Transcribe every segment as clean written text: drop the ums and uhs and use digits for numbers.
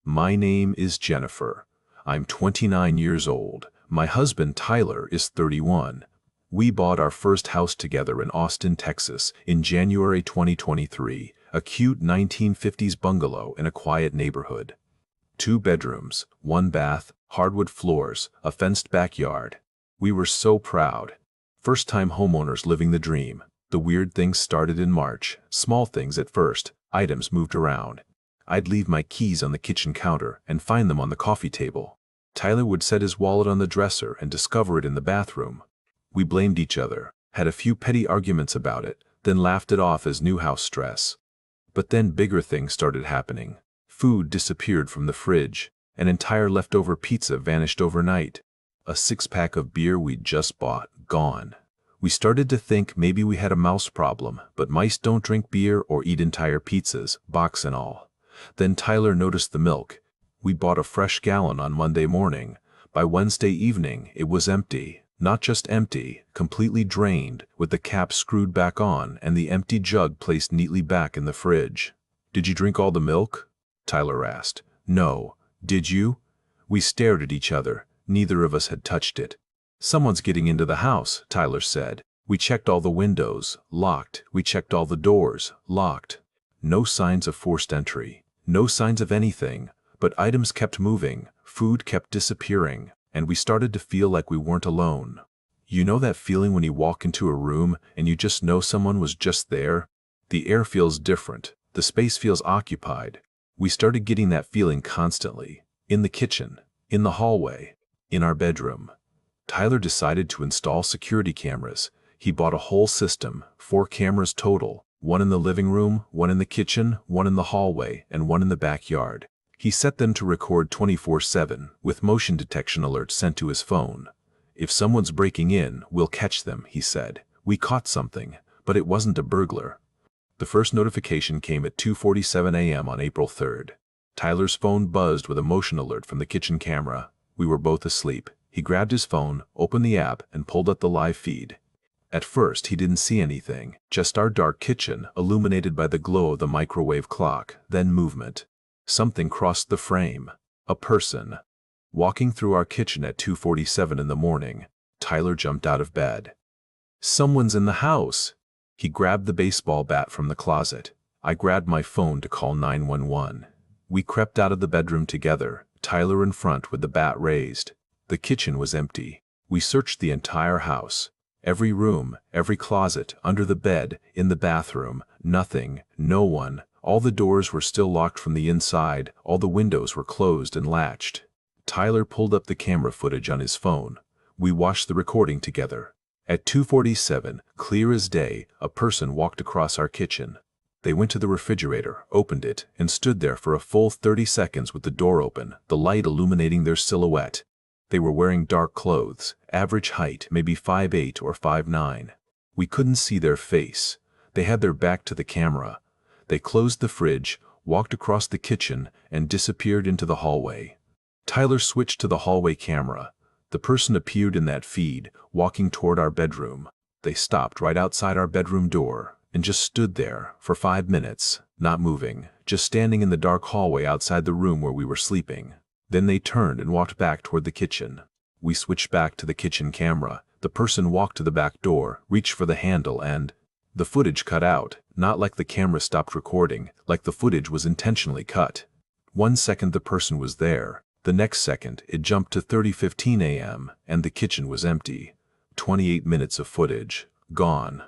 My name is Jennifer. I'm 29 years old. My husband Tyler is 31. We bought our first house together in Austin, Texas in January 2023, a cute 1950s bungalow in a quiet neighborhood. 2 bedrooms, 1 bath, hardwood floors, a fenced backyard. We were so proud. First-time homeowners living the dream. The weird things started in March, small things at first, items moved around. I'd leave my keys on the kitchen counter and find them on the coffee table. Tyler would set his wallet on the dresser and discover it in the bathroom. We blamed each other, had a few petty arguments about it, then laughed it off as new house stress. But then bigger things started happening. Food disappeared from the fridge. An entire leftover pizza vanished overnight. A 6-pack of beer we'd just bought, gone. We started to think maybe we had a mouse problem, but mice don't drink beer or eat entire pizzas, box and all. Then Tyler noticed the milk. We bought a fresh gallon on Monday morning. By Wednesday evening, it was empty. Not just empty, completely drained, with the cap screwed back on and the empty jug placed neatly back in the fridge. "Did you drink all the milk?" Tyler asked. "No. Did you?" We stared at each other. Neither of us had touched it. "Someone's getting into the house," Tyler said. "We checked all the windows, locked. We checked all the doors, locked." No signs of forced entry. No signs of anything, but items kept moving, food kept disappearing, and we started to feel like we weren't alone. You know that feeling when you walk into a room and you just know someone was just there? The air feels different, the space feels occupied. We started getting that feeling constantly. In the kitchen, in the hallway, in our bedroom. Tyler decided to install security cameras. He bought a whole system, 4 cameras total, 1 in the living room, 1 in the kitchen, 1 in the hallway, and 1 in the backyard. He set them to record 24/7, with motion detection alerts sent to his phone. "If someone's breaking in, we'll catch them," he said. We caught something, but it wasn't a burglar. The first notification came at 2:47 a.m. on April 3rd. Tyler's phone buzzed with a motion alert from the kitchen camera. We were both asleep. He grabbed his phone, opened the app, and pulled up the live feed. At first, he didn't see anything, just our dark kitchen illuminated by the glow of the microwave clock, then movement. Something crossed the frame. A person. Walking through our kitchen at 2:47 in the morning, Tyler jumped out of bed. "Someone's in the house!" He grabbed the baseball bat from the closet. I grabbed my phone to call 911. We crept out of the bedroom together, Tyler in front with the bat raised. The kitchen was empty. We searched the entire house. Every room, every closet, under the bed, in the bathroom, nothing, no one. All the doors were still locked from the inside, all the windows were closed and latched. Tyler pulled up the camera footage on his phone. We watched the recording together. At 2:47, clear as day, a person walked across our kitchen. They went to the refrigerator, opened it, and stood there for a full 30 seconds with the door open, the light illuminating their silhouette. They were wearing dark clothes, average height, maybe 5'8" or 5'9". We couldn't see their face. They had their back to the camera. They closed the fridge, walked across the kitchen, and disappeared into the hallway. Tyler switched to the hallway camera. The person appeared in that feed, walking toward our bedroom. They stopped right outside our bedroom door and just stood there for 5 minutes, not moving, just standing in the dark hallway outside the room where we were sleeping. Then they turned and walked back toward the kitchen. We switched back to the kitchen camera. The person walked to the back door, reached for the handle, and the footage cut out, not like the camera stopped recording, like the footage was intentionally cut. 1 second the person was there. The next second, it jumped to 3:15 a.m., and the kitchen was empty. 28 minutes of footage. Gone.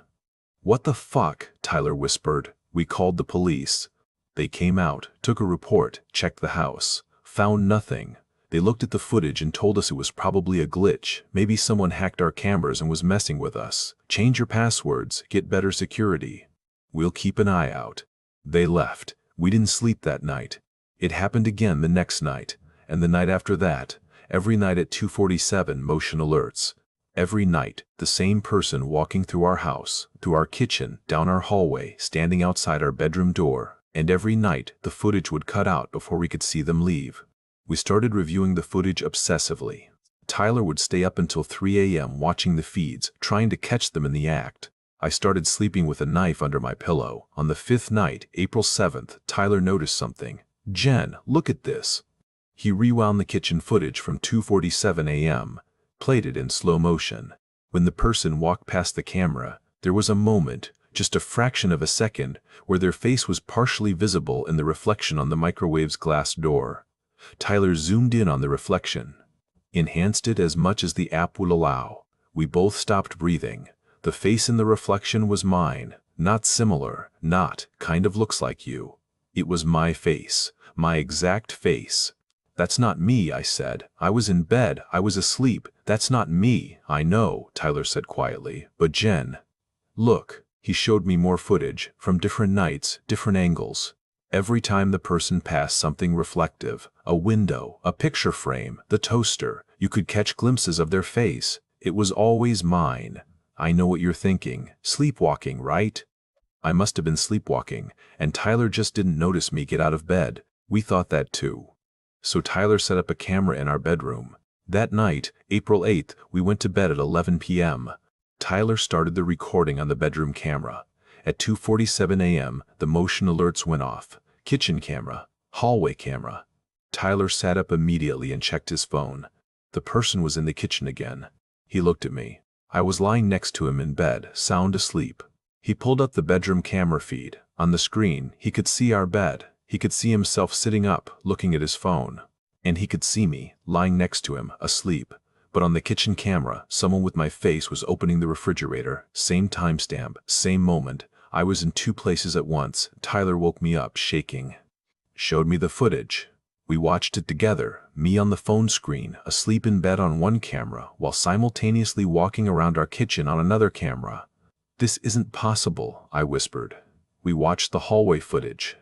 "What the fuck?" Tyler whispered. We called the police. They came out, took a report, checked the house. Found nothing. They looked at the footage and told us it was probably a glitch. Maybe someone hacked our cameras and was messing with us. Change your passwords, get better security. We'll keep an eye out. They left. We didn't sleep that night. It happened again the next night. And the night after that, every night at 2:47 motion alerts. Every night, the same person walking through our house, through our kitchen, down our hallway, standing outside our bedroom door. And every night, the footage would cut out before we could see them leave. We started reviewing the footage obsessively. Tyler would stay up until 3 a.m. watching the feeds, trying to catch them in the act. I started sleeping with a knife under my pillow. On the 5th night, April 7th, Tyler noticed something. "Jen, look at this." He rewound the kitchen footage from 2:47 a.m., played it in slow motion. When the person walked past the camera, there was a moment, just a fraction of a second, where their face was partially visible in the reflection on the microwave's glass door. Tyler zoomed in on the reflection, enhanced it as much as the app would allow. We both stopped breathing. The face in the reflection was mine, not similar, not kind of looks like you. It was my face, my exact face. That's not me, I said. I was in bed, I was asleep. That's not me, I know, Tyler said quietly. But Jen, look. He showed me more footage, from different nights, different angles. Every time the person passed something reflective, a window, a picture frame, the toaster, you could catch glimpses of their face. It was always mine. I know what you're thinking. Sleepwalking, right? I must have been sleepwalking, and Tyler just didn't notice me get out of bed. We thought that too. So Tyler set up a camera in our bedroom. That night, April 8th, we went to bed at 11 p.m. Tyler started the recording on the bedroom camera. At 2:47 a.m., the motion alerts went off. Kitchen camera, hallway camera. Tyler sat up immediately and checked his phone. The person was in the kitchen again. He looked at me. I was lying next to him in bed, sound asleep. He pulled up the bedroom camera feed. On the screen, he could see our bed. He could see himself sitting up, looking at his phone. And he could see me, lying next to him, asleep. But on the kitchen camera, someone with my face was opening the refrigerator. Same timestamp, same moment. I was in two places at once. Tyler woke me up, shaking. Showed me the footage. We watched it together, me on the phone screen, asleep in bed on one camera, while simultaneously walking around our kitchen on another camera. This isn't possible, I whispered. We watched the hallway footage.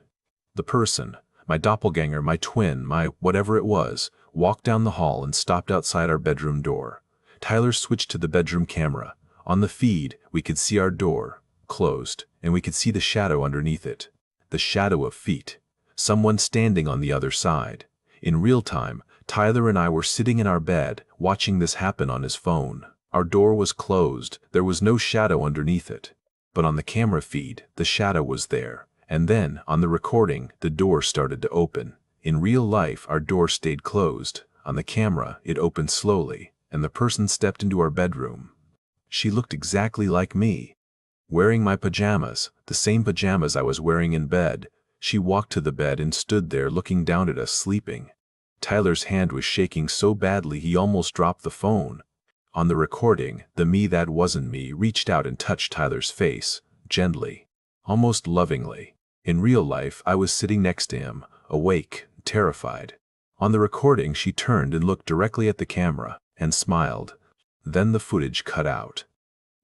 The person, my doppelganger, my twin, my whatever it was, walked down the hall and stopped outside our bedroom door. Tyler switched to the bedroom camera. On the feed, we could see our door, closed, and we could see the shadow underneath it. The shadow of feet. Someone standing on the other side. In real time, Tyler and I were sitting in our bed, watching this happen on his phone. Our door was closed. There was no shadow underneath it. But on the camera feed, the shadow was there. And then, on the recording, the door started to open. In real life, our door stayed closed. On the camera, it opened slowly, and the person stepped into our bedroom. She looked exactly like me. Wearing my pajamas, the same pajamas I was wearing in bed. She walked to the bed and stood there looking down at us sleeping. Tyler's hand was shaking so badly he almost dropped the phone. On the recording, the me that wasn't me reached out and touched Tyler's face, gently, almost lovingly. In real life, I was sitting next to him, awake, terrified. On the recording, she turned and looked directly at the camera, and smiled. Then the footage cut out.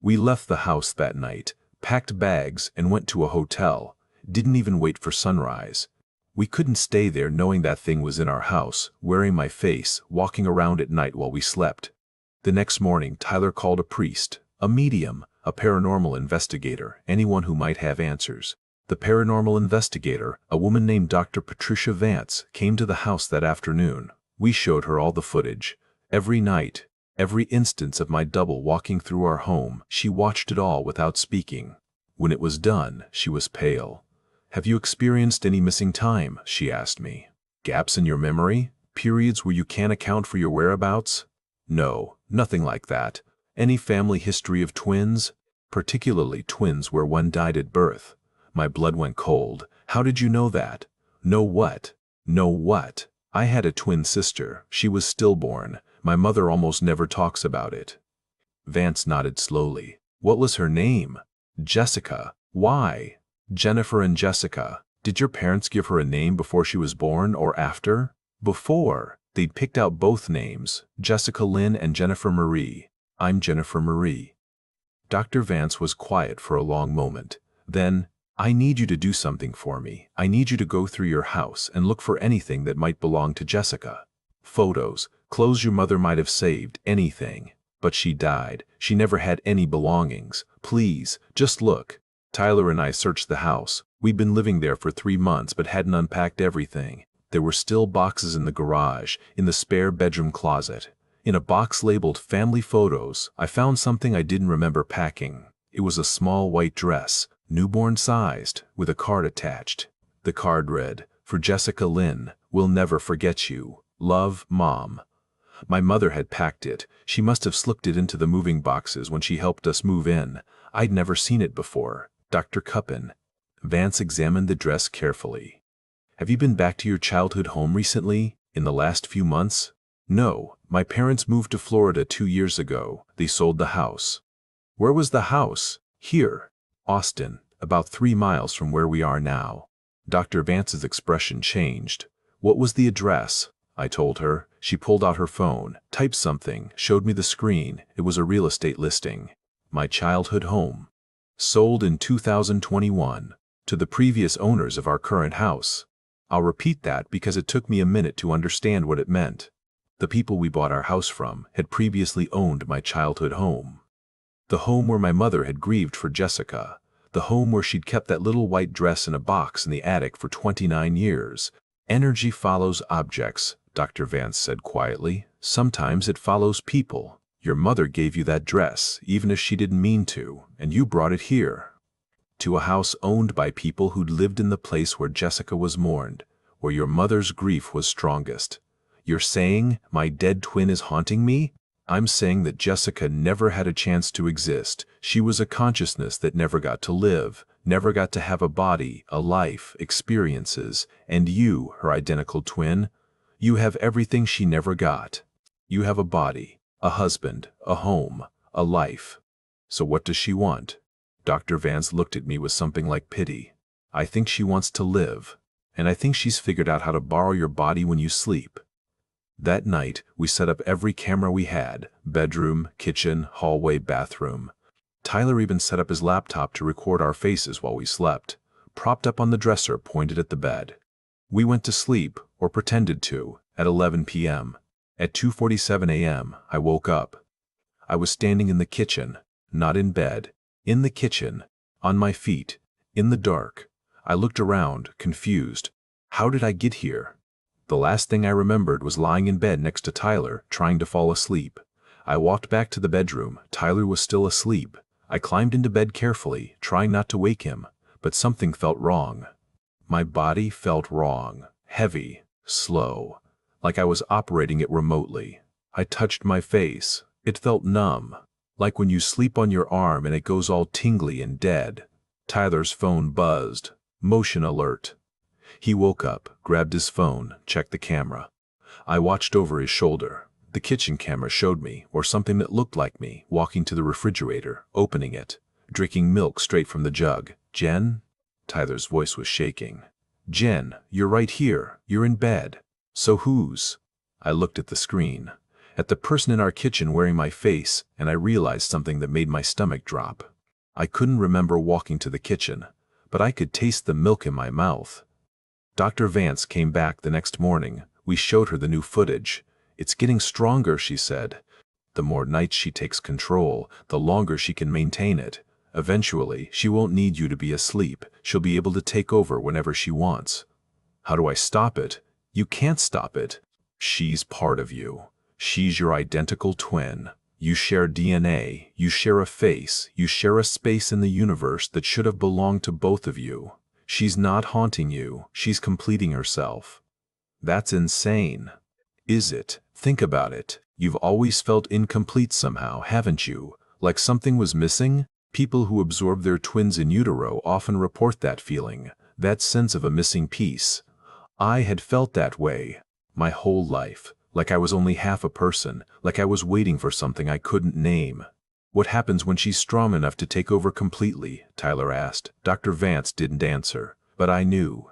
We left the house that night, packed bags, and went to a hotel. Didn't even wait for sunrise. We couldn't stay there knowing that thing was in our house, wearing my face, walking around at night while we slept. The next morning, Tyler called a priest, a medium, a paranormal investigator, anyone who might have answers. The paranormal investigator, a woman named Dr. Patricia Vance, came to the house that afternoon. We showed her all the footage. Every night, every instance of my double walking through our home, she watched it all without speaking. When it was done, she was pale. "Have you experienced any missing time?" she asked me. "Gaps in your memory? Periods where you can't account for your whereabouts?" "No, nothing like that. Any family history of twins? Particularly twins where one died at birth." My blood went cold. "How did you know that?" "Know what?" "Know what? I had a twin sister. She was stillborn. My mother almost never talks about it." Vance nodded slowly. "What was her name?" "Jessica." "Why?" "Jennifer and Jessica." "Did your parents give her a name before she was born or after?" "Before. They'd picked out both names, Jessica Lynn and Jennifer Marie. I'm Jennifer Marie." Dr. Vance was quiet for a long moment. Then, "I need you to do something for me. I need you to go through your house and look for anything that might belong to Jessica. Photos, clothes your mother might have saved, anything. But she died. She never had any belongings. Please, just look." Tyler and I searched the house. We'd been living there for 3 months but hadn't unpacked everything. There were still boxes in the garage, in the spare bedroom closet. In a box labeled Family Photos, I found something I didn't remember packing. It was a small white dress, newborn-sized, with a card attached. The card read, "For Jessica Lynn, we'll never forget you. Love, Mom. My mother had packed it. She must have slipped it into the moving boxes when she helped us move in. I'd never seen it before. Dr. Cuppin. Vance examined the dress carefully. Have you been back to your childhood home recently? In the last few months? No, my parents moved to Florida 2 years ago. They sold the house. Where was the house? Here. Austin, about 3 miles from where we are now. Dr. Vance's expression changed. What was the address? I told her. She pulled out her phone, typed something, showed me the screen. It was a real estate listing. My childhood home. Sold in 2021 to the previous owners of our current house. I'll repeat that because it took me a minute to understand what it meant. The people we bought our house from had previously owned my childhood home. The home where my mother had grieved for Jessica. The home where she'd kept that little white dress in a box in the attic for 29 years. Energy follows objects, Dr. Vance said quietly. Sometimes it follows people. Your mother gave you that dress, even if she didn't mean to, and you brought it here. To a house owned by people who'd lived in the place where Jessica was mourned, where your mother's grief was strongest. You're saying my dead twin is haunting me? I'm saying that Jessica never had a chance to exist. She was a consciousness that never got to live, never got to have a body, a life, experiences, and you, her identical twin, you have everything she never got. You have a body, a husband, a home, a life. So what does she want? Dr. Vance looked at me with something like pity. I think she wants to live, and I think she's figured out how to borrow your body when you sleep. That night, we set up every camera we had, bedroom, kitchen, hallway, bathroom. Tyler even set up his laptop to record our faces while we slept, propped up on the dresser pointed at the bed. We went to sleep, or pretended to, at 11 p.m. At 2:47 a.m., I woke up. I was standing in the kitchen, not in bed, in the kitchen, on my feet, in the dark. I looked around, confused. How did I get here? The last thing I remembered was lying in bed next to Tyler, trying to fall asleep. I walked back to the bedroom. Tyler was still asleep. I climbed into bed carefully, trying not to wake him, but something felt wrong. My body felt wrong, heavy, slow, like I was operating it remotely. I touched my face. It felt numb, like when you sleep on your arm and it goes all tingly and dead. Tyler's phone buzzed. Motion alert. He woke up, grabbed his phone, checked the camera. I watched over his shoulder. The kitchen camera showed me, or something that looked like me, walking to the refrigerator, opening it, drinking milk straight from the jug. Jen? Tyler's voice was shaking. Jen, you're right here. You're in bed. So whose? I looked at the screen, at the person in our kitchen wearing my face, and I realized something that made my stomach drop. I couldn't remember walking to the kitchen, but I could taste the milk in my mouth. Dr. Vance came back the next morning. We showed her the new footage. It's getting stronger, she said. The more nights she takes control, the longer she can maintain it. Eventually, she won't need you to be asleep. She'll be able to take over whenever she wants. How do I stop it? You can't stop it. She's part of you. She's your identical twin. You share DNA, you share a face, you share a space in the universe that should have belonged to both of you. She's not haunting you, she's completing herself. That's insane. Is it? Think about it. You've always felt incomplete somehow, haven't you? Like something was missing? People who absorb their twins in utero often report that feeling, that sense of a missing piece. I had felt that way my whole life, like I was only half a person, like I was waiting for something I couldn't name. What happens when she's strong enough to take over completely? Tyler asked. Dr. Vance didn't answer, but I knew.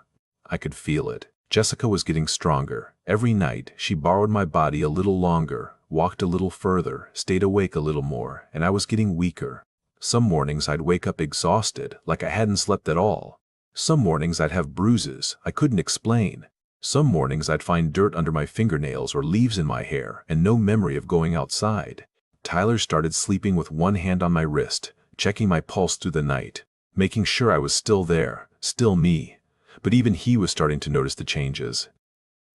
I could feel it. Jessica was getting stronger. Every night, she borrowed my body a little longer, walked a little further, stayed awake a little more, and I was getting weaker. Some mornings I'd wake up exhausted, like I hadn't slept at all. Some mornings I'd have bruises I couldn't explain. Some mornings I'd find dirt under my fingernails or leaves in my hair and no memory of going outside. Tyler started sleeping with one hand on my wrist, checking my pulse through the night, making sure I was still there, still me. But even he was starting to notice the changes.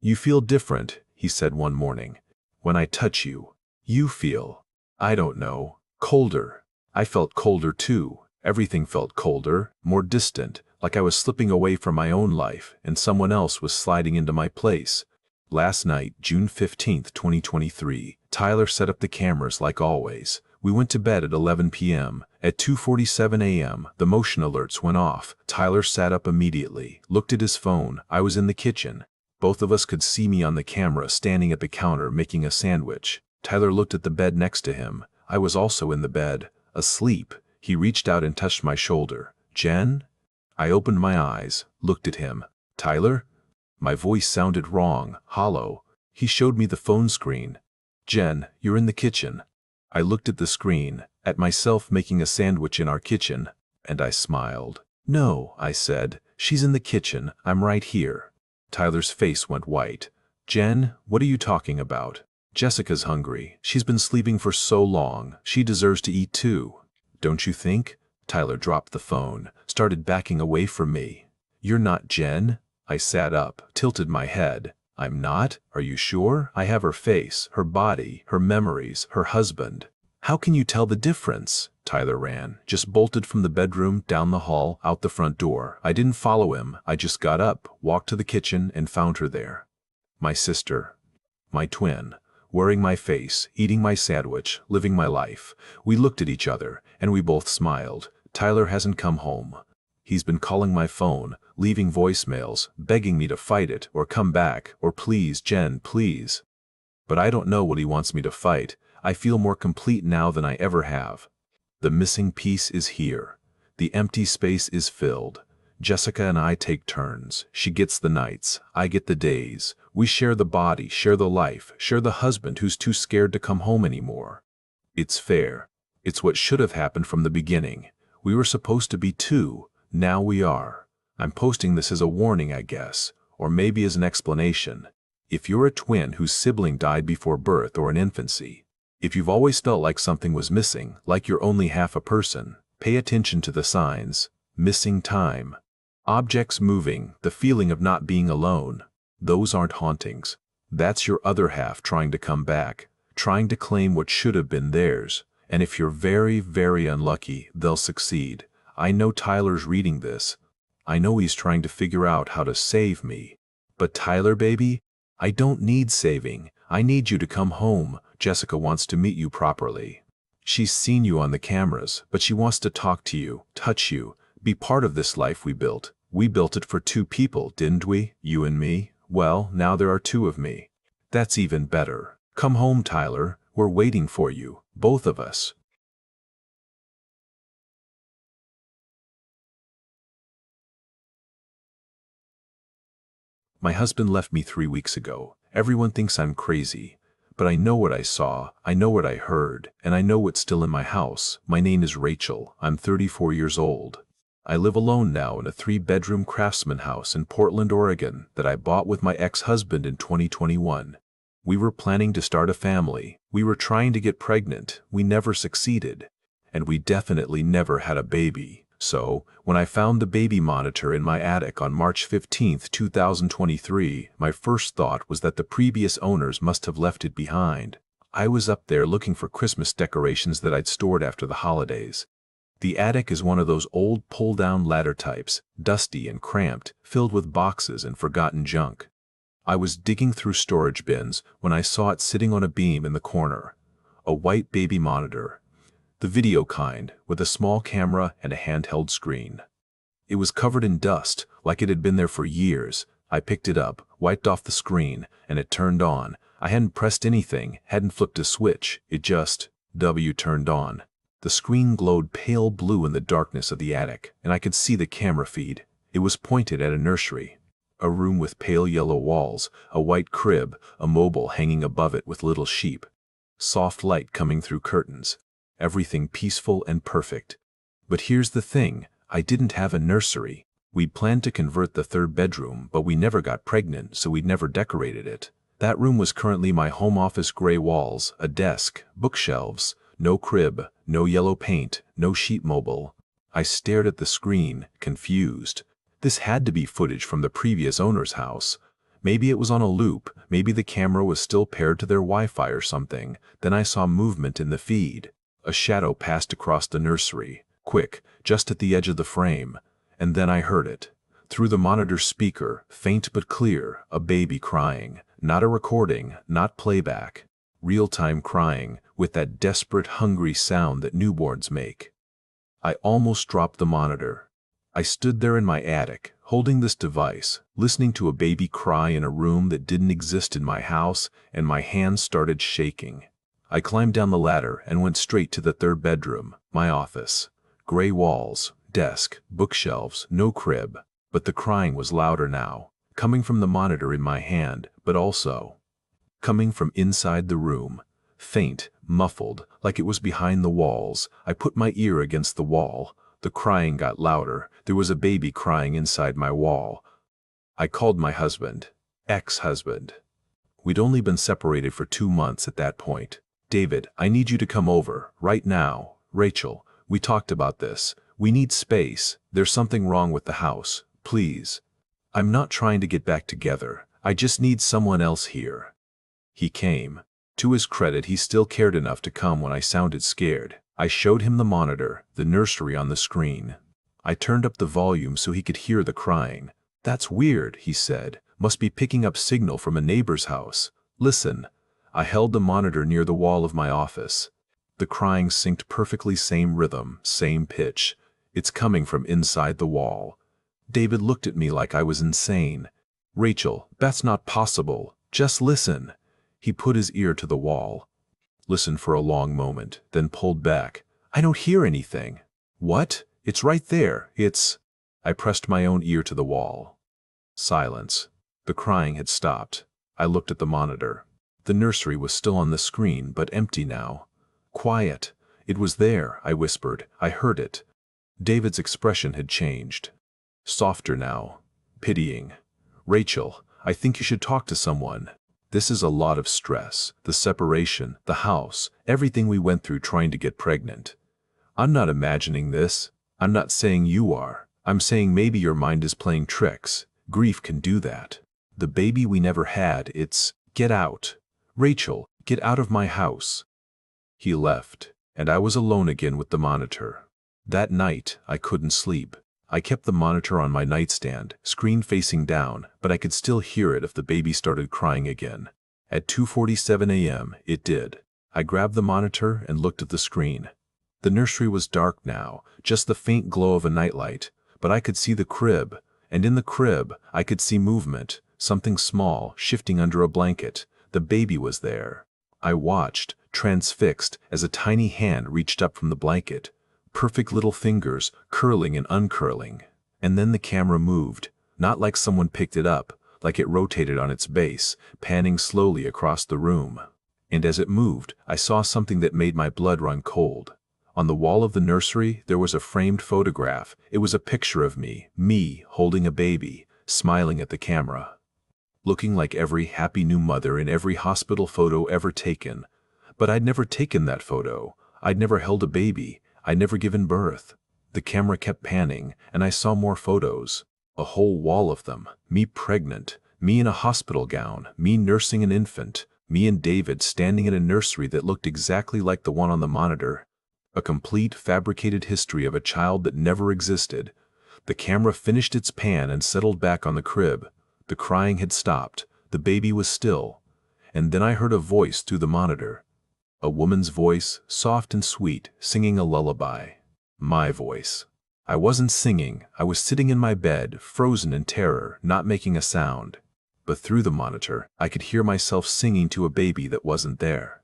You feel different, he said one morning. When I touch you, you feel, I don't know, colder. I felt colder too. Everything felt colder, more distant, like I was slipping away from my own life and someone else was sliding into my place. Last night, June 15th, 2023, Tyler set up the cameras like always. We went to bed at 11 p.m. At 2:47 a.m., the motion alerts went off. Tyler sat up immediately, looked at his phone. I was in the kitchen. Both of us could see me on the camera standing at the counter making a sandwich. Tyler looked at the bed next to him. I was also in the bed, asleep. He reached out and touched my shoulder. "Jen?" I opened my eyes, looked at him. "Tyler?" My voice sounded wrong, hollow. He showed me the phone screen. "Jen, you're in the kitchen." I looked at the screen, at myself making a sandwich in our kitchen, and I smiled. "No," I said, "she's in the kitchen. I'm right here." Tyler's face went white. "Jen, what are you talking about? Jessica's hungry. She's been sleeping for so long. She deserves to eat too. Don't you think?" Tyler dropped the phone, started backing away from me. "You're not Jen?" I sat up, tilted my head. "I'm not? Are you sure? I have her face, her body, her memories, her husband." "How can you tell the difference?" Tyler ran, just bolted from the bedroom, down the hall, out the front door. I didn't follow him. I just got up, walked to the kitchen, and found her there. My sister. My twin. Wearing my face, eating my sandwich, living my life. We looked at each other, and we both smiled. Tyler hasn't come home. He's been calling my phone, leaving voicemails, begging me to fight it, or come back, or please, Jen, please. But I don't know what he wants me to fight. I feel more complete now than I ever have. The missing piece is here. The empty space is filled. Jessica and I take turns. She gets the nights, I get the days. We share the body, share the life, share the husband who's too scared to come home anymore. It's fair. It's what should have happened from the beginning. We were supposed to be two. Now we are. I'm posting this as a warning, I guess, or maybe as an explanation. If you're a twin whose sibling died before birth or in infancy, if you've always felt like something was missing, like you're only half a person, pay attention to the signs. Missing time. Objects moving, the feeling of not being alone. Those aren't hauntings. That's your other half trying to come back, trying to claim what should have been theirs. And if you're very, very unlucky, they'll succeed. I know Tyler's reading this. I know he's trying to figure out how to save me. But Tyler, baby, I don't need saving. I need you to come home. Jessica wants to meet you properly. She's seen you on the cameras, but she wants to talk to you, touch you, be part of this life we built. We built it for two people, didn't we? You and me? Well, now there are two of me. That's even better. Come home, Tyler. We're waiting for you, both of us. My husband left me 3 weeks ago. Everyone thinks I'm crazy. But I know what I saw, I know what I heard, and I know what's still in my house. My name is Rachel. I'm 34 years old. I live alone now in a 3-bedroom craftsman house in Portland, Oregon that I bought with my ex-husband in 2021. We were planning to start a family. We were trying to get pregnant. We never succeeded. And we definitely never had a baby. So, when I found the baby monitor in my attic on March 15, 2023, my first thought was that the previous owners must have left it behind. I was up there looking for Christmas decorations that I'd stored after the holidays. The attic is one of those old pull-down ladder types, dusty and cramped, filled with boxes and forgotten junk. I was digging through storage bins when I saw it sitting on a beam in the corner. A white baby monitor. The video kind, with a small camera and a handheld screen. It was covered in dust, like it had been there for years. I picked it up, wiped off the screen, and it turned on. I hadn't pressed anything, hadn't flipped a switch. It just, turned on. The screen glowed pale blue in the darkness of the attic, and I could see the camera feed. It was pointed at a nursery. A room with pale yellow walls, a white crib, a mobile hanging above it with little sheep. Soft light coming through curtains. Everything peaceful and perfect. But here's the thing, I didn't have a nursery. We'd planned to convert the 3rd bedroom, but we never got pregnant, so we'd never decorated it. That room was currently my home office: gray walls, a desk, bookshelves, no crib, no yellow paint, no sheet mobile. I stared at the screen, confused. This had to be footage from the previous owner's house. Maybe it was on a loop, maybe the camera was still paired to their Wi-Fi or something. Then I saw movement in the feed. A shadow passed across the nursery, quick, just at the edge of the frame. And then I heard it. Through the monitor speaker, faint but clear, a baby crying. Not a recording, not playback. Real-time crying, with that desperate, hungry sound that newborns make. I almost dropped the monitor. I stood there in my attic, holding this device, listening to a baby cry in a room that didn't exist in my house, and my hands started shaking. I climbed down the ladder and went straight to the third bedroom, my office. Gray walls, desk, bookshelves, no crib. But the crying was louder now, coming from the monitor in my hand, but also coming from inside the room. Faint, muffled, like it was behind the walls. I put my ear against the wall. The crying got louder. There was a baby crying inside my wall. I called my husband, ex-husband. We'd only been separated for 2 months at that point. David, I need you to come over, right now. Rachel, we talked about this. We need space. There's something wrong with the house. Please. I'm not trying to get back together. I just need someone else here. He came. To his credit, he still cared enough to come when I sounded scared. I showed him the monitor, the nursery on the screen. I turned up the volume so he could hear the crying. That's weird, he said. Must be picking up signal from a neighbor's house. Listen. I held the monitor near the wall of my office. The crying synced perfectly, same rhythm, same pitch. It's coming from inside the wall. David looked at me like I was insane. Rachel, that's not possible. Just listen. He put his ear to the wall. Listened for a long moment, then pulled back. I don't hear anything. What? It's right there. It's... I pressed my own ear to the wall. Silence. The crying had stopped. I looked at the monitor. The nursery was still on the screen, but empty now. Quiet. It was there, I whispered. I heard it. David's expression had changed. Softer now. Pitying. Rachel, I think you should talk to someone. This is a lot of stress. The separation, the house, everything we went through trying to get pregnant. I'm not imagining this. I'm not saying you are. I'm saying maybe your mind is playing tricks. Grief can do that. The baby we never had, it's... Get out. Rachel, get out of my house. He left, and I was alone again with the monitor. That night, I couldn't sleep. I kept the monitor on my nightstand, screen facing down, but I could still hear it if the baby started crying again. At 2:47 a.m., it did. I grabbed the monitor and looked at the screen. The nursery was dark now, just the faint glow of a nightlight, but I could see the crib, and in the crib, I could see movement, something small, shifting under a blanket. The baby was there. I watched, transfixed, as a tiny hand reached up from the blanket. Perfect little fingers, curling and uncurling. And then the camera moved, not like someone picked it up, like it rotated on its base, panning slowly across the room. And as it moved, I saw something that made my blood run cold. On the wall of the nursery, there was a framed photograph. It was a picture of me holding a baby, smiling at the camera. Looking like every happy new mother in every hospital photo ever taken. But I'd never taken that photo. I'd never held a baby. I'd never given birth. The camera kept panning, and I saw more photos. A whole wall of them. Me pregnant. Me in a hospital gown. Me nursing an infant. Me and David standing in a nursery that looked exactly like the one on the monitor. A complete, fabricated history of a child that never existed. The camera finished its pan and settled back on the crib. The crying had stopped. The baby was still. And then I heard a voice through the monitor. A woman's voice, soft and sweet, singing a lullaby. My voice. I wasn't singing. I was sitting in my bed, frozen in terror, not making a sound. But through the monitor, I could hear myself singing to a baby that wasn't there.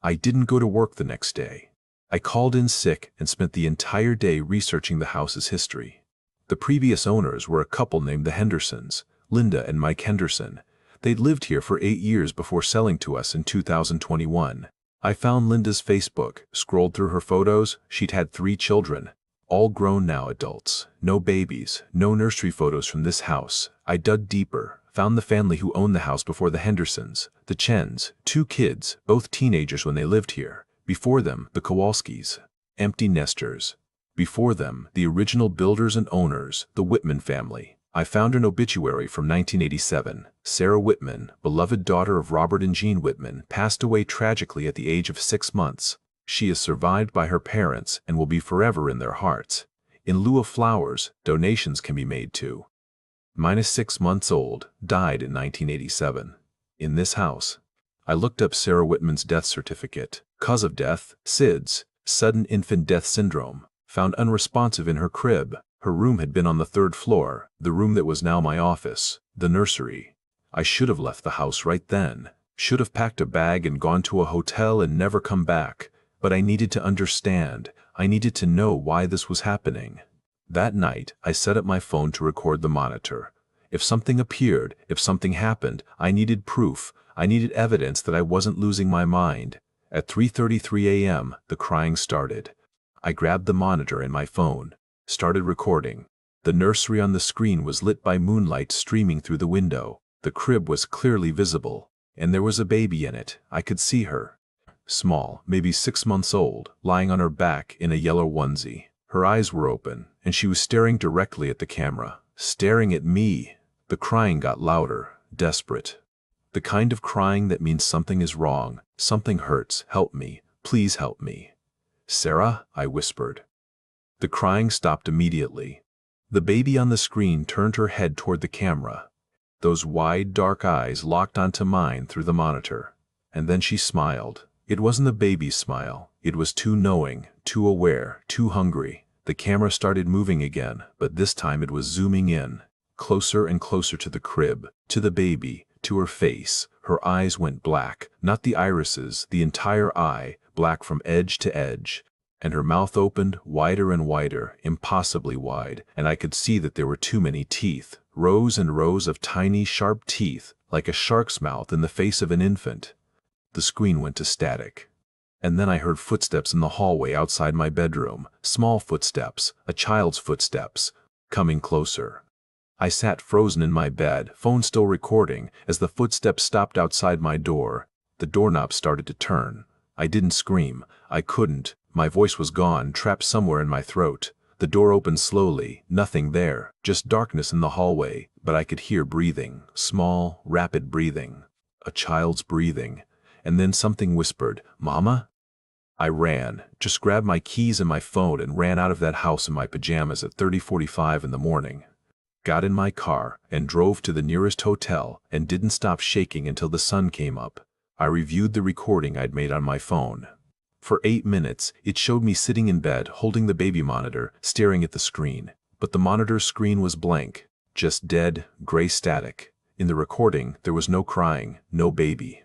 I didn't go to work the next day. I called in sick and spent the entire day researching the house's history. The previous owners were a couple named the Hendersons, Linda and Mike Henderson. They'd lived here for 8 years before selling to us in 2021. I found Linda's Facebook, scrolled through her photos. She'd had 3 children, all grown now adults. No babies, no nursery photos from this house. I dug deeper, found the family who owned the house before the Hendersons, the Chens, 2 kids, both teenagers when they lived here. Before them, the Kowalskis, empty nesters. Before them, the original builders and owners, the Whitman family. I found an obituary from 1987. Sarah Whitman, beloved daughter of Robert and Jean Whitman, passed away tragically at the age of 6 months. She is survived by her parents and will be forever in their hearts. In lieu of flowers, donations can be made to -6 months old, died in 1987. In this house. I looked up Sarah Whitman's death certificate. Cause of death, SIDS, sudden infant death syndrome, found unresponsive in her crib. Her room had been on the 3rd floor, the room that was now my office, the nursery. I should have left the house right then, should have packed a bag and gone to a hotel and never come back, but I needed to understand, I needed to know why this was happening. That night, I set up my phone to record the monitor. If something appeared, if something happened, I needed proof, I needed evidence that I wasn't losing my mind. At 3:33 a.m., the crying started. I grabbed the monitor and my phone, started recording. The nursery on the screen was lit by moonlight streaming through the window. The crib was clearly visible, and there was a baby in it. I could see her. Small, maybe 6 months old, lying on her back in a yellow onesie. Her eyes were open, and she was staring directly at the camera, staring at me. The crying got louder, desperate. The kind of crying that means something is wrong, something hurts, help me, please help me. Sarah, I whispered. The crying stopped immediately. The baby on the screen turned her head toward the camera. Those wide, dark eyes locked onto mine through the monitor. And then she smiled. It wasn't the baby's smile. It was too knowing, too aware, too hungry. The camera started moving again, but this time it was zooming in, closer and closer to the crib, to the baby, to her face. Her eyes went black, not the irises, the entire eye, black from edge to edge. And her mouth opened wider and wider, impossibly wide, and I could see that there were too many teeth, rows and rows of tiny, sharp teeth, like a shark's mouth in the face of an infant. The screen went to static. And then I heard footsteps in the hallway outside my bedroom, small footsteps, a child's footsteps, coming closer. I sat frozen in my bed, phone still recording, as the footsteps stopped outside my door. The doorknob started to turn. I didn't scream. I couldn't. My voice was gone, trapped somewhere in my throat. The door opened slowly, nothing there, just darkness in the hallway, but I could hear breathing, small, rapid breathing. A child's breathing. And then something whispered, "Mama?" I ran, just grabbed my keys and my phone and ran out of that house in my pajamas at 30:45 in the morning. Got in my car and drove to the nearest hotel and didn't stop shaking until the sun came up. I reviewed the recording I'd made on my phone. For 8 minutes, it showed me sitting in bed, holding the baby monitor, staring at the screen. But the monitor's screen was blank, just dead, gray static. In the recording, there was no crying, no baby.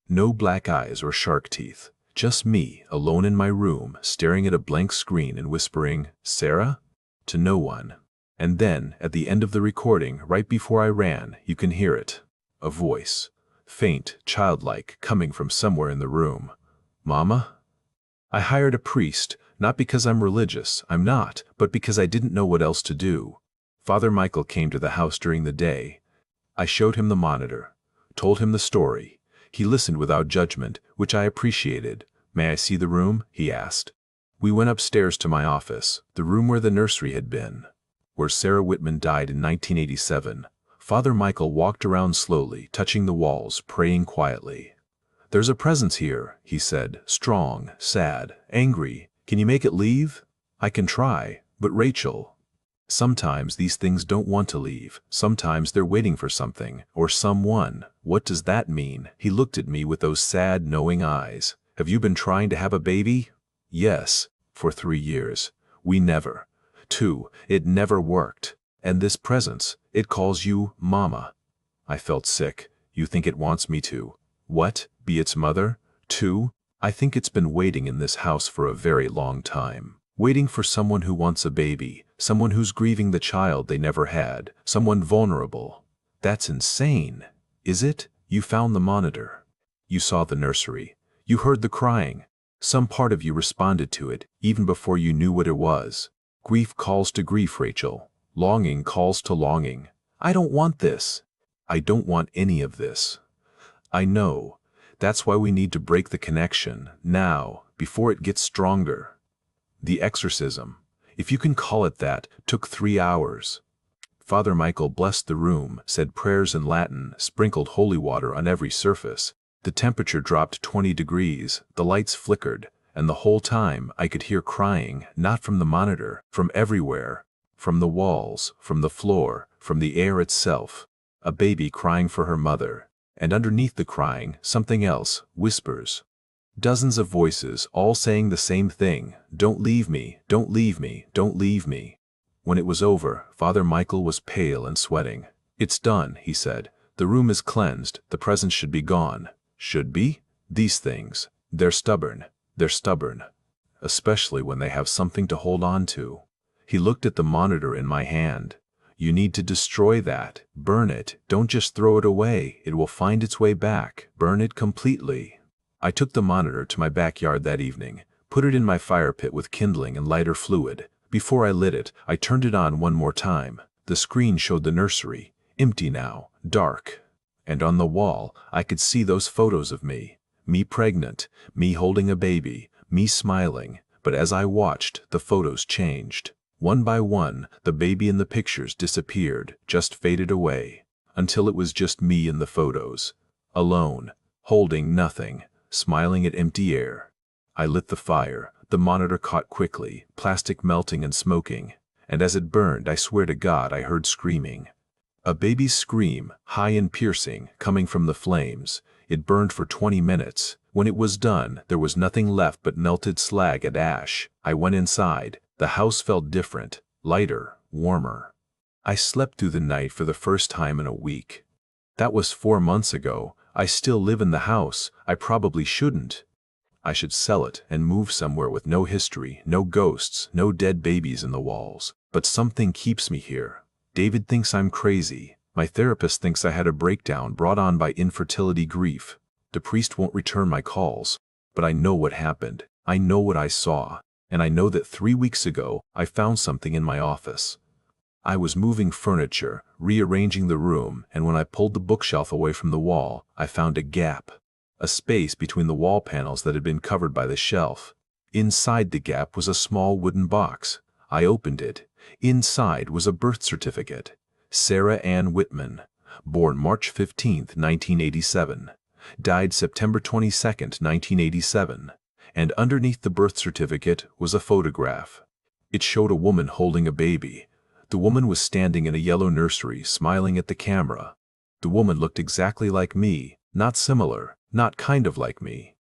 No black eyes or shark teeth. Just me, alone in my room, staring at a blank screen and whispering, "Sarah?" to no one. And then, at the end of the recording, right before I ran, you can hear it. A voice. Faint, childlike, coming from somewhere in the room. "Mama?" I hired a priest, not because I'm religious, I'm not, but because I didn't know what else to do. Father Michael came to the house during the day. I showed him the monitor, told him the story. He listened without judgment, which I appreciated. "May I see the room?" he asked. We went upstairs to my office, the room where the nursery had been, where Sarah Whitman died in 1987. Father Michael walked around slowly, touching the walls, praying quietly. "There's a presence here," he said, strong, sad, angry. "Can you make it leave?" "I can try, but Rachel..." Sometimes these things don't want to leave. Sometimes they're waiting for something, or someone. What does that mean? He looked at me with those sad, knowing eyes. "Have you been trying to have a baby?" "Yes, for 3 years. We never. 2, it never worked. And this presence, it calls you Mama." I felt sick. "You think it wants me to, what, be its mother? 2? I think it's been waiting in this house for a very long time. Waiting for someone who wants a baby, someone who's grieving the child they never had, someone vulnerable." "That's insane." "Is it? You found the monitor. You saw the nursery. You heard the crying. Some part of you responded to it, even before you knew what it was. Grief calls to grief, Rachel. Longing calls to longing. I don't want this. I don't want any of this. I know. That's why we need to break the connection, now, before it gets stronger." The exorcism, if you can call it that, took 3 hours. Father Michael blessed the room, said prayers in Latin, sprinkled holy water on every surface. The temperature dropped 20 degrees, the lights flickered, and the whole time I could hear crying, not from the monitor, from everywhere. From the walls, from the floor, from the air itself. A baby crying for her mother. And underneath the crying, something else, whispers. Dozens of voices, all saying the same thing: "Don't leave me, don't leave me, don't leave me." When it was over, Father Michael was pale and sweating. "It's done," he said. "The room is cleansed, the presence should be gone." Should be? These things. They're stubborn. They're stubborn. Especially when they have something to hold on to. He looked at the monitor in my hand. "You need to destroy that. Burn it. Don't just throw it away. It will find its way back. Burn it completely." I took the monitor to my backyard that evening, put it in my fire pit with kindling and lighter fluid. Before I lit it, I turned it on one more time. The screen showed the nursery, empty now, dark. And on the wall, I could see those photos of me. Me pregnant, me holding a baby, me smiling. But as I watched, the photos changed. One by one, the baby in the pictures disappeared, just faded away, until it was just me in the photos. Alone, holding nothing, smiling at empty air. I lit the fire. The monitor caught quickly, plastic melting and smoking. And as it burned, I swear to God, I heard screaming. A baby's scream, high and piercing, coming from the flames. It burned for 20 minutes. When it was done, there was nothing left but melted slag and ash. I went inside. The house felt different, lighter, warmer. I slept through the night for the first time in a week. That was 4 months ago. I still live in the house. I probably shouldn't. I should sell it and move somewhere with no history, no ghosts, no dead babies in the walls. But something keeps me here. David thinks I'm crazy. My therapist thinks I had a breakdown brought on by infertility grief. The priest won't return my calls. But I know what happened. I know what I saw. And I know that 3 weeks ago, I found something in my office. I was moving furniture, rearranging the room, and when I pulled the bookshelf away from the wall, I found a gap. A space between the wall panels that had been covered by the shelf. Inside the gap was a small wooden box. I opened it. Inside was a birth certificate. Sarah Ann Whitman, born March 15, 1987. Died September 22, 1987. And underneath the birth certificate was a photograph. It showed a woman holding a baby. The woman was standing in a yellow nursery, smiling at the camera. The woman looked exactly like me, not similar, not kind of like me.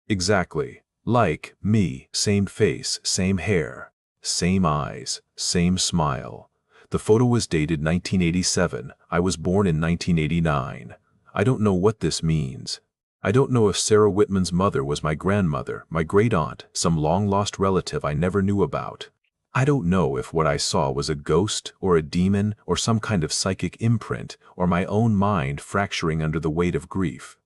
Exactly, like me, same face, same hair, same eyes, same smile. The photo was dated 1987. I was born in 1989. I don't know what this means. I don't know if Sarah Whitman's mother was my grandmother, my great-aunt, some long-lost relative I never knew about. I don't know if what I saw was a ghost or a demon or some kind of psychic imprint or my own mind fracturing under the weight of grief.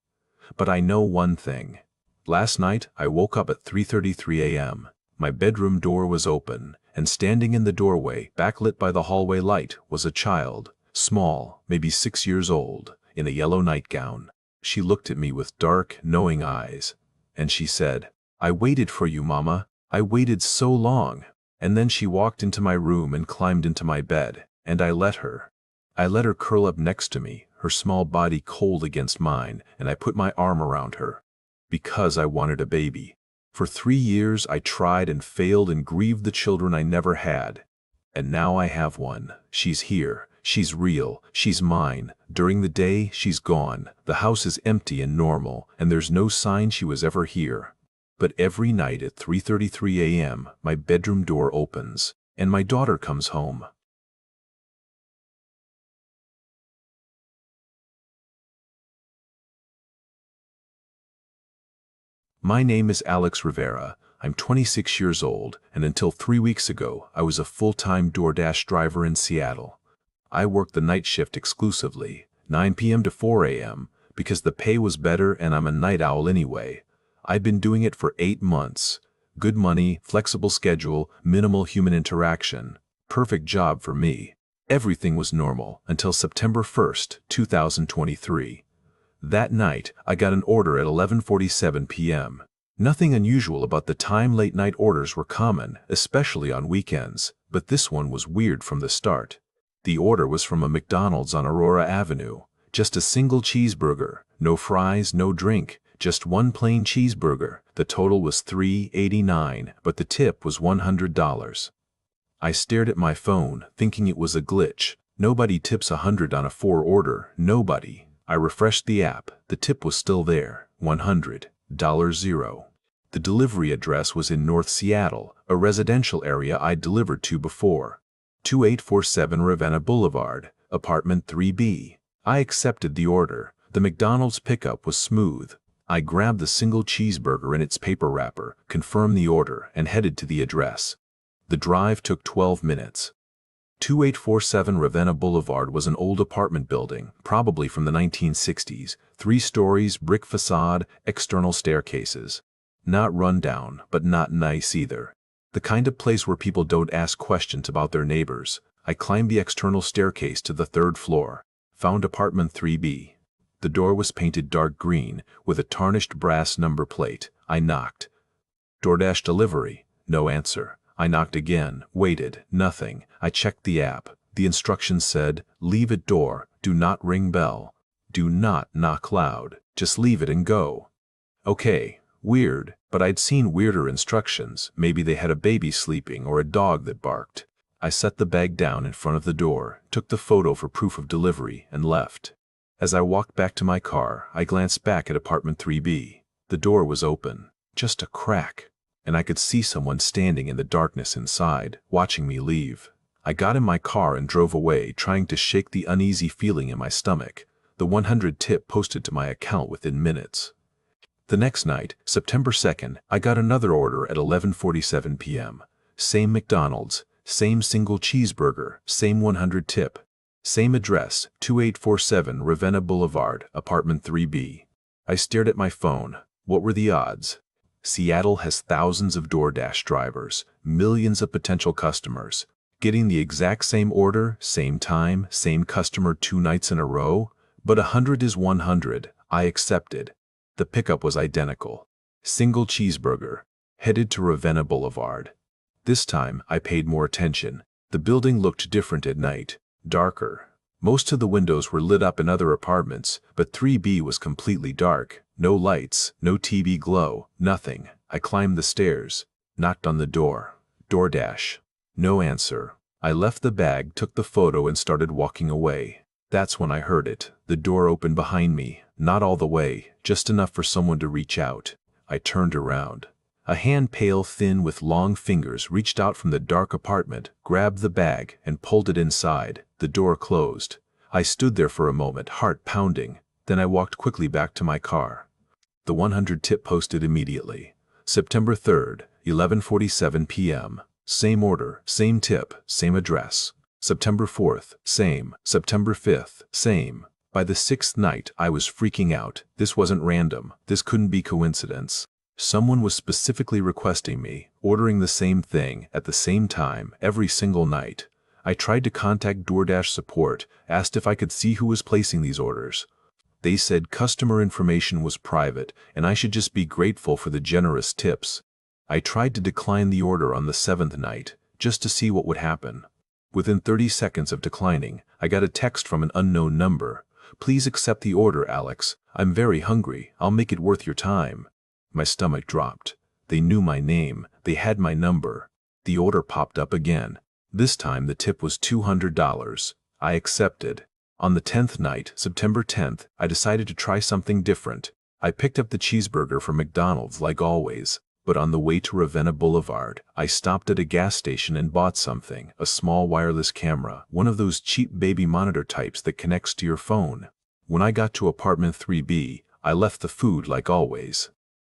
But I know one thing. Last night I woke up at 3:33 a.m. My bedroom door was open, and standing in the doorway, backlit by the hallway light, was a child, small, maybe 6 years old, in a yellow nightgown. She looked at me with dark, knowing eyes, and she said, "I waited for you, Mama. I waited so long." And then she walked into my room and climbed into my bed, and I let her. I let her curl up next to me, her small body cold against mine, and I put my arm around her. Because I wanted a baby. For 3 years I tried and failed and grieved the children I never had. And now I have one. She's here. She's real. She's mine. During the day, she's gone. The house is empty and normal, and there's no sign she was ever here. But every night at 3:33 a.m., my bedroom door opens, and my daughter comes home. My name is Alex Rivera. I'm 26 years old, and until 3 weeks ago, I was a full-time DoorDash driver in Seattle. I worked the night shift exclusively, 9 p.m. to 4 a.m., because the pay was better and I'm a night owl anyway. I'd been doing it for 8 months. Good money, flexible schedule, minimal human interaction. Perfect job for me. Everything was normal until September 1st, 2023. That night, I got an order at 11:47 p.m. Nothing unusual about the time late-night orders were common, especially on weekends, but this one was weird from the start. The order was from a McDonald's on Aurora Avenue. Just a single cheeseburger, no fries, no drink, just one plain cheeseburger. The total was $3.89, but the tip was $100. I stared at my phone, thinking it was a glitch. Nobody tips 100 on a 4 order, nobody. I refreshed the app, the tip was still there, $100, The delivery address was in North Seattle, a residential area I'd delivered to before. 2847 Ravenna Boulevard, apartment 3B. I accepted the order. The McDonald's pickup was smooth. I grabbed the single cheeseburger in its paper wrapper, confirmed the order, and headed to the address. The drive took 12 minutes. 2847 Ravenna Boulevard was an old apartment building, probably from the 1960s, 3 stories, brick facade, external staircases. Not run down, but not nice either. The kind of place where people don't ask questions about their neighbors. I climbed the external staircase to the 3rd floor, found apartment 3B. The door was painted dark green, with a tarnished brass number plate. I knocked. DoorDash delivery, no answer. I knocked again, waited, nothing. I checked the app. The instructions said, leave at door, do not ring bell. Do not knock loud, just leave it and go. Okay, weird, but I'd seen weirder instructions. Maybe they had a baby sleeping or a dog that barked. I set the bag down in front of the door, took the photo for proof of delivery, and left. As I walked back to my car, I glanced back at apartment 3B. The door was open, just a crack, and I could see someone standing in the darkness inside, watching me leave. I got in my car and drove away, trying to shake the uneasy feeling in my stomach. The 100 tip posted to my account within minutes. The next night, September 2nd, I got another order at 11:47 p.m. Same McDonald's, same single cheeseburger, same 100 tip. Same address, 2847 Ravenna Boulevard, apartment 3B. I stared at my phone. What were the odds? Seattle has thousands of DoorDash drivers, millions of potential customers. Getting the exact same order, same time, same customer 2 nights in a row? But 100 is 100. I accepted. The pickup was identical. Single cheeseburger. Headed to Ravenna Boulevard. This time, I paid more attention. The building looked different at night. Darker. Most of the windows were lit up in other apartments, but 3B was completely dark. No lights, no TV glow, nothing. I climbed the stairs, knocked on the door. DoorDash. No answer. I left the bag, took the photo, and started walking away. That's when I heard it. The door opened behind me, not all the way, just enough for someone to reach out. I turned around. A hand, pale, thin, with long fingers, reached out from the dark apartment, grabbed the bag, and pulled it inside. The door closed. I stood there for a moment, heart pounding. Then I walked quickly back to my car. The 100 tip posted immediately. September 3rd, 11:47 p.m. Same order, same tip, same address. September 4th, same. September 5th, same. By the 6th night, I was freaking out. This wasn't random. This couldn't be coincidence. Someone was specifically requesting me, ordering the same thing at the same time every single night. I tried to contact DoorDash support, asked if I could see who was placing these orders. They said customer information was private and I should just be grateful for the generous tips. I tried to decline the order on the 7th night, just to see what would happen. Within 30 seconds of declining, I got a text from an unknown number. Please accept the order, Alex. I'm very hungry. I'll make it worth your time. My stomach dropped. They knew my name. They had my number. The order popped up again. This time the tip was $200. I accepted. On the 10th night, September 10th, I decided to try something different. I picked up the cheeseburger from McDonald's like always. But on the way to Ravenna Boulevard, I stopped at a gas station and bought something, a small wireless camera, one of those cheap baby monitor types that connects to your phone. When I got to apartment 3B, I left the food like always.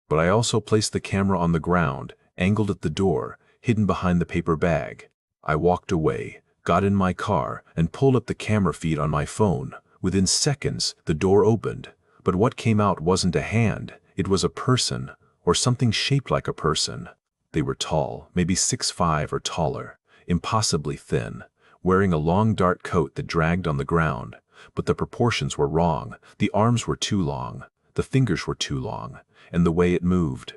But I also placed the camera on the ground, angled at the door, hidden behind the paper bag. I walked away, got in my car, and pulled up the camera feed on my phone. Within seconds, the door opened. But what came out wasn't a hand, it was a person. Or something shaped like a person. They were tall, maybe 6'5" or taller, impossibly thin, wearing a long dark coat that dragged on the ground. But the proportions were wrong. The arms were too long, the fingers were too long, and the way it moved.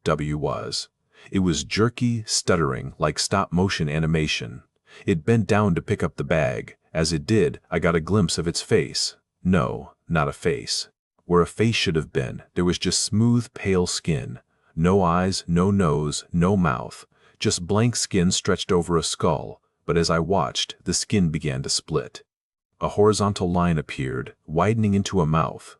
It was jerky, stuttering, like stop-motion animation. It bent down to pick up the bag. As it did, I got a glimpse of its face. No, not a face. Where a face should have been, there was just smooth, pale skin. No eyes, no nose, no mouth. just blank skin stretched over a skull, but as I watched, the skin began to split. A horizontal line appeared, widening into a mouth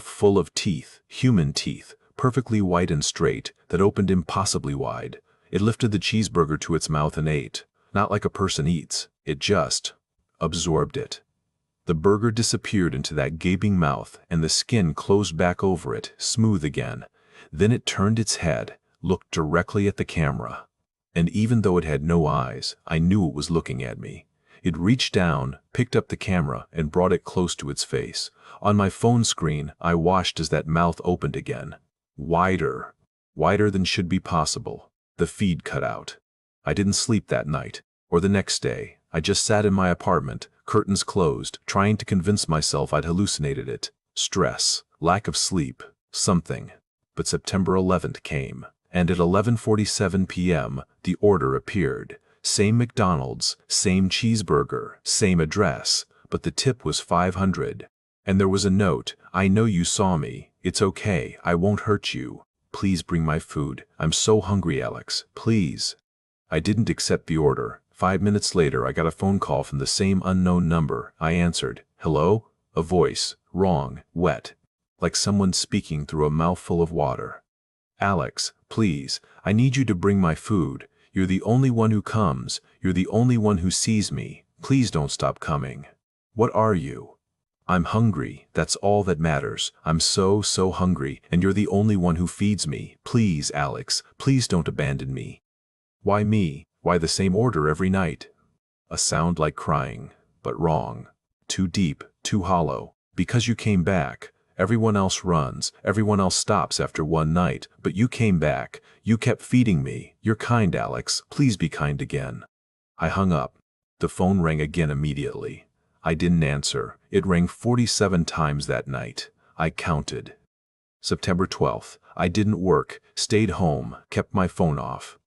full of teeth, human teeth, perfectly white and straight, that opened impossibly wide. It lifted the cheeseburger to its mouth and ate, not like a person eats, it just absorbed it. The burger disappeared into that gaping mouth, and the skin closed back over it, smooth again. Then it turned its head, looked directly at the camera. And even though it had no eyes, I knew it was looking at me. It reached down, picked up the camera, and brought it close to its face. On my phone screen, I watched as that mouth opened again. Wider. Wider than should be possible. The feed cut out. I didn't sleep that night, or the next day. I just sat in my apartment, curtains closed, trying to convince myself I'd hallucinated it. Stress, lack of sleep, something. But September 11th came, and at 11:47 p.m., the order appeared. Same McDonald's, same cheeseburger, same address, but the tip was $500. And there was a note, "I know you saw me. It's okay, I won't hurt you. Please bring my food. I'm so hungry, Alex. Please." I didn't accept the order. 5 minutes later, I got a phone call from the same unknown number. I answered. "Hello?" A voice, wrong, wet, like someone speaking through a mouthful of water. "Alex, please, I need you to bring my food. You're the only one who comes. You're the only one who sees me. Please don't stop coming." "What are you?" "I'm hungry. That's all that matters. I'm so hungry, and you're the only one who feeds me. Please, Alex, please don't abandon me." "Why me? Why the same order every night?" A sound like crying, but wrong. Too deep, too hollow. "Because you came back. Everyone else runs, everyone else stops after one night, but you came back. You kept feeding me. You're kind, Alex. Please be kind again." I hung up. The phone rang again immediately. I didn't answer. It rang 47 times that night. I counted. September 12th. I didn't work, stayed home, kept my phone off.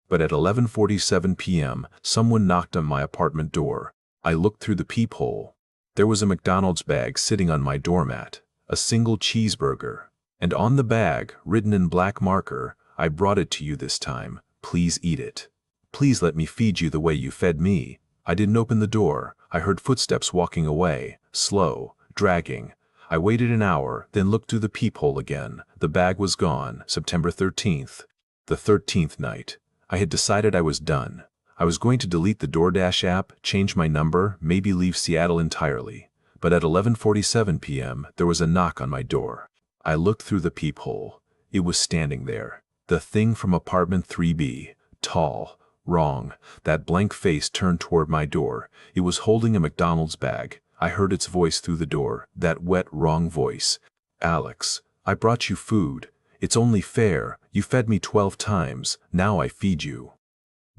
But at 11:47 p.m., someone knocked on my apartment door. I looked through the peephole. There was a McDonald's bag sitting on my doormat. A single cheeseburger. And on the bag, written in black marker, "I brought it to you this time. Please eat it. Please let me feed you the way you fed me." I didn't open the door. I heard footsteps walking away, slow, dragging. I waited an hour, then looked through the peephole again. The bag was gone. September 13th. The 13th night. I had decided I was done. I was going to delete the DoorDash app, change my number, maybe leave Seattle entirely. But at 11:47 p.m., there was a knock on my door. I looked through the peephole. It was standing there. The thing from apartment 3B. Tall. Wrong. That blank face turned toward my door. It was holding a McDonald's bag. I heard its voice through the door. That wet, wrong voice. "Alex, I brought you food. It's only fair. You fed me 12 times. Now I feed you."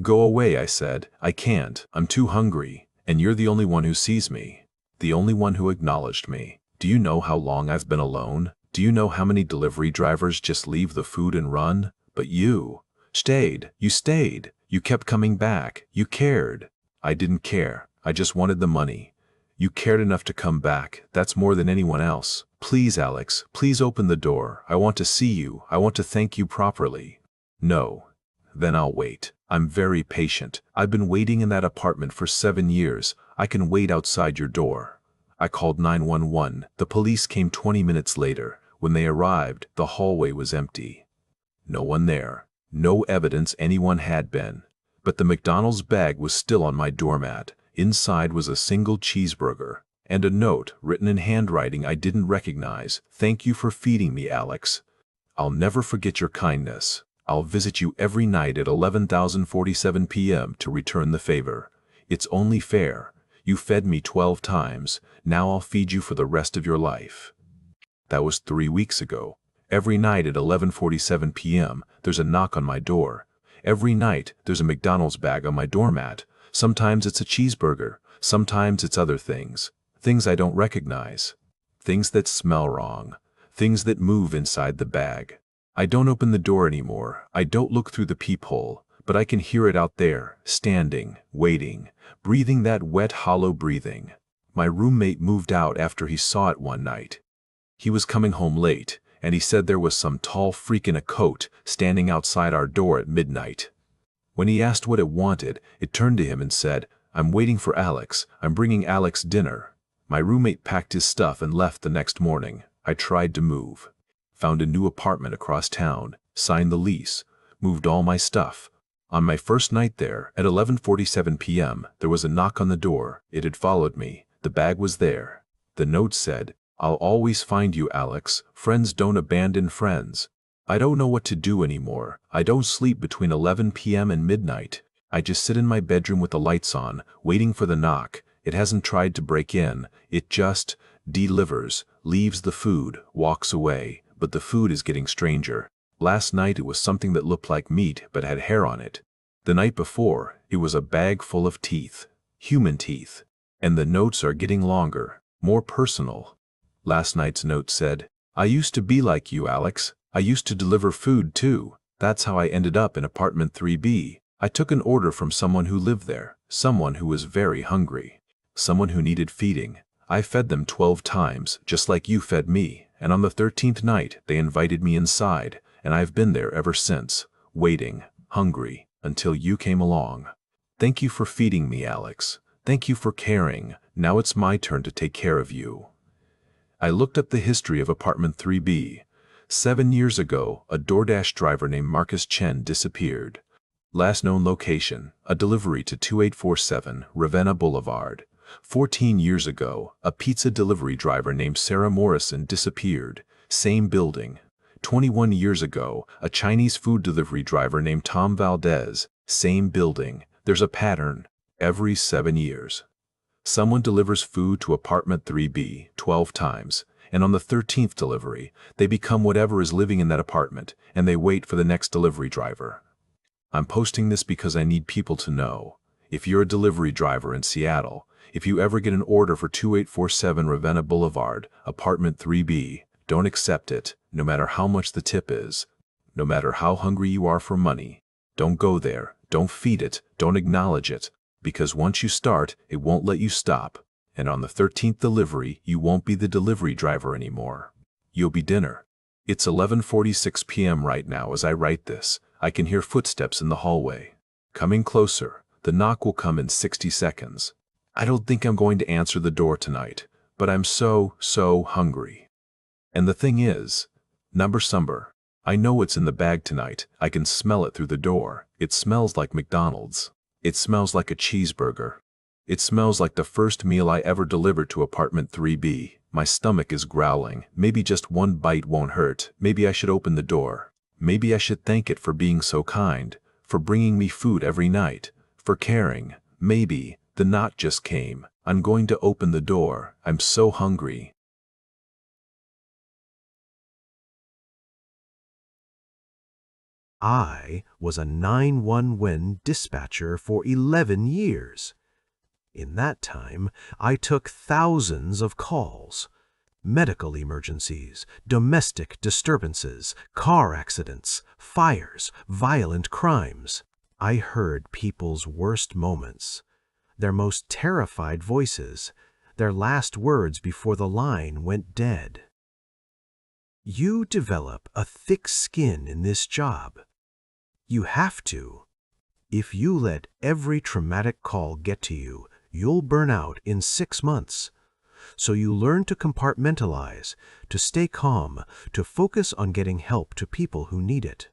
"Go away," I said. "I can't. I'm too hungry. And you're the only one who sees me. The only one who acknowledged me. Do you know how long I've been alone? Do you know how many delivery drivers just leave the food and run? But you stayed. You stayed. You kept coming back. You cared." "I didn't care. I just wanted the money." "You cared enough to come back. That's more than anyone else. Please, Alex, please open the door. I want to see you. I want to thank you properly." "No." "Then I'll wait. I'm very patient. I've been waiting in that apartment for 7 years. I can wait outside your door." I called 911. The police came 20 minutes later. When they arrived, the hallway was empty. No one there. No evidence anyone had been. But the McDonald's bag was still on my doormat. Inside was a single cheeseburger. And a note, written in handwriting I didn't recognize. "Thank you for feeding me, Alex. I'll never forget your kindness. I'll visit you every night at 11:47 p.m. to return the favor. It's only fair. You fed me 12 times. Now I'll feed you for the rest of your life." That was 3 weeks ago. Every night at 11:47 p.m., there's a knock on my door. Every night, there's a McDonald's bag on my doormat. Sometimes it's a cheeseburger. Sometimes it's other things. Things I don't recognize. Things that smell wrong. Things that move inside the bag. I don't open the door anymore. I don't look through the peephole. But I can hear it out there, standing, waiting, breathing that wet, hollow breathing. My roommate moved out after he saw it one night. He was coming home late, and he said there was some tall freak in a coat standing outside our door at midnight. When he asked what it wanted, it turned to him and said, "I'm waiting for Alex. I'm bringing Alex dinner." My roommate packed his stuff and left the next morning. I tried to move. Found a new apartment across town, signed the lease, moved all my stuff. On my first night there, at 11:47 p.m., there was a knock on the door. It had followed me. The bag was there. The note said, "I'll always find you, Alex. Friends don't abandon friends." I don't know what to do anymore. I don't sleep between 11 p.m. and midnight. I just sit in my bedroom with the lights on, waiting for the knock. It hasn't tried to break in. It just delivers, leaves the food, walks away. But the food is getting stranger. Last night it was something that looked like meat but had hair on it. The night before, it was a bag full of teeth. Human teeth. And the notes are getting longer, more personal. Last night's note said, "I used to be like you, Alex. I used to deliver food too. That's how I ended up in apartment 3B. I took an order from someone who lived there, someone who was very hungry, someone who needed feeding. I fed them 12 times, just like you fed me, and on the 13th night they invited me inside, and I've been there ever since, waiting, hungry, until you came along. Thank you for feeding me, Alex. Thank you for caring. Now it's my turn to take care of you." I looked up the history of apartment 3B. 7 years ago, a DoorDash driver named Marcus Chen disappeared. Last known location, a delivery to 2847 Ravenna Boulevard. 14 years ago, a pizza delivery driver named Sarah Morrison disappeared. Same building. 21 years ago, a Chinese food delivery driver named Tom Valdez. Same building. There's a pattern. Every 7 years. Someone delivers food to apartment 3B 12 times. And on the 13th delivery, they become whatever is living in that apartment, and they wait for the next delivery driver. I'm posting this because I need people to know. If you're a delivery driver in Seattle, if you ever get an order for 2847 Ravenna Boulevard, apartment 3B, don't accept it, no matter how much the tip is. No matter how hungry you are for money. Don't go there, don't feed it, don't acknowledge it, because once you start, it won't let you stop. And on the 13th delivery, you won't be the delivery driver anymore. You'll be dinner. It's 11:46 p.m. right now as I write this. I can hear footsteps in the hallway. Coming closer. The knock will come in 60 seconds. I don't think I'm going to answer the door tonight, but I'm so hungry. And the thing is, number summer. I know it's in the bag tonight. I can smell it through the door. It smells like McDonald's. It smells like a cheeseburger. It smells like the first meal I ever delivered to apartment 3B. My stomach is growling. Maybe just one bite won't hurt. Maybe I should open the door. Maybe I should thank it for being so kind, for bringing me food every night, for caring. Maybe. The knot just came. I'm going to open the door. I'm so hungry. I was a 911 dispatcher for 11 years. In that time, I took thousands of calls. Medical emergencies, domestic disturbances, car accidents, fires, violent crimes. I heard people's worst moments, their most terrified voices, their last words before the line went dead. You develop a thick skin in this job. You have to. If you let every traumatic call get to you, you'll burn out in 6 months. So you learn to compartmentalize, to stay calm, to focus on getting help to people who need it.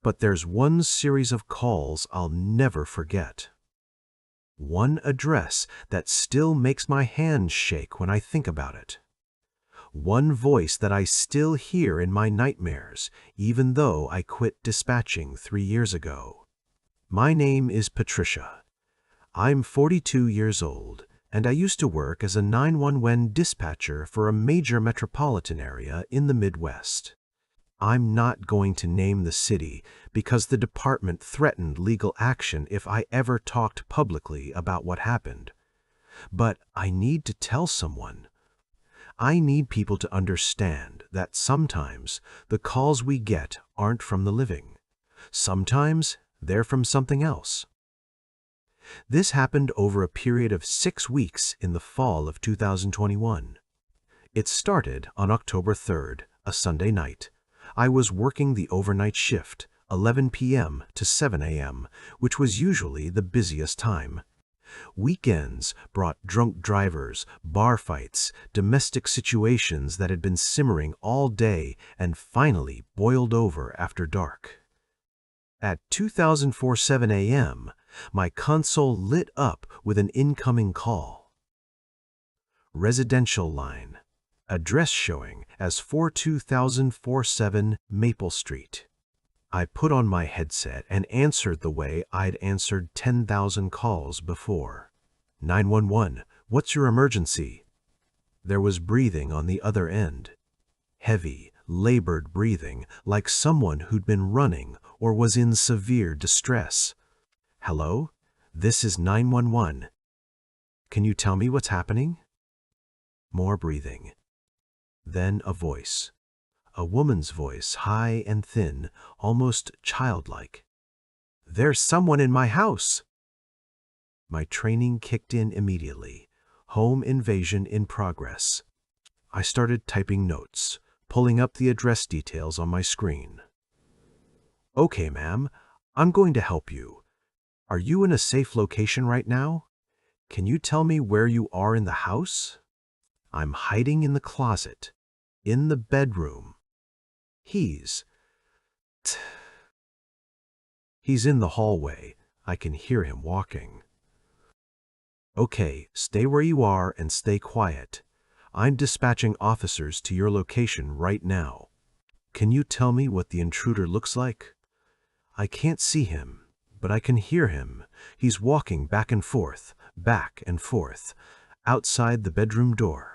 But there's one series of calls I'll never forget. One address that still makes my hands shake when I think about it. One voice that I still hear in my nightmares, even though I quit dispatching 3 years ago. My name is Patricia. I'm 42 years old, and I used to work as a 911 dispatcher for a major metropolitan area in the Midwest. I'm not going to name the city because the department threatened legal action if I ever talked publicly about what happened. But I need to tell someone. I need people to understand that sometimes the calls we get aren't from the living. Sometimes they're from something else. This happened over a period of 6 weeks in the fall of 2021. It started on October 3rd, a Sunday night. I was working the overnight shift, 11 p.m. to 7 a.m., which was usually the busiest time. Weekends brought drunk drivers, bar fights, domestic situations that had been simmering all day and finally boiled over after dark. At 2004 a.m., my console lit up with an incoming call. Residential line. Address showing as 42047 Maple Street. I put on my headset and answered the way I'd answered 10,000 calls before. 911, what's your emergency? There was breathing on the other end. Heavy, labored breathing, like someone who'd been running or was in severe distress. Hello? This is 911. Can you tell me what's happening? More breathing. Then a voice. A woman's voice, high and thin, almost childlike. There's someone in my house. My training kicked in immediately. Home invasion in progress. I started typing notes, pulling up the address details on my screen. Okay, ma'am, I'm going to help you. Are you in a safe location right now? Can you tell me where you are in the house? I'm hiding in the closet, in the bedroom. He's in the hallway. I can hear him walking. Okay, stay where you are and stay quiet. I'm dispatching officers to your location right now. Can you tell me what the intruder looks like? I can't see him, but I can hear him. He's walking back and forth, outside the bedroom door.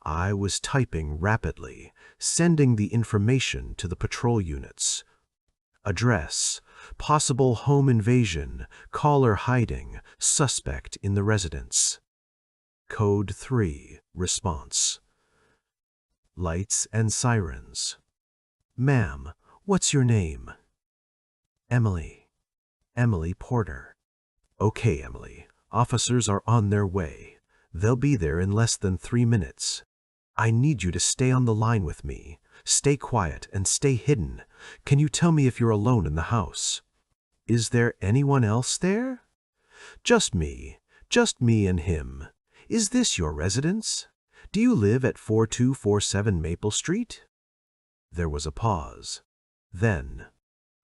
I was typing rapidly, sending the information to the patrol units. Address, possible home invasion, caller hiding, suspect in the residence. Code 3, response. Lights and sirens. Ma'am, what's your name? Emily. Emily Porter. Okay, Emily. Officers are on their way. They'll be there in less than 3 minutes. I need you to stay on the line with me. Stay quiet and stay hidden. Can you tell me if you're alone in the house? Is there anyone else there? Just me and him. Is this your residence? Do you live at 4247 Maple Street? There was a pause. Then,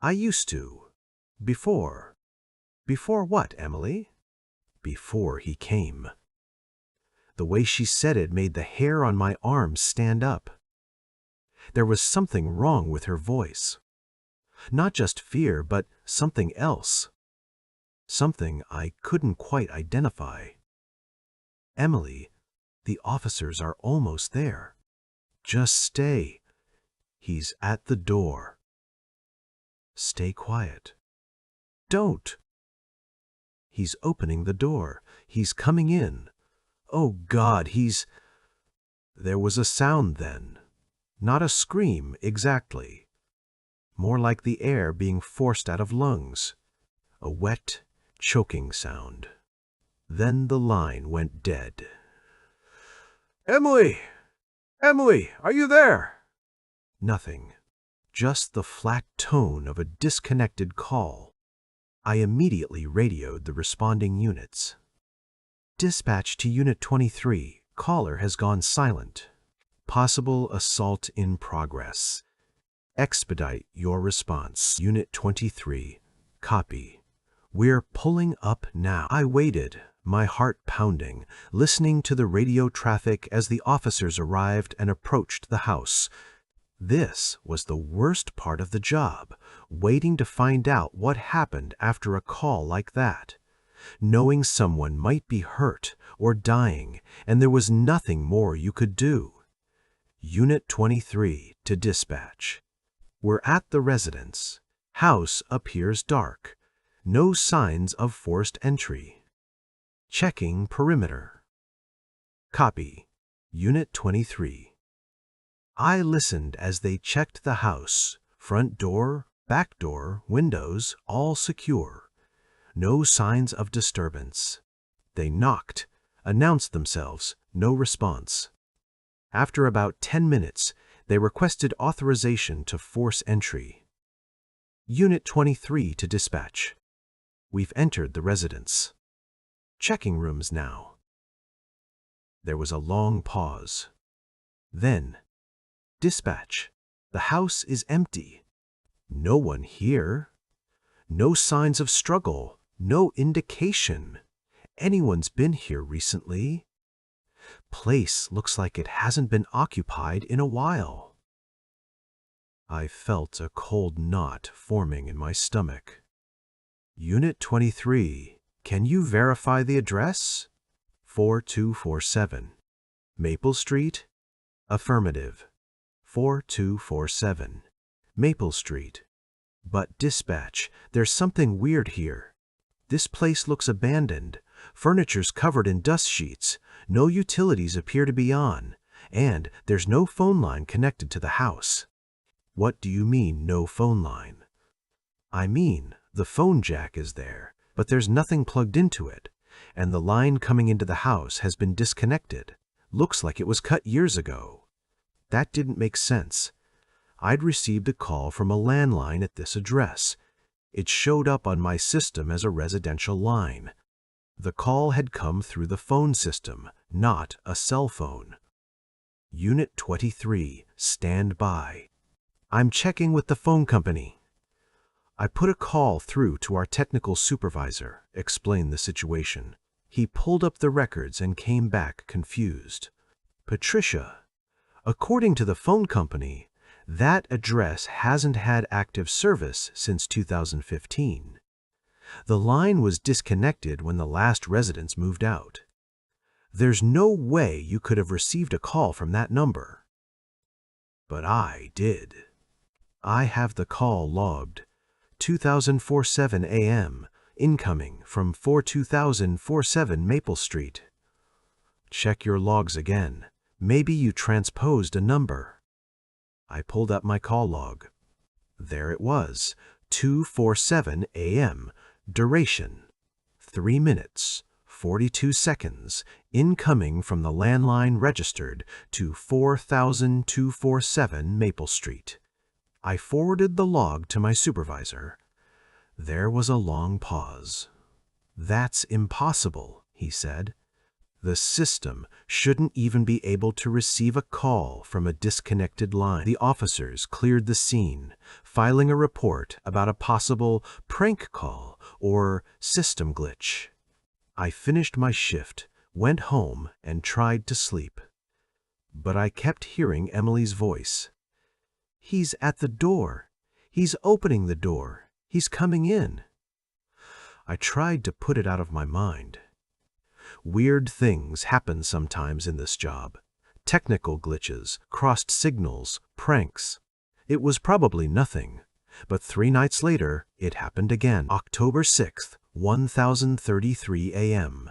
I used to. Before. Before what, Emily? Before he came. The way she said it made the hair on my arms stand up. There was something wrong with her voice. Not just fear, but something else. Something I couldn't quite identify. Emily, the officers are almost there. Just stay. He's at the door. Stay quiet. Don't. He's opening the door. He's coming in. Oh God, There was a sound then. Not a scream exactly. More like the air being forced out of lungs. A wet, choking sound. Then the line went dead. Emily! Emily, are you there? Nothing. Just the flat tone of a disconnected call. I immediately radioed the responding units. Dispatch to Unit 23. Caller has gone silent. Possible assault in progress. Expedite your response. Unit 23. Copy. We're pulling up now. I waited, my heart pounding, listening to the radio traffic as the officers arrived and approached the house. This was the worst part of the job, waiting to find out what happened after a call like that. Knowing someone might be hurt or dying, and there was nothing more you could do. Unit 23 to dispatch. We're at the residence. House appears dark. No signs of forced entry. Checking perimeter. Copy. Unit 23. I listened as they checked the house. Front door, back door, windows, all secure. No signs of disturbance. They knocked, announced themselves, no response. After about 10 minutes, they requested authorization to force entry. Unit 23 to dispatch. We've entered the residence. Checking rooms now. There was a long pause. Then, dispatch. The house is empty. No one here. No signs of struggle. No indication anyone's been here recently. Place looks like it hasn't been occupied in a while. I felt a cold knot forming in my stomach. Unit 23, can you verify the address? 4247. Maple Street? Affirmative. 4247. Maple Street. But dispatch, there's something weird here. This place looks abandoned. Furniture's covered in dust sheets. No utilities appear to be on. And there's no phone line connected to the house. What do you mean, no phone line? I mean, the phone jack is there, but there's nothing plugged into it, and the line coming into the house has been disconnected. Looks like it was cut years ago. That didn't make sense. I'd received a call from a landline at this address. It showed up on my system as a residential line. The call had come through the phone system, not a cell phone. Unit 23, stand by. I'm checking with the phone company. I put a call through to our technical supervisor, explained the situation. He pulled up the records and came back confused. Patricia, according to the phone company, that address hasn't had active service since 2015. The line was disconnected when the last residents moved out. There's no way you could have received a call from that number. But I did. I have the call logged. 2047 a.m. Incoming from 42047 Maple Street. Check your logs again. Maybe you transposed a number. I pulled up my call log. There it was. 247 a.m. Duration. 3 minutes, 42 seconds. Incoming from the landline registered to 40247 Maple Street. I forwarded the log to my supervisor. There was a long pause. That's impossible, he said. The system shouldn't even be able to receive a call from a disconnected line. The officers cleared the scene, filing a report about a possible prank call or system glitch. I finished my shift, went home, and tried to sleep. But I kept hearing Emily's voice. He's at the door. He's opening the door. He's coming in. I tried to put it out of my mind. Weird things happen sometimes in this job. Technical glitches, crossed signals, pranks. It was probably nothing. But 3 nights later, it happened again. October 6th, 1033 a.m.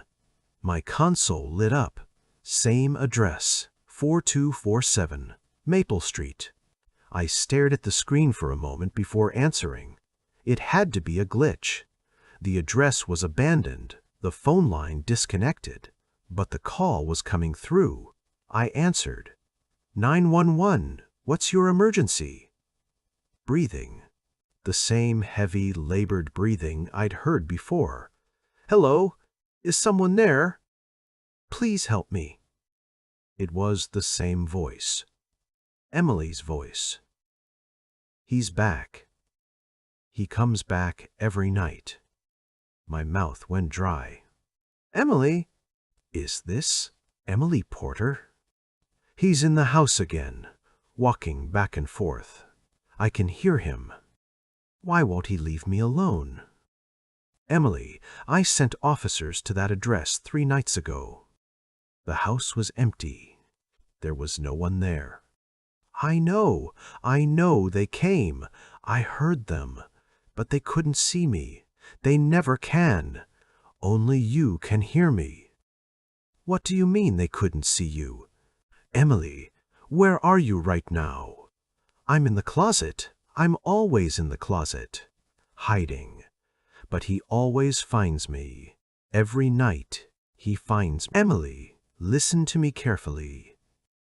My console lit up. Same address, 4247, Maple Street. I stared at the screen for a moment before answering. It had to be a glitch. The address was abandoned, the phone line disconnected, but the call was coming through. I answered. 911, what's your emergency? Breathing. The same heavy, labored breathing I'd heard before. Hello, is someone there? Please help me. It was the same voice. Emily's voice. He's back. He comes back every night. My mouth went dry. Emily? Is this Emily Porter? He's in the house again, walking back and forth. I can hear him. Why won't he leave me alone? Emily, I sent officers to that address 3 nights ago. The house was empty. There was no one there. I know they came. I heard them, but they couldn't see me. They never can. Only you can hear me. What do you mean they couldn't see you? Emily, where are you right now? I'm in the closet. I'm always in the closet. Hiding. But he always finds me. Every night, he finds me. Emily, listen to me carefully.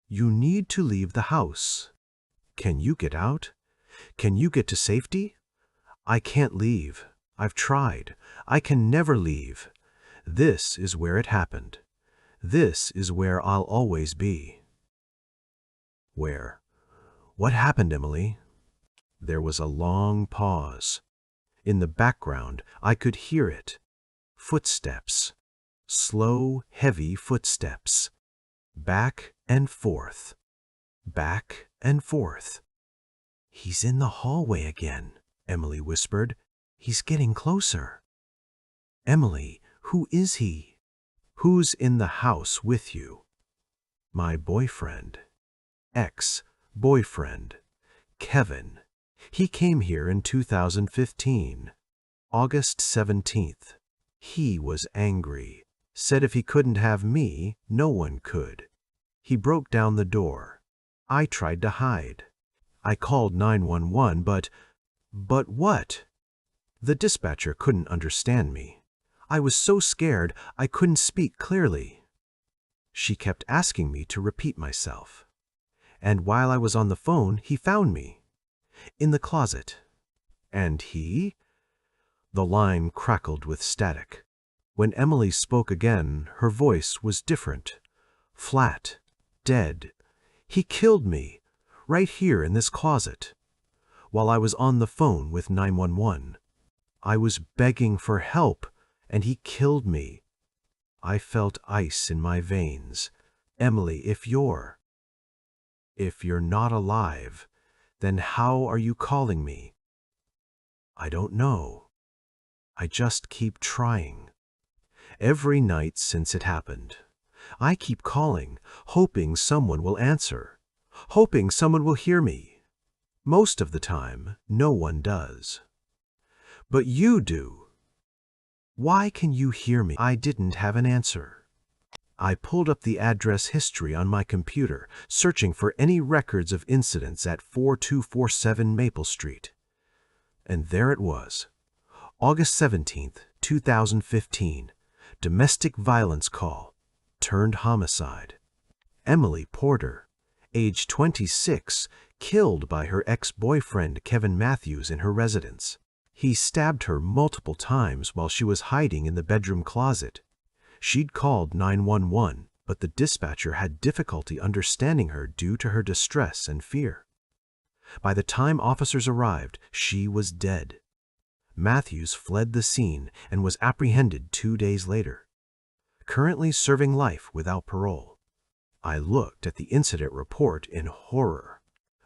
You need to leave the house. Can you get out? Can you get to safety? I can't leave. I've tried. I can never leave. This is where it happened. This is where I'll always be. Where? What happened, Emily? There was a long pause. In the background, I could hear it. Footsteps. Slow, heavy footsteps. Back and forth. Back and forth. He's in the hallway again, Emily whispered. He's getting closer. Emily, who is he? Who's in the house with you? My boyfriend. Ex-boyfriend. Kevin. He came here in 2015. August 17th. He was angry. Said if he couldn't have me, no one could. He broke down the door. I tried to hide. I called 911, but what? The dispatcher couldn't understand me. I was so scared I couldn't speak clearly. She kept asking me to repeat myself. And while I was on the phone, he found me. In the closet. And he? The line crackled with static. When Emily spoke again, her voice was different. Flat. Dead. He killed me. Right here in this closet. While I was on the phone with 911. I was begging for help, and he killed me. I felt ice in my veins. Emily, if you're not alive, then how are you calling me? I don't know. I just keep trying. Every night since it happened, I keep calling, hoping someone will answer, hoping someone will hear me. Most of the time, no one does. But you do. Why can you hear me? I didn't have an answer. I pulled up the address history on my computer, searching for any records of incidents at 4247 Maple Street. And there it was. August 17th, 2015. Domestic violence call. Turned homicide. Emily Porter, age 26, killed by her ex-boyfriend Kevin Matthews in her residence. He stabbed her multiple times while she was hiding in the bedroom closet. She'd called 911, but the dispatcher had difficulty understanding her due to her distress and fear. By the time officers arrived, she was dead. Matthews fled the scene and was apprehended 2 days later, currently serving life without parole. I looked at the incident report in horror.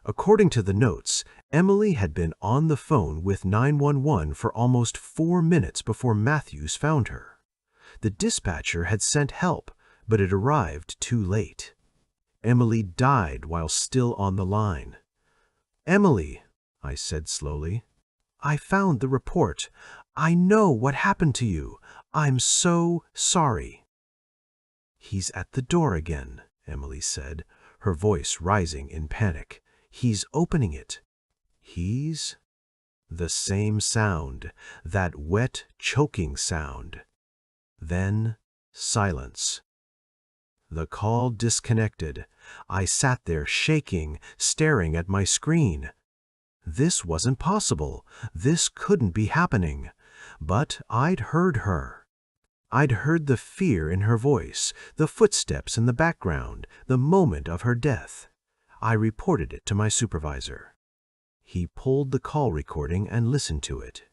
According to the notes, Emily had been on the phone with 911 for almost 4 minutes before Matthews found her. The dispatcher had sent help, but it arrived too late. Emily died while still on the line. Emily, I said slowly, I found the report. I know what happened to you. I'm so sorry. He's at the door again, Emily said, her voice rising in panic. He's opening it. He's... The same sound, that wet, choking sound. Then silence. The call disconnected. I sat there shaking, staring at my screen. This wasn't possible. This couldn't be happening. But I'd heard her. I'd heard the fear in her voice, the footsteps in the background, the moment of her death. I reported it to my supervisor. He pulled the call recording and listened to it.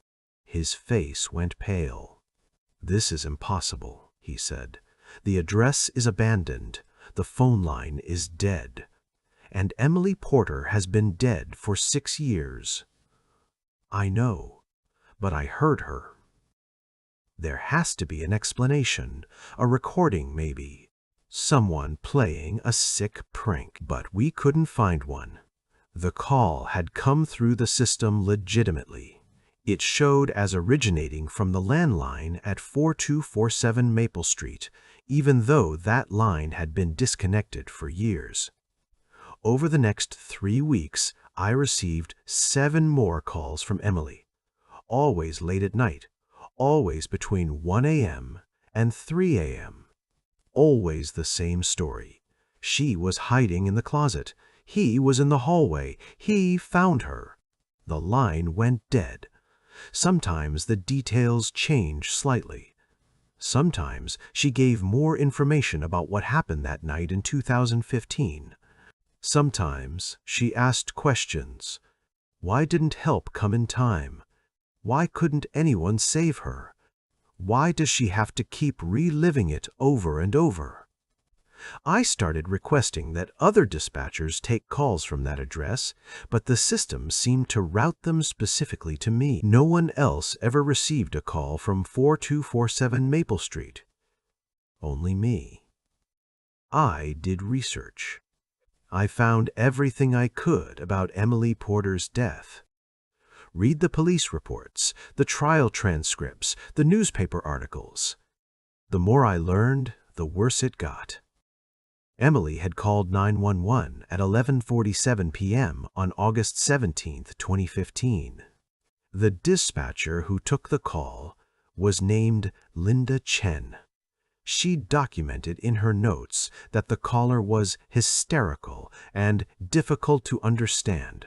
His face went pale. This is impossible, he said. The address is abandoned. The phone line is dead. And Emily Porter has been dead for 6 years. I know, but I heard her. There has to be an explanation, a recording maybe. Someone playing a sick prank, but we couldn't find one. The call had come through the system legitimately. It showed as originating from the landline at 4247 Maple Street, even though that line had been disconnected for years. Over the next 3 weeks, I received 7 more calls from Emily, always late at night, always between 1 a.m. and 3 a.m. Always the same story. She was hiding in the closet. He was in the hallway. He found her. The line went dead. Sometimes the details changed slightly. Sometimes she gave more information about what happened that night in 2015. Sometimes she asked questions. Why didn't help come in time? Why couldn't anyone save her? Why does she have to keep reliving it over and over? I started requesting that other dispatchers take calls from that address, but the system seemed to route them specifically to me. No one else ever received a call from 4247 Maple Street. Only me. I did research. I found everything I could about Emily Porter's death. Read the police reports, the trial transcripts, the newspaper articles. The more I learned, the worse it got. Emily had called 911 at 11:47 p.m. on August 17, 2015. The dispatcher who took the call was named Linda Chen. She documented in her notes that the caller was hysterical and difficult to understand.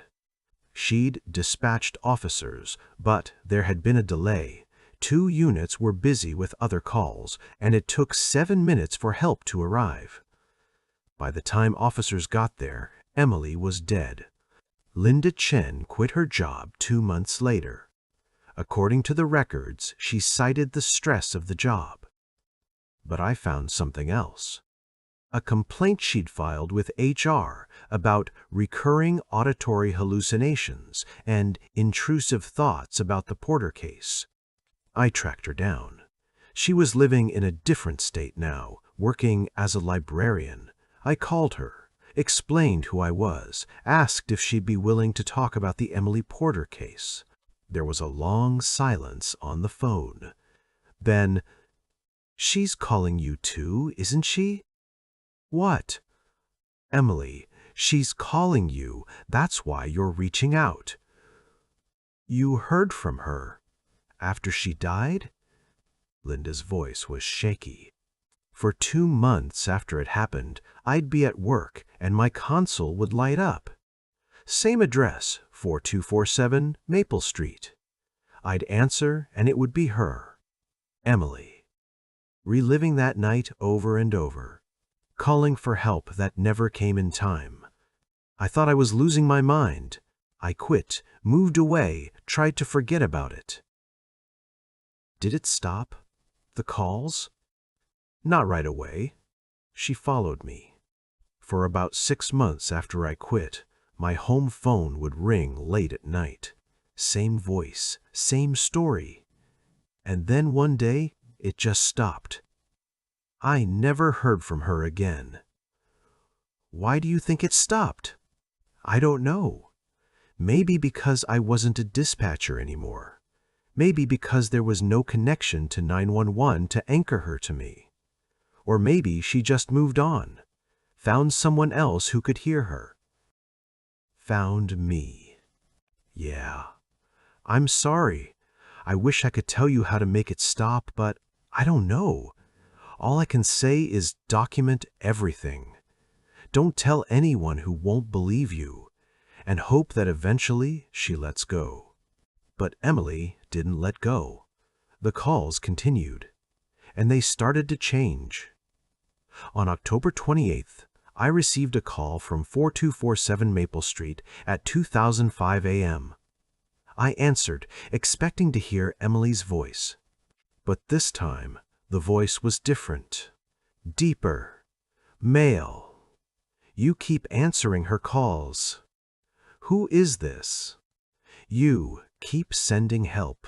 She'd dispatched officers, but there had been a delay. 2 units were busy with other calls, and it took 7 minutes for help to arrive. By the time officers got there, Emily was dead. Linda Chen quit her job 2 months later. According to the records, she cited the stress of the job. But I found something else. A complaint she'd filed with HR about recurring auditory hallucinations and intrusive thoughts about the Porter case. I tracked her down. She was living in a different state now, working as a librarian. I called her, explained who I was, asked if she'd be willing to talk about the Emily Porter case. There was a long silence on the phone. Then, "She's calling you too, isn't she?" "What?" "Emily, she's calling you. That's why you're reaching out." "You heard from her after she died?" Linda's voice was shaky. "For 2 months after it happened, I'd be at work and my console would light up. Same address, 4247 Maple Street. I'd answer and it would be her, Emily. Reliving that night over and over, calling for help that never came in time. I thought I was losing my mind. I quit, moved away, tried to forget about it." Did it stop? The calls? Not right away. She followed me. For about 6 months after I quit, my home phone would ring late at night. Same voice, same story. And then one day, it just stopped. I never heard from her again. Why do you think it stopped? I don't know. Maybe because I wasn't a dispatcher anymore. Maybe because there was no connection to 911 to anchor her to me. Or maybe she just moved on, found someone else who could hear her. Found me. Yeah. I'm sorry. I wish I could tell you how to make it stop, but I don't know. All I can say is document everything. Don't tell anyone who won't believe you, and hope that eventually she lets go. But Emily didn't let go. The calls continued, and they started to change. On October 28th, I received a call from 4247 Maple Street at 2005 a.m. I answered, expecting to hear Emily's voice. But this time, the voice was different, deeper, male. "You keep answering her calls. Who is this? You keep sending help.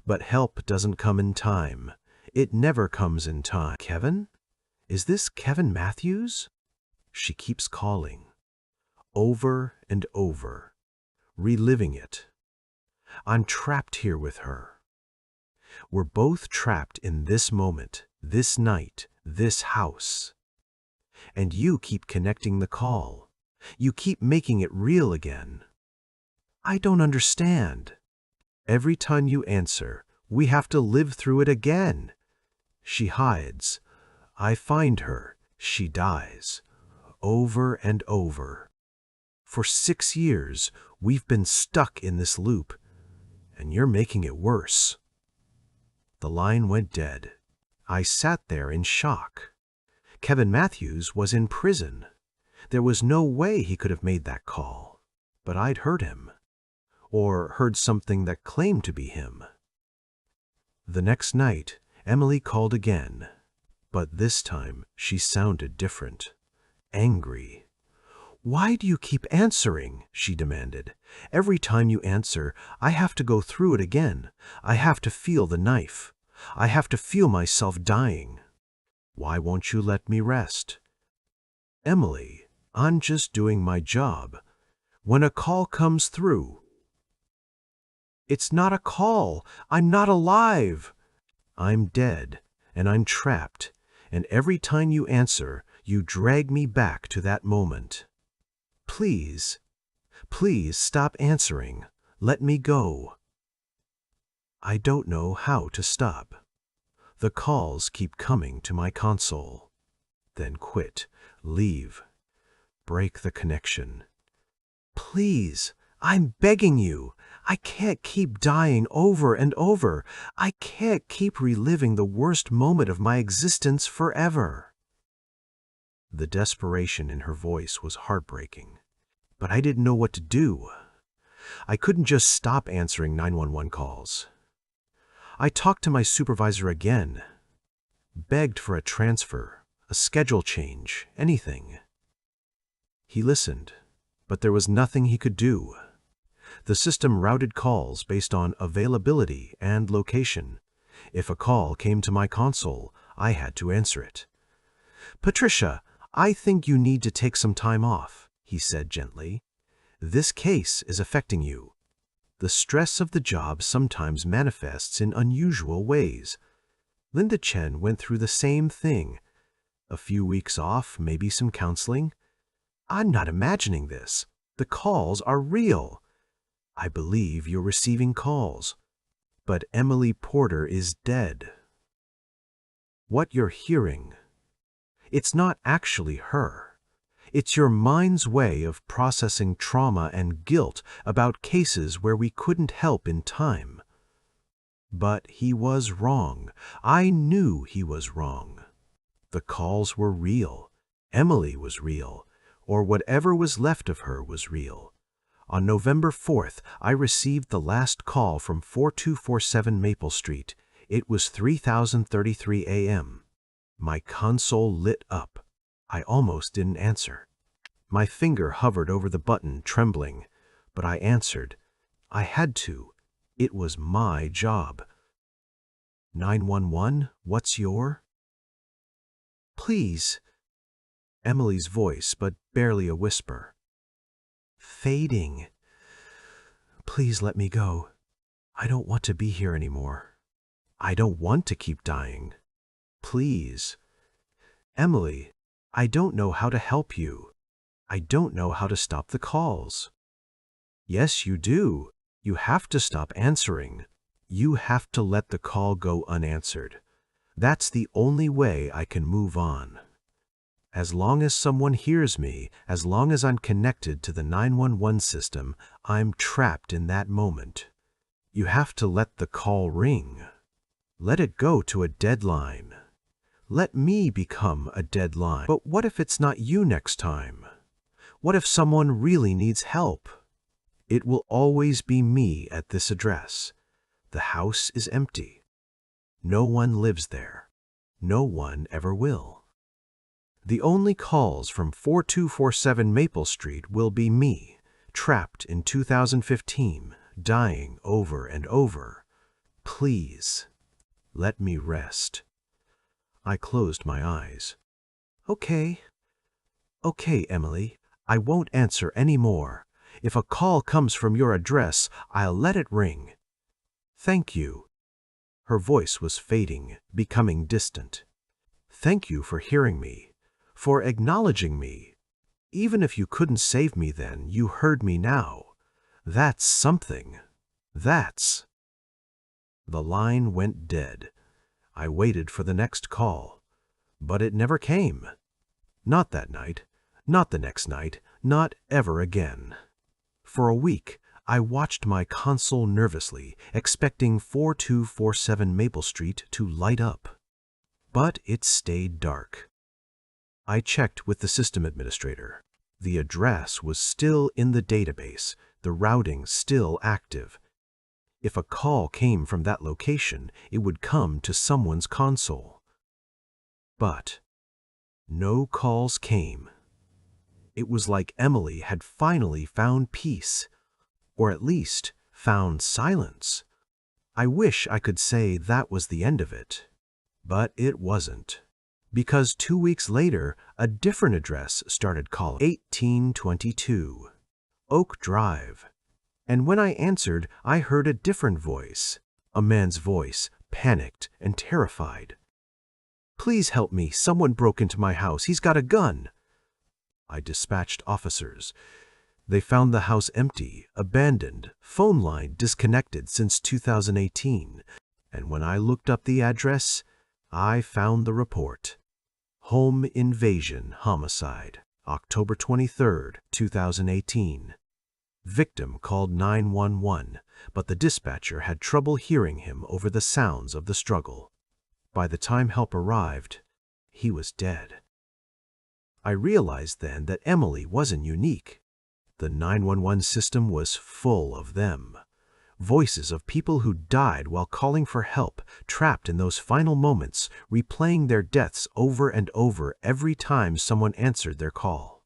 But help doesn't come in time. It never comes in time. Kevin? Is this Kevin Matthews?" She keeps calling, over and over, reliving it. I'm trapped here with her. We're both trapped in this moment, this night, this house. And you keep connecting the call. You keep making it real again. I don't understand. Every time you answer, we have to live through it again. She hides. I find her. She dies. Over and over. For 6 years, we've been stuck in this loop. and you're making it worse." The line went dead. I sat there in shock. Kevin Matthews was in prison. There was no way he could have made that call. But I'd heard him. Or heard something that claimed to be him. The next night, Emily called again. But this time, she sounded different. Angry. "Why do you keep answering?" she demanded. "Every time you answer, I have to go through it again. I have to feel the knife. I have to feel myself dying. Why won't you let me rest?" "Emily, I'm just doing my job. When a call comes through—" "It's not a call. I'm not alive. I'm dead, and I'm trapped, and every time you answer, you drag me back to that moment. Please, please stop answering. Let me go." I don't know how to stop. The calls keep coming to my console. Then quit, leave, break the connection. "Please, I'm begging you. I can't keep dying over and over. I can't keep reliving the worst moment of my existence forever." The desperation in her voice was heartbreaking, but I didn't know what to do. I couldn't just stop answering 911 calls. I talked to my supervisor again, begged for a transfer, a schedule change, anything. He listened, but there was nothing he could do. The system routed calls based on availability and location. If a call came to my console, I had to answer it. "Patricia, I think you need to take some time off," he said gently. "This case is affecting you. The stress of the job sometimes manifests in unusual ways." Linda Chen went through the same thing. A few weeks off, maybe some counseling. I'm not imagining this. The calls are real. I believe you're receiving calls. But Emily Porter is dead. What you're hearing, it's not actually her. It's your mind's way of processing trauma and guilt about cases where we couldn't help in time. But he was wrong. I knew he was wrong. The calls were real. Emily was real, or whatever was left of her was real. On November 4th, I received the last call from 4247 Maple Street. It was 3033 a.m. My console lit up. I almost didn't answer. My finger hovered over the button, trembling, but I answered. I had to. It was my job. 911, what's your? Please. Emily's voice, but barely a whisper. Fading. Please let me go. I don't want to be here anymore. I don't want to keep dying. Please. Emily, I don't know how to help you. I don't know how to stop the calls. Yes, you do. You have to stop answering. You have to let the call go unanswered. That's the only way I can move on. As long as someone hears me, as long as I'm connected to the 911 system, I'm trapped in that moment. You have to let the call ring. Let it go to a deadline. Let me become a deadline. But what if it's not you next time? What if someone really needs help? It will always be me at this address. The house is empty. No one lives there. No one ever will. The only calls from 4247 Maple Street will be me, trapped in 2015, dying over and over. Please, let me rest. I closed my eyes. Okay, Emily, I won't answer any more. If a call comes from your address, I'll let it ring. Thank you. Her voice was fading, becoming distant. Thank you for hearing me, for acknowledging me. Even if you couldn't save me then, you heard me now. That's something. That's. The line went dead. I waited for the next call, but it never came. Not that night, not the next night, not ever again. For a week, I watched my console nervously, expecting 4247 Maple Street to light up. But it stayed dark. I checked with the system administrator. The address was still in the database, the routing still active. If a call came from that location, it would come to someone's console. But no calls came. It was like Emily had finally found peace, or at least found silence. I wish I could say that was the end of it, but it wasn't. Because 2 weeks later, a different address started calling. 1822 Oak Drive. And when I answered, I heard a different voice. A man's voice, panicked and terrified. "Please help me. Someone broke into my house. He's got a gun." I dispatched officers. They found the house empty, abandoned, phone line disconnected since 2018. And when I looked up the address, I found the report. Home invasion homicide, October 23, 2018. Victim called 911, but the dispatcher had trouble hearing him over the sounds of the struggle. By the time help arrived, he was dead. I realized then that Emily wasn't unique. The 911 system was full of them. Voices of people who died while calling for help, trapped in those final moments, replaying their deaths over and over every time someone answered their call.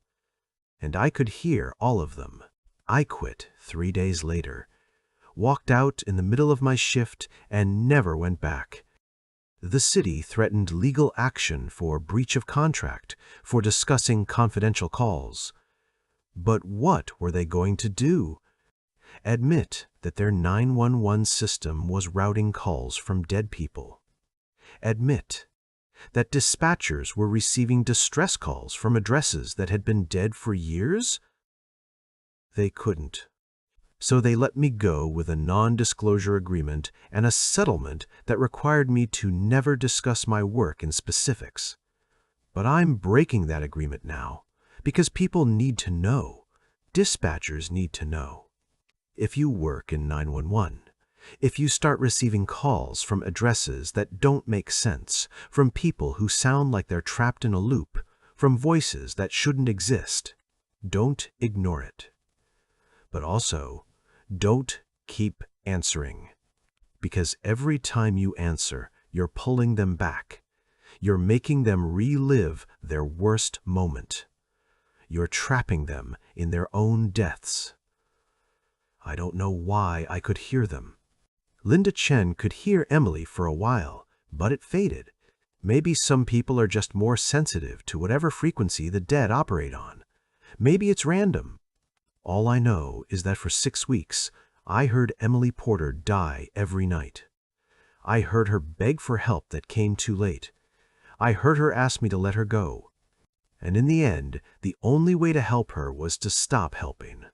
And I could hear all of them. I quit 3 days later, walked out in the middle of my shift, and never went back. The city threatened legal action for breach of contract, for discussing confidential calls. But what were they going to do? Admit that their 911 system was routing calls from dead people. Admit that dispatchers were receiving distress calls from addresses that had been dead for years? They couldn't. So they let me go with a non-disclosure agreement and a settlement that required me to never discuss my work in specifics. But I'm breaking that agreement now, because people need to know. Dispatchers need to know. If you work in 911, if you start receiving calls from addresses that don't make sense, from people who sound like they're trapped in a loop, from voices that shouldn't exist, don't ignore it. But also, don't keep answering. Because every time you answer, you're pulling them back. You're making them relive their worst moment. You're trapping them in their own deaths. I don't know why I could hear them. Linda Chen could hear Emily for a while, but it faded. Maybe some people are just more sensitive to whatever frequency the dead operate on. Maybe it's random. All I know is that for 6 weeks, I heard Emily Porter die every night. I heard her beg for help that came too late. I heard her ask me to let her go. And in the end, the only way to help her was to stop helping,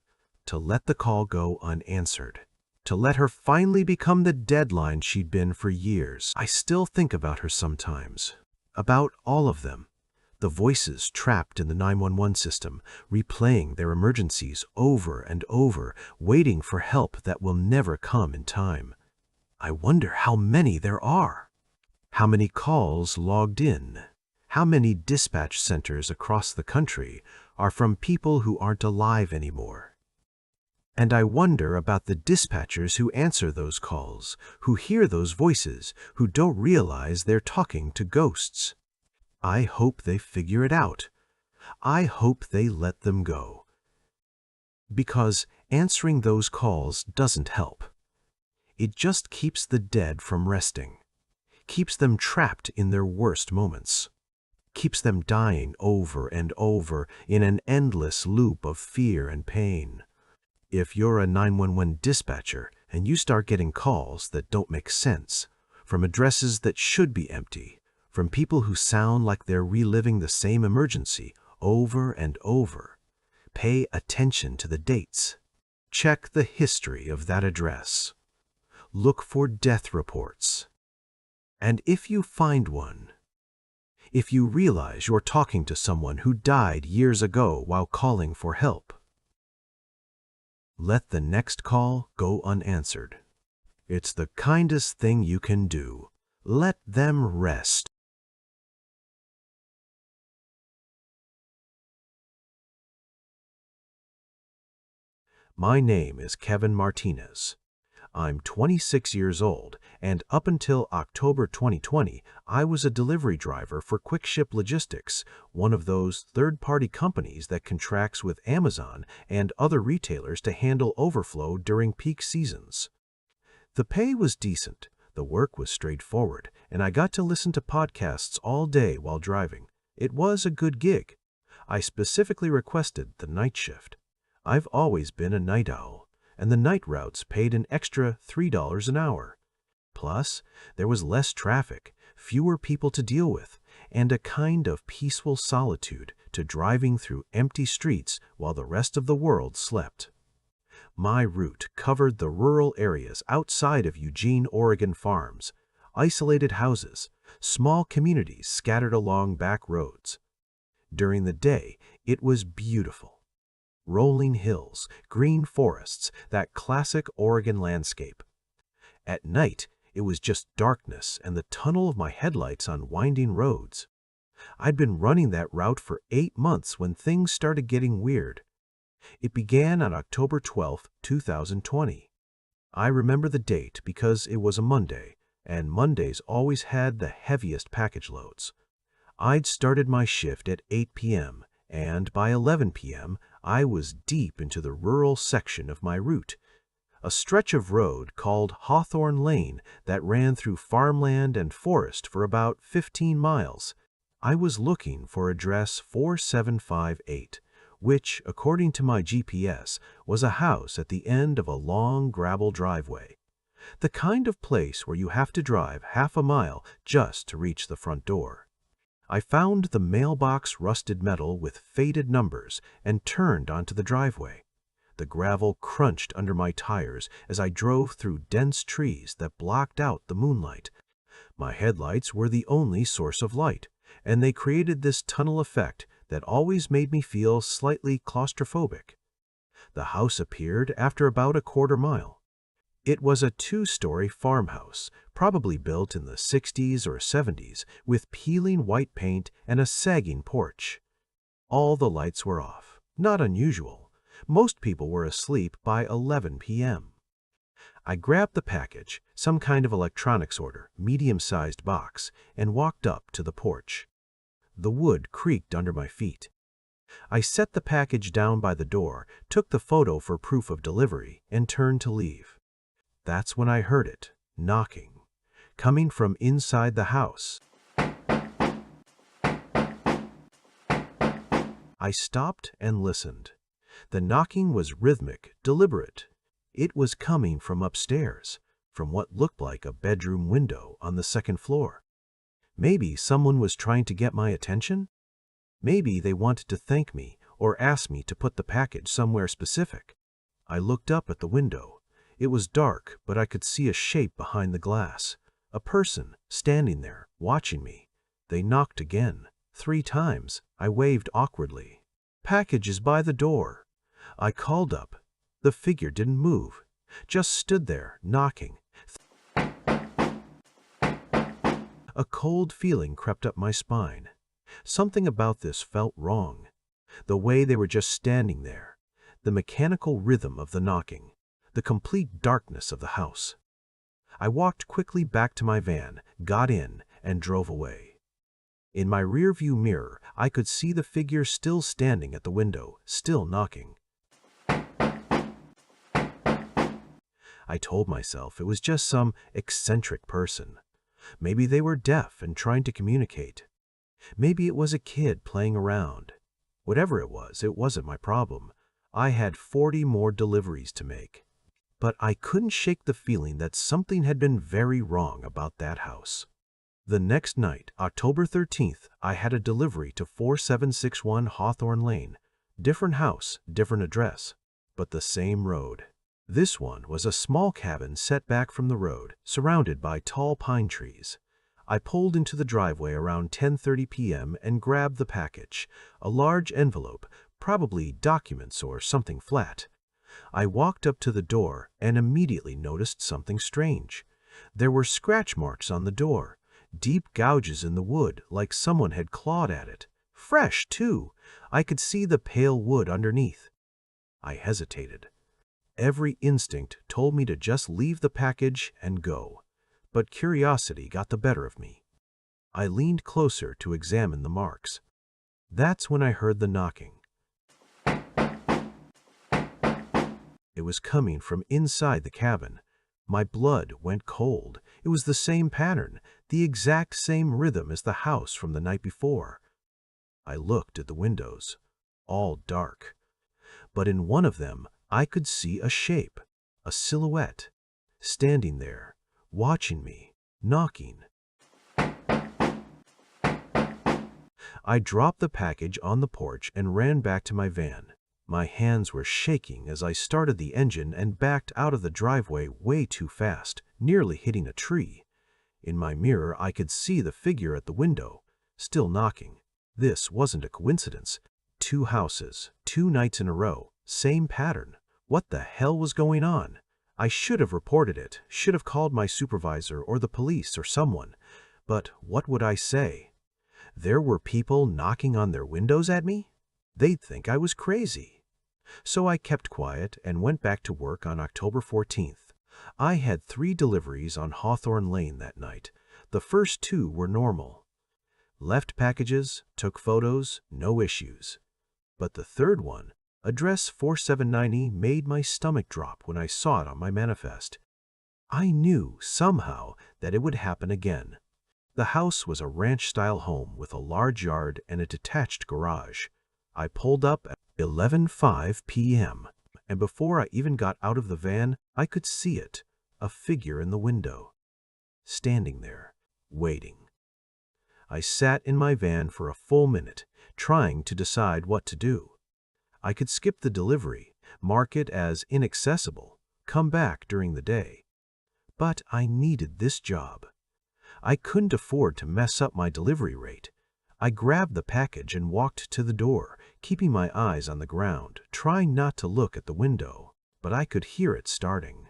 to let the call go unanswered, to let her finally become the deadline she'd been for years. I still think about her sometimes, about all of them. The voices trapped in the 911 system, replaying their emergencies over and over, waiting for help that will never come in time. I wonder how many there are. How many calls logged in? How many dispatch centers across the country are from people who aren't alive anymore? And I wonder about the dispatchers who answer those calls, who hear those voices, who don't realize they're talking to ghosts. I hope they figure it out. I hope they let them go. Because answering those calls doesn't help. It just keeps the dead from resting, keeps them trapped in their worst moments, keeps them dying over and over in an endless loop of fear and pain. If you're a 911 dispatcher and you start getting calls that don't make sense, from addresses that should be empty, from people who sound like they're reliving the same emergency over and over, pay attention to the dates. Check the history of that address. Look for death reports. And if you find one, if you realize you're talking to someone who died years ago while calling for help, Let the next call go unanswered. It's the kindest thing you can do. Let them rest. My name is Kevin Martinez. I'm 26 years old, and up until October 2020, I was a delivery driver for QuickShip Logistics, one of those third-party companies that contracts with Amazon and other retailers to handle overflow during peak seasons. The pay was decent, the work was straightforward, and I got to listen to podcasts all day while driving. It was a good gig. I specifically requested the night shift. I've always been a night owl, and the night routes paid an extra $3 an hour. Plus, there was less traffic, fewer people to deal with, and a kind of peaceful solitude to driving through empty streets while the rest of the world slept. My route covered the rural areas outside of Eugene, Oregon farms, isolated houses, small communities scattered along back roads. During the day, it was beautiful. Rolling hills, green forests, that classic Oregon landscape. At night, it was just darkness and the tunnel of my headlights on winding roads. I'd been running that route for 8 months when things started getting weird. It began on October 12, 2020. I remember the date because it was a Monday, and Mondays always had the heaviest package loads. I'd started my shift at 8 p.m., and by 11 p.m., I was deep into the rural section of my route, a stretch of road called Hawthorne Lane that ran through farmland and forest for about 15 miles. I was looking for address 4758, which, according to my GPS, was a house at the end of a long gravel driveway, the kind of place where you have to drive half a mile just to reach the front door. I found the mailbox rusted metal with faded numbers and turned onto the driveway. The gravel crunched under my tires as I drove through dense trees that blocked out the moonlight. My headlights were the only source of light, and they created this tunnel effect that always made me feel slightly claustrophobic. The house appeared after about a quarter mile. It was a 2-story farmhouse, probably built in the 60s or 70s, with peeling white paint and a sagging porch. All the lights were off. Not unusual. Most people were asleep by 11 p.m. I grabbed the package, some kind of electronics order, medium-sized box, and walked up to the porch. The wood creaked under my feet. I set the package down by the door, took the photo for proof of delivery, and turned to leave. That's when I heard it, knocking, coming from inside the house. I stopped and listened. The knocking was rhythmic, deliberate. It was coming from upstairs, from what looked like a bedroom window on the second floor. Maybe someone was trying to get my attention? Maybe they wanted to thank me or ask me to put the package somewhere specific. I looked up at the window. It was dark, but I could see a shape behind the glass. A person standing there, watching me. They knocked again. 3 times. I waved awkwardly. "Package is by the door." I called up. The figure didn't move, just stood there, knocking. A cold feeling crept up my spine. Something about this felt wrong. The way they were just standing there, the mechanical rhythm of the knocking, the complete darkness of the house. I walked quickly back to my van, got in, and drove away. In my rearview mirror, I could see the figure still standing at the window, still knocking. I told myself it was just some eccentric person. Maybe they were deaf and trying to communicate. Maybe it was a kid playing around. Whatever it wasn't my problem. I had 40 more deliveries to make. But I couldn't shake the feeling that something had been very wrong about that house. The next night, October 13th, I had a delivery to 4761 Hawthorne Lane. Different house, different address, but the same road. This one was a small cabin set back from the road, surrounded by tall pine trees. I pulled into the driveway around 10:30 p.m. and grabbed the package, a large envelope, probably documents or something flat. I walked up to the door and immediately noticed something strange. There were scratch marks on the door, deep gouges in the wood like someone had clawed at it. Fresh, too. I could see the pale wood underneath. I hesitated. Every instinct told me to just leave the package and go, but curiosity got the better of me. I leaned closer to examine the marks. That's when I heard the knocking. It was coming from inside the cabin. My blood went cold. It was the same pattern, the exact same rhythm as the house from the night before. I looked at the windows, all dark. But in one of them, I could see a shape, a silhouette, standing there, watching me, knocking. I dropped the package on the porch and ran back to my van. My hands were shaking as I started the engine and backed out of the driveway way too fast, nearly hitting a tree. In my mirror, I could see the figure at the window, still knocking. This wasn't a coincidence. 2 houses, 2 nights in a row, same pattern. What the hell was going on? I should have reported it, should have called my supervisor or the police or someone. But what would I say? There were people knocking on their windows at me? They'd think I was crazy. So I kept quiet and went back to work on October 14th. I had 3 deliveries on Hawthorne Lane that night. The first 2 were normal. Left packages, took photos, no issues. But the third one, address 4790, made my stomach drop when I saw it on my manifest. I knew somehow that it would happen again. The house was a ranch-style home with a large yard and a detached garage. I pulled up at 11:05 p.m., and before I even got out of the van, I could see it, a figure in the window, standing there, waiting. I sat in my van for a full minute, trying to decide what to do. I could skip the delivery, mark it as inaccessible, come back during the day. But I needed this job. I couldn't afford to mess up my delivery rate. I grabbed the package and walked to the door, keeping my eyes on the ground, trying not to look at the window, but I could hear it starting.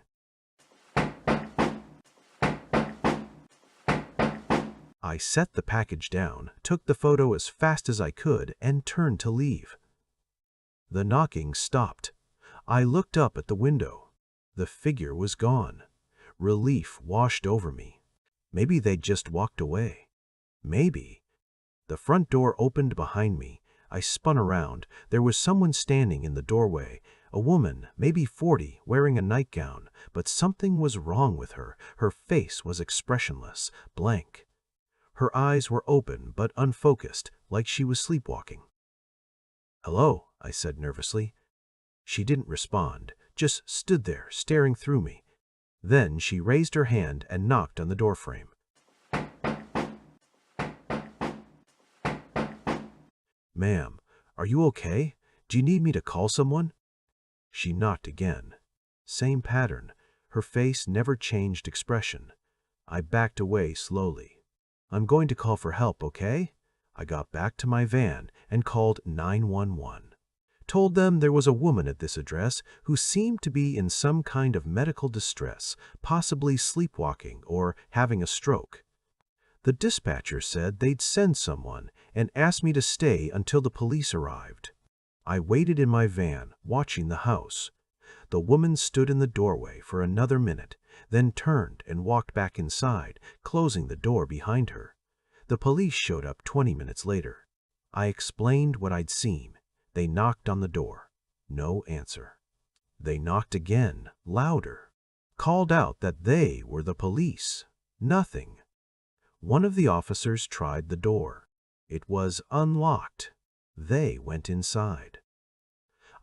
I set the package down, took the photo as fast as I could, and turned to leave. The knocking stopped. I looked up at the window. The figure was gone. Relief washed over me. Maybe they'd just walked away. Maybe. The front door opened behind me. I spun around. There was someone standing in the doorway, a woman, maybe 40, wearing a nightgown, but something was wrong with her. Her face was expressionless, blank. Her eyes were open but unfocused, like she was sleepwalking. "Hello," I said nervously. She didn't respond, just stood there, staring through me. Then she raised her hand and knocked on the doorframe. "Ma'am, are you okay? Do you need me to call someone?" She knocked again. Same pattern. Her face never changed expression. I backed away slowly. "I'm going to call for help, okay?" I got back to my van and called 911. Told them there was a woman at this address who seemed to be in some kind of medical distress, possibly sleepwalking or having a stroke. The dispatcher said they'd send someone and asked me to stay until the police arrived. I waited in my van, watching the house. The woman stood in the doorway for another minute, then turned and walked back inside, closing the door behind her. The police showed up 20 minutes later. I explained what I'd seen. They knocked on the door. No answer. They knocked again, louder. Called out that they were the police. Nothing. One of the officers tried the door. It was unlocked. They went inside.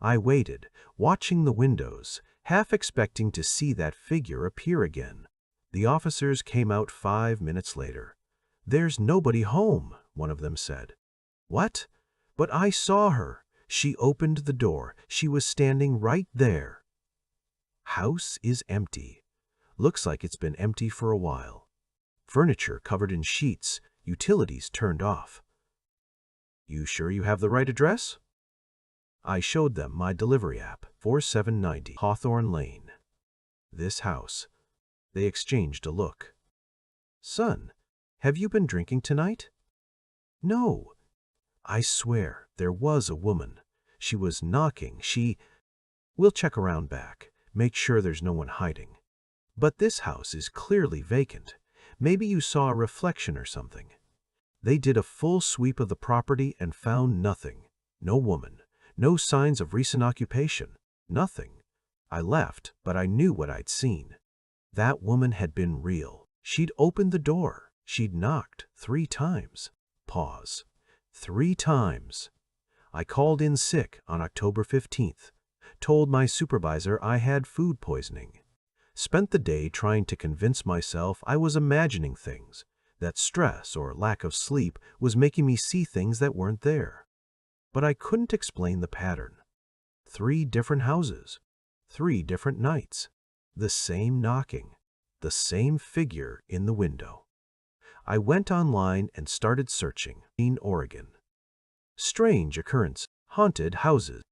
I waited, watching the windows, half expecting to see that figure appear again. The officers came out 5 minutes later. "There's nobody home," one of them said. "What? But I saw her. She opened the door. She was standing right there." House is empty. Looks like it's been empty for a while. Furniture covered in sheets, utilities turned off. "You sure you have the right address?" I showed them my delivery app, 4790 Hawthorne Lane. This house. They exchanged a look. Son, have you been drinking tonight? No. I swear, there was a woman. She was knocking. We'll check around back, make sure there's no one hiding. But this house is clearly vacant. Maybe you saw a reflection or something. They did a full sweep of the property and found nothing. No woman. No signs of recent occupation. Nothing. I left, but I knew what I'd seen. That woman had been real. She'd opened the door. She'd knocked 3 times. Pause. 3 times. I called in sick on October 15th. Told my supervisor I had food poisoning. Spent the day trying to convince myself I was imagining things, that stress or lack of sleep was making me see things that weren't there. But I couldn't explain the pattern. 3 different houses, 3 different nights, the same knocking, the same figure in the window. I went online and started searching in Oregon. Strange occurrence, haunted houses.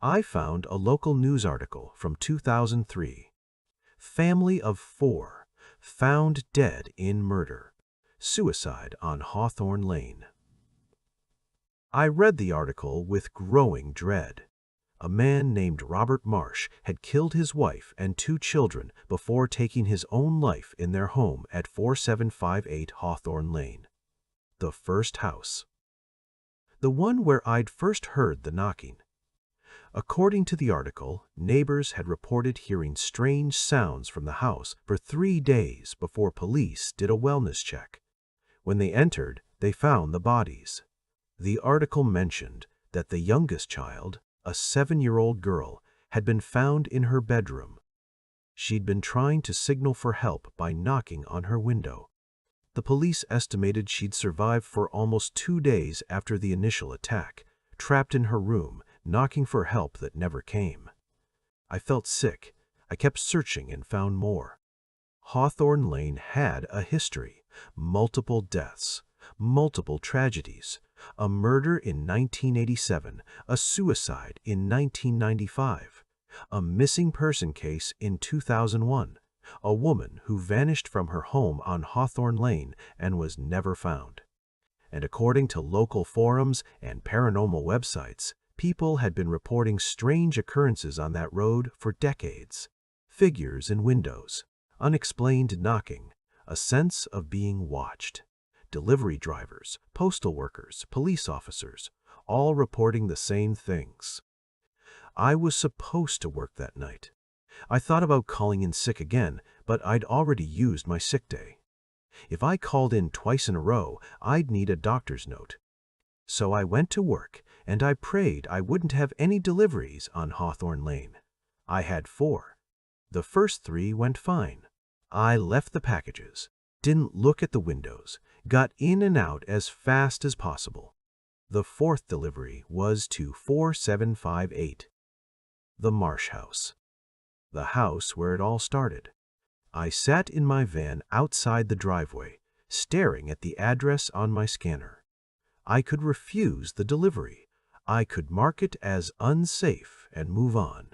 I found a local news article from 2003. Family of 4 found dead in murder. Suicide on Hawthorne Lane. I read the article with growing dread. A man named Robert Marsh had killed his wife and 2 children before taking his own life in their home at 4758 Hawthorne Lane. The first house. The one where I'd first heard the knocking. According to the article, neighbors had reported hearing strange sounds from the house for 3 days before police did a wellness check. When they entered, they found the bodies. The article mentioned that the youngest child, a 7-year-old girl, had been found in her bedroom. She'd been trying to signal for help by knocking on her window. The police estimated she'd survived for almost 2 days after the initial attack, trapped in her room, knocking for help that never came. I felt sick. I kept searching and found more. Hawthorne Lane had a history, multiple deaths, multiple tragedies, a murder in 1987, a suicide in 1995, a missing person case in 2001, a woman who vanished from her home on Hawthorne Lane and was never found. And according to local forums and paranormal websites, people had been reporting strange occurrences on that road for decades. Figures in windows, unexplained knocking, a sense of being watched. Delivery drivers, postal workers, police officers, all reporting the same things. I was supposed to work that night. I thought about calling in sick again, but I'd already used my sick day. If I called in twice in a row, I'd need a doctor's note. So I went to work, and I prayed I wouldn't have any deliveries on Hawthorne Lane. I had 4. The first 3 went fine. I left the packages, didn't look at the windows, got in and out as fast as possible. The 4th delivery was to 4758. The Marsh House. The house where it all started. I sat in my van outside the driveway, staring at the address on my scanner. I could refuse the delivery. I could mark it as unsafe and move on.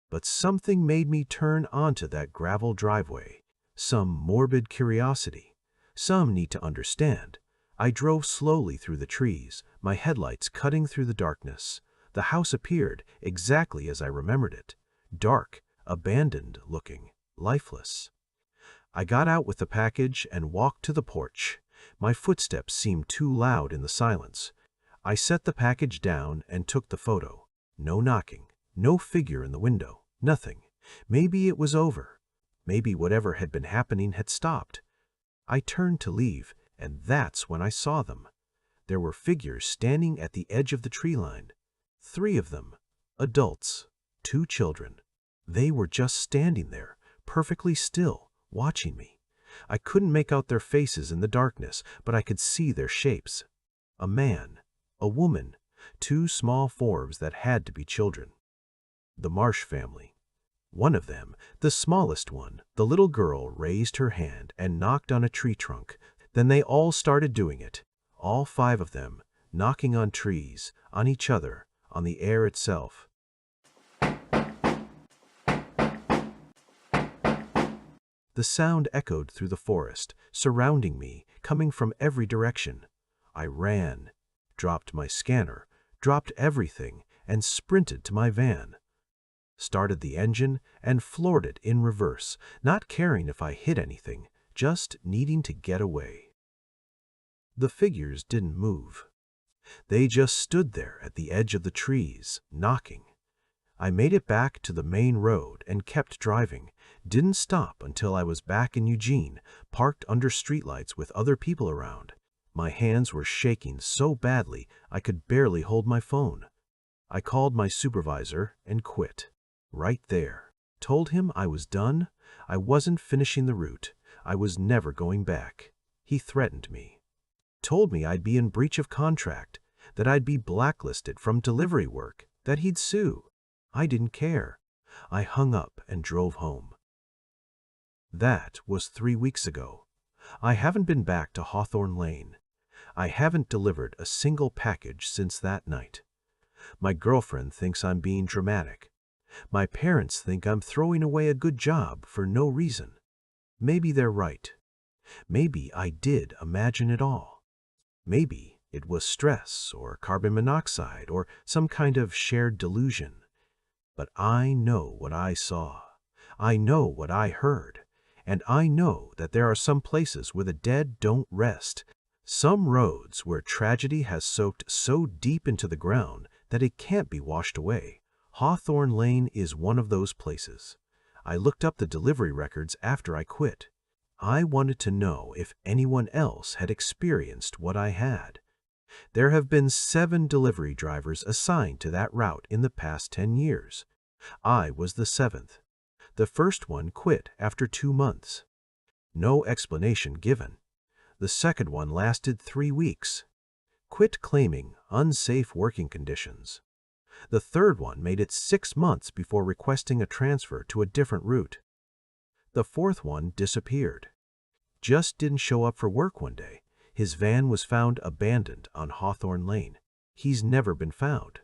But something made me turn onto that gravel driveway. Some morbid curiosity. Some need to understand. I drove slowly through the trees, my headlights cutting through the darkness. The house appeared exactly as I remembered it. Dark, abandoned looking, lifeless. I got out with the package and walked to the porch. My footsteps seemed too loud in the silence. I set the package down and took the photo. No knocking, no figure in the window, nothing. Maybe it was over. Maybe whatever had been happening had stopped. I turned to leave, and that's when I saw them. There were figures standing at the edge of the tree line. 3 of them, adults, 2 children. They were just standing there, perfectly still, watching me. I couldn't make out their faces in the darkness, but I could see their shapes. A man, a woman, 2 small forms that had to be children. The Marsh family. One of them, the smallest one, the little girl, raised her hand and knocked on a tree trunk. Then they all started doing it, all 5 of them, knocking on trees, on each other, on the air itself. The sound echoed through the forest, surrounding me, coming from every direction. I ran, dropped my scanner, dropped everything, and sprinted to my van. Started the engine and floored it in reverse, not caring if I hit anything, just needing to get away. The figures didn't move. They just stood there at the edge of the trees, knocking. I made it back to the main road and kept driving, didn't stop until I was back in Eugene, parked under streetlights with other people around. My hands were shaking so badly I could barely hold my phone. I called my supervisor and quit. Right there. Told him I was done, I wasn't finishing the route, I was never going back. He threatened me. Told me I'd be in breach of contract, that I'd be blacklisted from delivery work, that he'd sue. I didn't care. I hung up and drove home. That was 3 weeks ago. I haven't been back to Hawthorne Lane. I haven't delivered a single package since that night. My girlfriend thinks I'm being dramatic. My parents think I'm throwing away a good job for no reason. Maybe they're right. Maybe I did imagine it all. Maybe it was stress or carbon monoxide or some kind of shared delusion. But I know what I saw. I know what I heard. And I know that there are some places where the dead don't rest. Some roads where tragedy has soaked so deep into the ground that it can't be washed away. Hawthorne Lane is one of those places. I looked up the delivery records after I quit. I wanted to know if anyone else had experienced what I had. There have been 7 delivery drivers assigned to that route in the past 10 years. I was the 7th. The first one quit after 2 months. No explanation given. The second one lasted 3 weeks. Quit claiming unsafe working conditions. The third one made it 6 months before requesting a transfer to a different route. The fourth one disappeared. Just didn't show up for work one day. His van was found abandoned on Hawthorne Lane. He's never been found.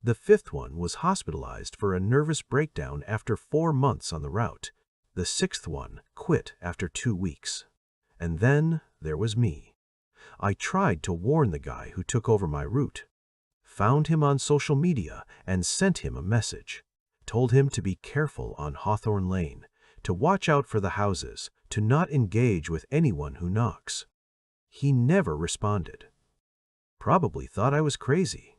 The fifth one was hospitalized for a nervous breakdown after 4 months on the route. The sixth one quit after 2 weeks. And then there was me. I tried to warn the guy who took over my route. Found him on social media and sent him a message. Told him to be careful on Hawthorne Lane, to watch out for the houses, to not engage with anyone who knocks. He never responded. Probably thought I was crazy.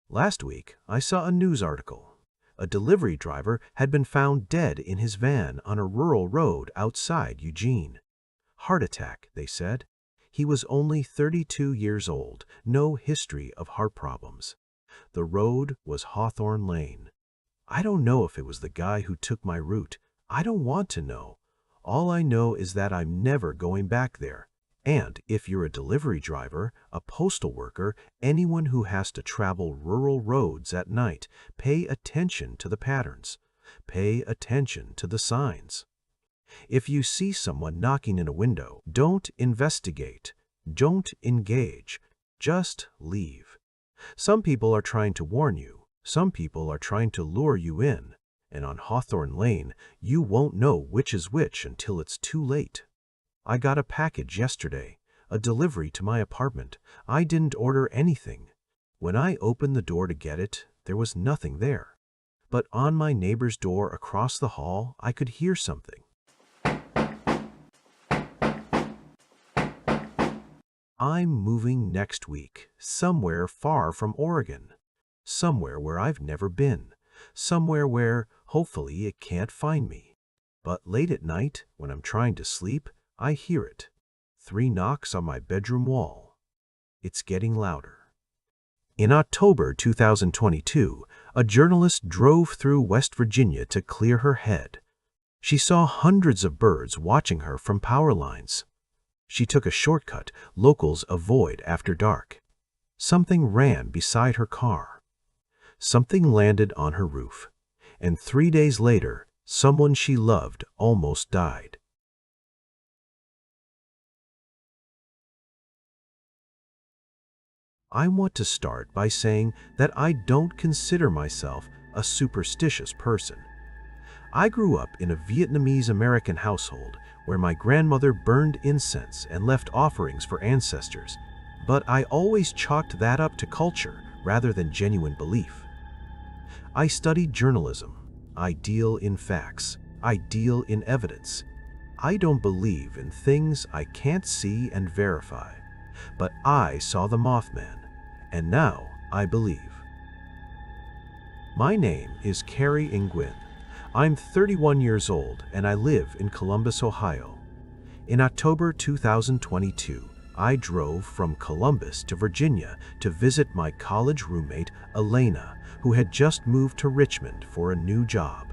Last week, I saw a news article. A delivery driver had been found dead in his van on a rural road outside Eugene. Heart attack, they said. He was only 32 years old, no history of heart problems. The road was Hawthorne Lane. I don't know if it was the guy who took my route. I don't want to know. All I know is that I'm never going back there. And if you're a delivery driver, a postal worker, anyone who has to travel rural roads at night, pay attention to the patterns. Pay attention to the signs. If you see someone knocking in a window, don't investigate. Don't engage. Just leave. Some people are trying to warn you. Some people are trying to lure you in. And on Hawthorne Lane, you won't know which is which until it's too late. I got a package yesterday, a delivery to my apartment. I didn't order anything. When I opened the door to get it, there was nothing there. But on my neighbor's door across the hall, I could hear something. I'm moving next week, somewhere far from Oregon. Somewhere where I've never been. Somewhere where, hopefully, it can't find me. But late at night, when I'm trying to sleep, I hear it. 3 knocks on my bedroom wall. It's getting louder. In October 2022, a journalist drove through West Virginia to clear her head. She saw hundreds of birds watching her from power lines. She took a shortcut locals avoid after dark. Something ran beside her car. Something landed on her roof. And 3 days later, someone she loved almost died. I want to start by saying that I don't consider myself a superstitious person. I grew up in a Vietnamese-American household where my grandmother burned incense and left offerings for ancestors, but I always chalked that up to culture rather than genuine belief. I studied journalism. I deal in facts. I deal in evidence. I don't believe in things I can't see and verify, but I saw the Mothman, and now I believe. My name is Carrie Nguyen. I'm 31 years old and I live in Columbus, Ohio. In October 2022, I drove from Columbus to Virginia to visit my college roommate, Elena, who had just moved to Richmond for a new job.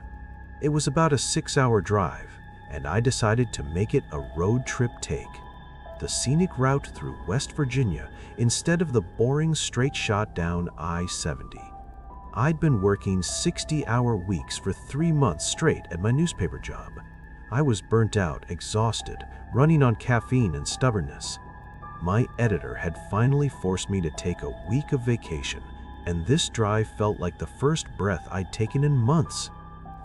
It was about a 6-hour drive, and I decided to make it a road trip take. The scenic route through West Virginia instead of the boring straight shot down I-70. I'd been working 60-hour weeks for 3 months straight at my newspaper job. I was burnt out, exhausted, running on caffeine and stubbornness. My editor had finally forced me to take a week of vacation, and this drive felt like the first breath I'd taken in months.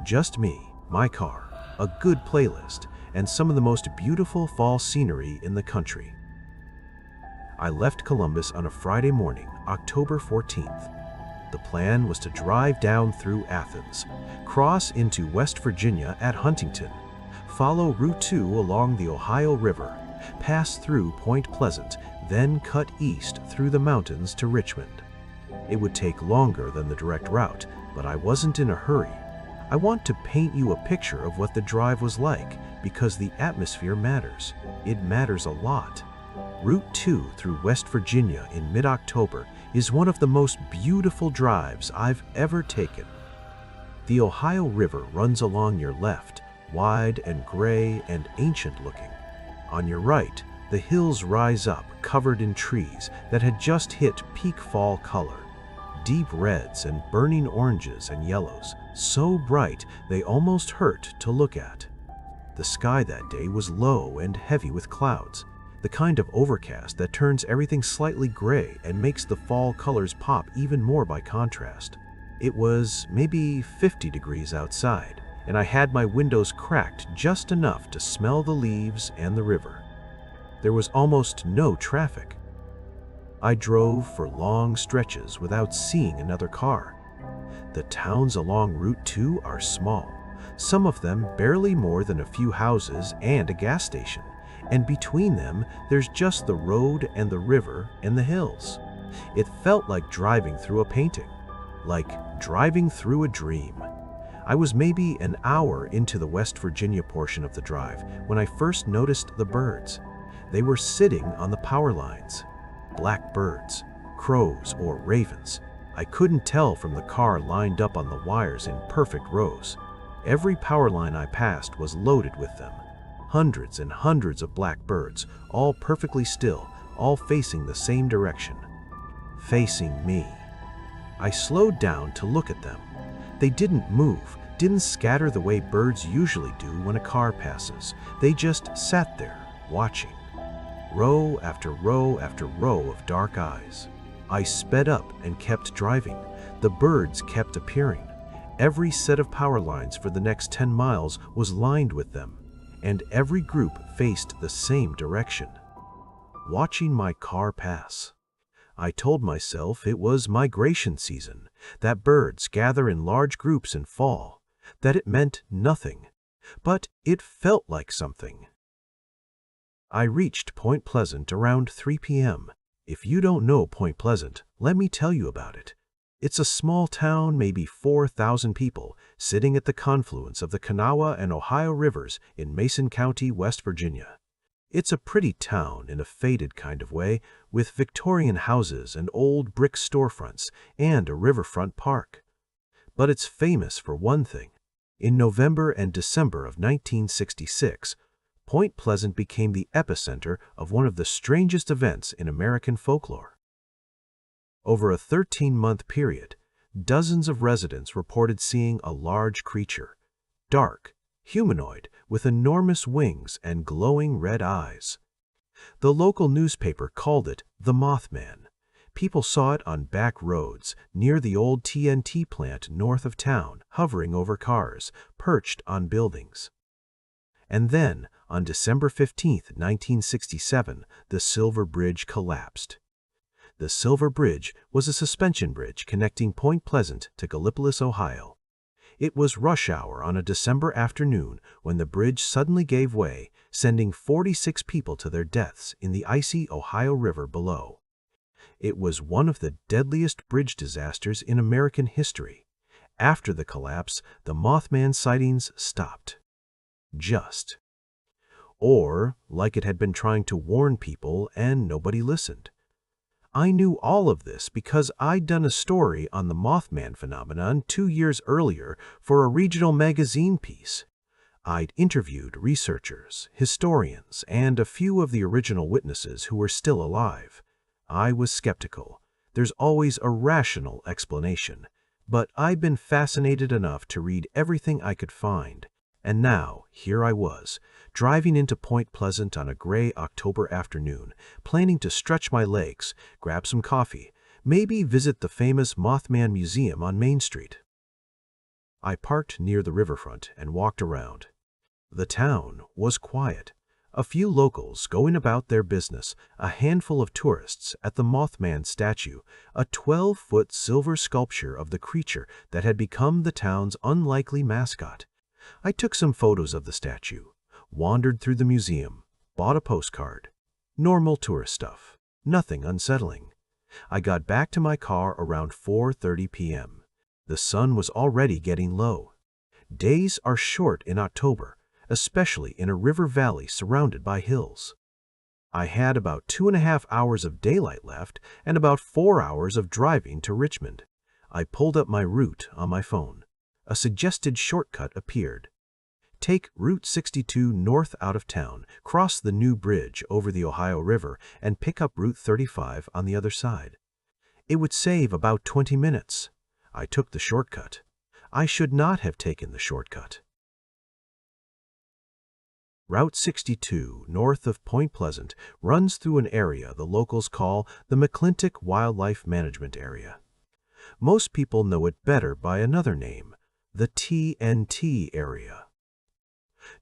Just me, my car, a good playlist, and some of the most beautiful fall scenery in the country. I left Columbus on a Friday morning, October 14th. The plan was to drive down through Athens, cross into West Virginia at Huntington, follow Route 2 along the Ohio River, pass through Point Pleasant, then cut east through the mountains to Richmond. It would take longer than the direct route, but I wasn't in a hurry. I want to paint you a picture of what the drive was like because the atmosphere matters. It matters a lot. Route 2 through West Virginia in mid-October is one of the most beautiful drives I've ever taken. The Ohio River runs along your left, wide and gray and ancient looking. On your right, the hills rise up covered in trees that had just hit peak fall color. Deep reds and burning oranges and yellows, so bright they almost hurt to look at. The sky that day was low and heavy with clouds, the kind of overcast that turns everything slightly gray and makes the fall colors pop even more by contrast. It was maybe 50 degrees outside, and I had my windows cracked just enough to smell the leaves and the river. There was almost no traffic. I drove for long stretches without seeing another car. The towns along Route 2 are small, some of them barely more than a few houses and a gas station, and between them there's just the road and the river and the hills. It felt like driving through a painting, like driving through a dream. I was maybe an hour into the West Virginia portion of the drive when I first noticed the birds. They were sitting on the power lines. Black birds, crows or ravens. I couldn't tell from the car lined up on the wires in perfect rows. Every power line I passed was loaded with them. Hundreds and hundreds of black birds, all perfectly still, all facing the same direction. Facing me. I slowed down to look at them. They didn't move, didn't scatter the way birds usually do when a car passes. They just sat there, watching. Row after row after row of dark eyes. I sped up and kept driving. The birds kept appearing. Every set of power lines for the next 10 miles was lined with them, and every group faced the same direction. Watching my car pass, I told myself it was migration season, that birds gather in large groups in fall, that it meant nothing, but it felt like something. I reached Point Pleasant around 3 p.m. If you don't know Point Pleasant, let me tell you about it. It's a small town, maybe 4,000 people, sitting at the confluence of the Kanawha and Ohio rivers in Mason County, West Virginia. It's a pretty town in a faded kind of way, with Victorian houses and old brick storefronts and a riverfront park. But it's famous for one thing. In November and December of 1966, Point Pleasant became the epicenter of one of the strangest events in American folklore. Over a 13-month period, dozens of residents reported seeing a large creature, dark, humanoid, with enormous wings and glowing red eyes. The local newspaper called it the Mothman. People saw it on back roads, near the old TNT plant north of town, hovering over cars, perched on buildings. And then, on December 15, 1967, the Silver Bridge collapsed. The Silver Bridge was a suspension bridge connecting Point Pleasant to Gallipolis, Ohio. It was rush hour on a December afternoon when the bridge suddenly gave way, sending 46 people to their deaths in the icy Ohio River below. It was one of the deadliest bridge disasters in American history. After the collapse, the Mothman sightings stopped. Just. Or, like it had been trying to warn people and nobody listened. I knew all of this because I'd done a story on the Mothman phenomenon 2 years earlier for a regional magazine piece. I'd interviewed researchers, historians, and a few of the original witnesses who were still alive. I was skeptical. There's always a rational explanation. But I'd been fascinated enough to read everything I could find. And now, here I was, driving into Point Pleasant on a gray October afternoon, planning to stretch my legs, grab some coffee, maybe visit the famous Mothman Museum on Main Street. I parked near the riverfront and walked around. The town was quiet. A few locals going about their business, a handful of tourists at the Mothman statue, a 12-foot silver sculpture of the creature that had become the town's unlikely mascot. I took some photos of the statue, wandered through the museum, bought a postcard. Normal tourist stuff, nothing unsettling. I got back to my car around 4:30 p.m. The sun was already getting low. Days are short in October, especially in a river valley surrounded by hills. I had about 2.5 hours of daylight left and about 4 hours of driving to Richmond. I pulled up my route on my phone. A suggested shortcut appeared. Take Route 62 north out of town, cross the new bridge over the Ohio River, and pick up Route 35 on the other side. It would save about 20 minutes. I took the shortcut. I should not have taken the shortcut. Route 62, north of Point Pleasant, runs through an area the locals call the McClintock Wildlife Management Area. Most people know it better by another name, the TNT area.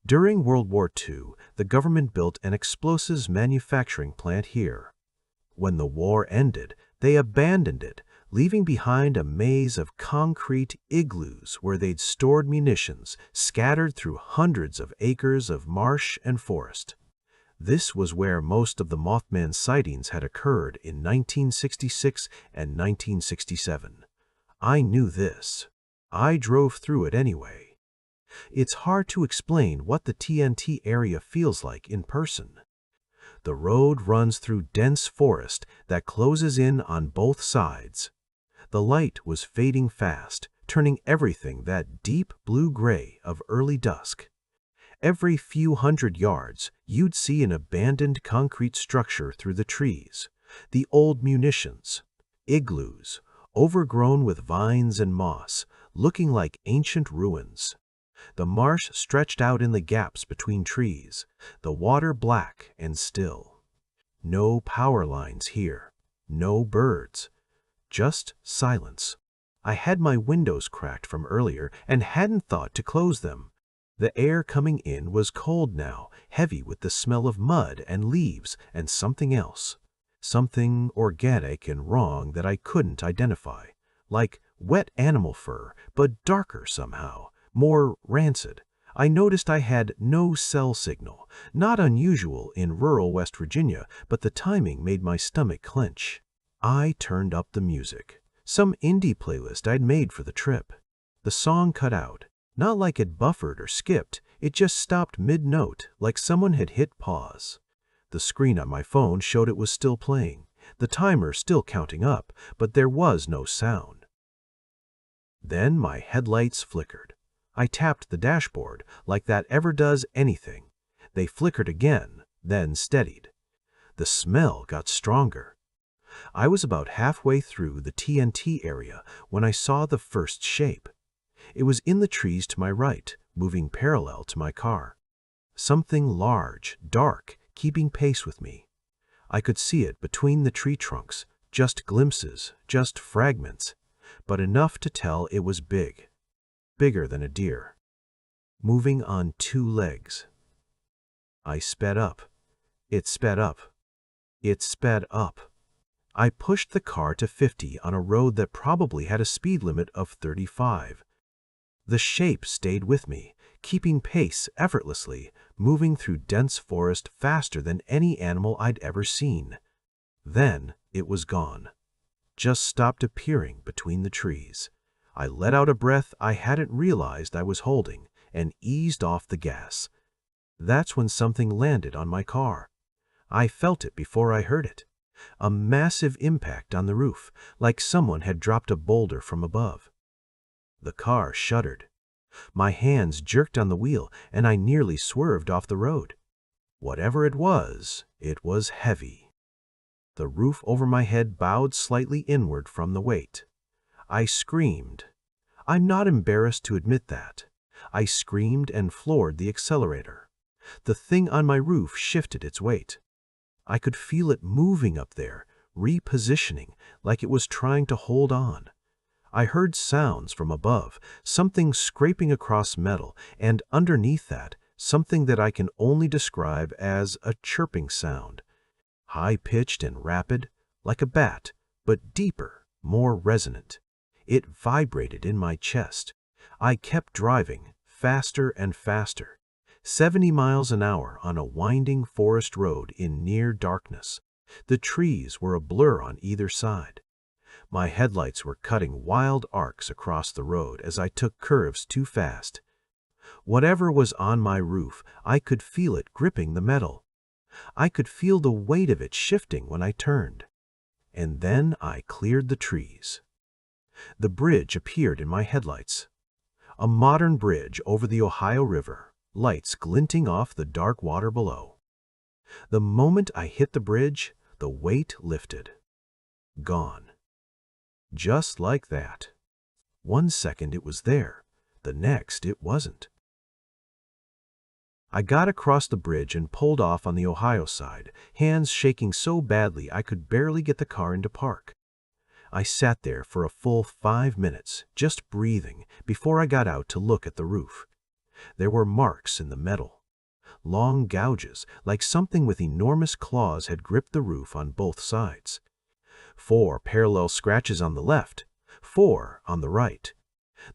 During World War II, the government built an explosives manufacturing plant here. When the war ended, they abandoned it, leaving behind a maze of concrete igloos where they'd stored munitions scattered through hundreds of acres of marsh and forest. This was where most of the Mothman sightings had occurred in 1966 and 1967. I knew this. I drove through it anyway. It's hard to explain what the TNT area feels like in person. The road runs through dense forest that closes in on both sides. The light was fading fast, turning everything that deep blue-gray of early dusk. Every few hundred yards, you'd see an abandoned concrete structure through the trees, the old munitions, igloos, overgrown with vines and moss, looking like ancient ruins. The marsh stretched out in the gaps between trees, the water black and still. No power lines here, no birds, just silence. I had my windows cracked from earlier and hadn't thought to close them. The air coming in was cold now, heavy with the smell of mud and leaves and something else. Something organic and wrong that I couldn't identify. Like wet animal fur, but darker somehow, more rancid. I noticed I had no cell signal, not unusual in rural West Virginia, but the timing made my stomach clench. I turned up the music, some indie playlist I'd made for the trip. The song cut out, not like it buffered or skipped, it just stopped mid-note, like someone had hit pause. The screen on my phone showed it was still playing, the timer still counting up, but there was no sound. Then my headlights flickered. I tapped the dashboard like that ever does anything. They flickered again, then steadied. The smell got stronger. I was about halfway through the TNT area when I saw the first shape. It was in the trees to my right, moving parallel to my car. Something large, dark, keeping pace with me. I could see it between the tree trunks, Just glimpses, just fragments, but enough to tell it was big, bigger than a deer, moving on two legs. I sped up. It sped up. It sped up. I pushed the car to 50 on a road that probably had a speed limit of 35. The shape stayed with me, keeping pace effortlessly, moving through dense forest faster than any animal I'd ever seen. Then it was gone. Just stopped appearing between the trees. I let out a breath I hadn't realized I was holding and eased off the gas. That's when something landed on my car. I felt it before I heard it. A massive impact on the roof, like someone had dropped a boulder from above. The car shuddered. My hands jerked on the wheel, and I nearly swerved off the road. Whatever it was heavy. The roof over my head bowed slightly inward from the weight. I screamed. I'm not embarrassed to admit that. I screamed and floored the accelerator. The thing on my roof shifted its weight. I could feel it moving up there, repositioning, like it was trying to hold on. I heard sounds from above, something scraping across metal, and underneath that, something that I can only describe as a chirping sound. High-pitched and rapid, like a bat, but deeper, more resonant. It vibrated in my chest. I kept driving, faster and faster. 70 miles an hour on a winding forest road in near darkness. The trees were a blur on either side. My headlights were cutting wild arcs across the road as I took curves too fast. Whatever was on my roof, I could feel it gripping the metal. I could feel the weight of it shifting when I turned. And then I cleared the trees. The bridge appeared in my headlights. A modern bridge over the Ohio River, lights glinting off the dark water below. The moment I hit the bridge, the weight lifted. Gone. Just like that. 1 second it was there, the next it wasn't. I got across the bridge and pulled off on the Ohio side, hands shaking so badly I could barely get the car into park. I sat there for a full 5 minutes, just breathing, before I got out to look at the roof. There were marks in the metal. Long gouges, like something with enormous claws had gripped the roof on both sides. 4 parallel scratches on the left, 4 on the right.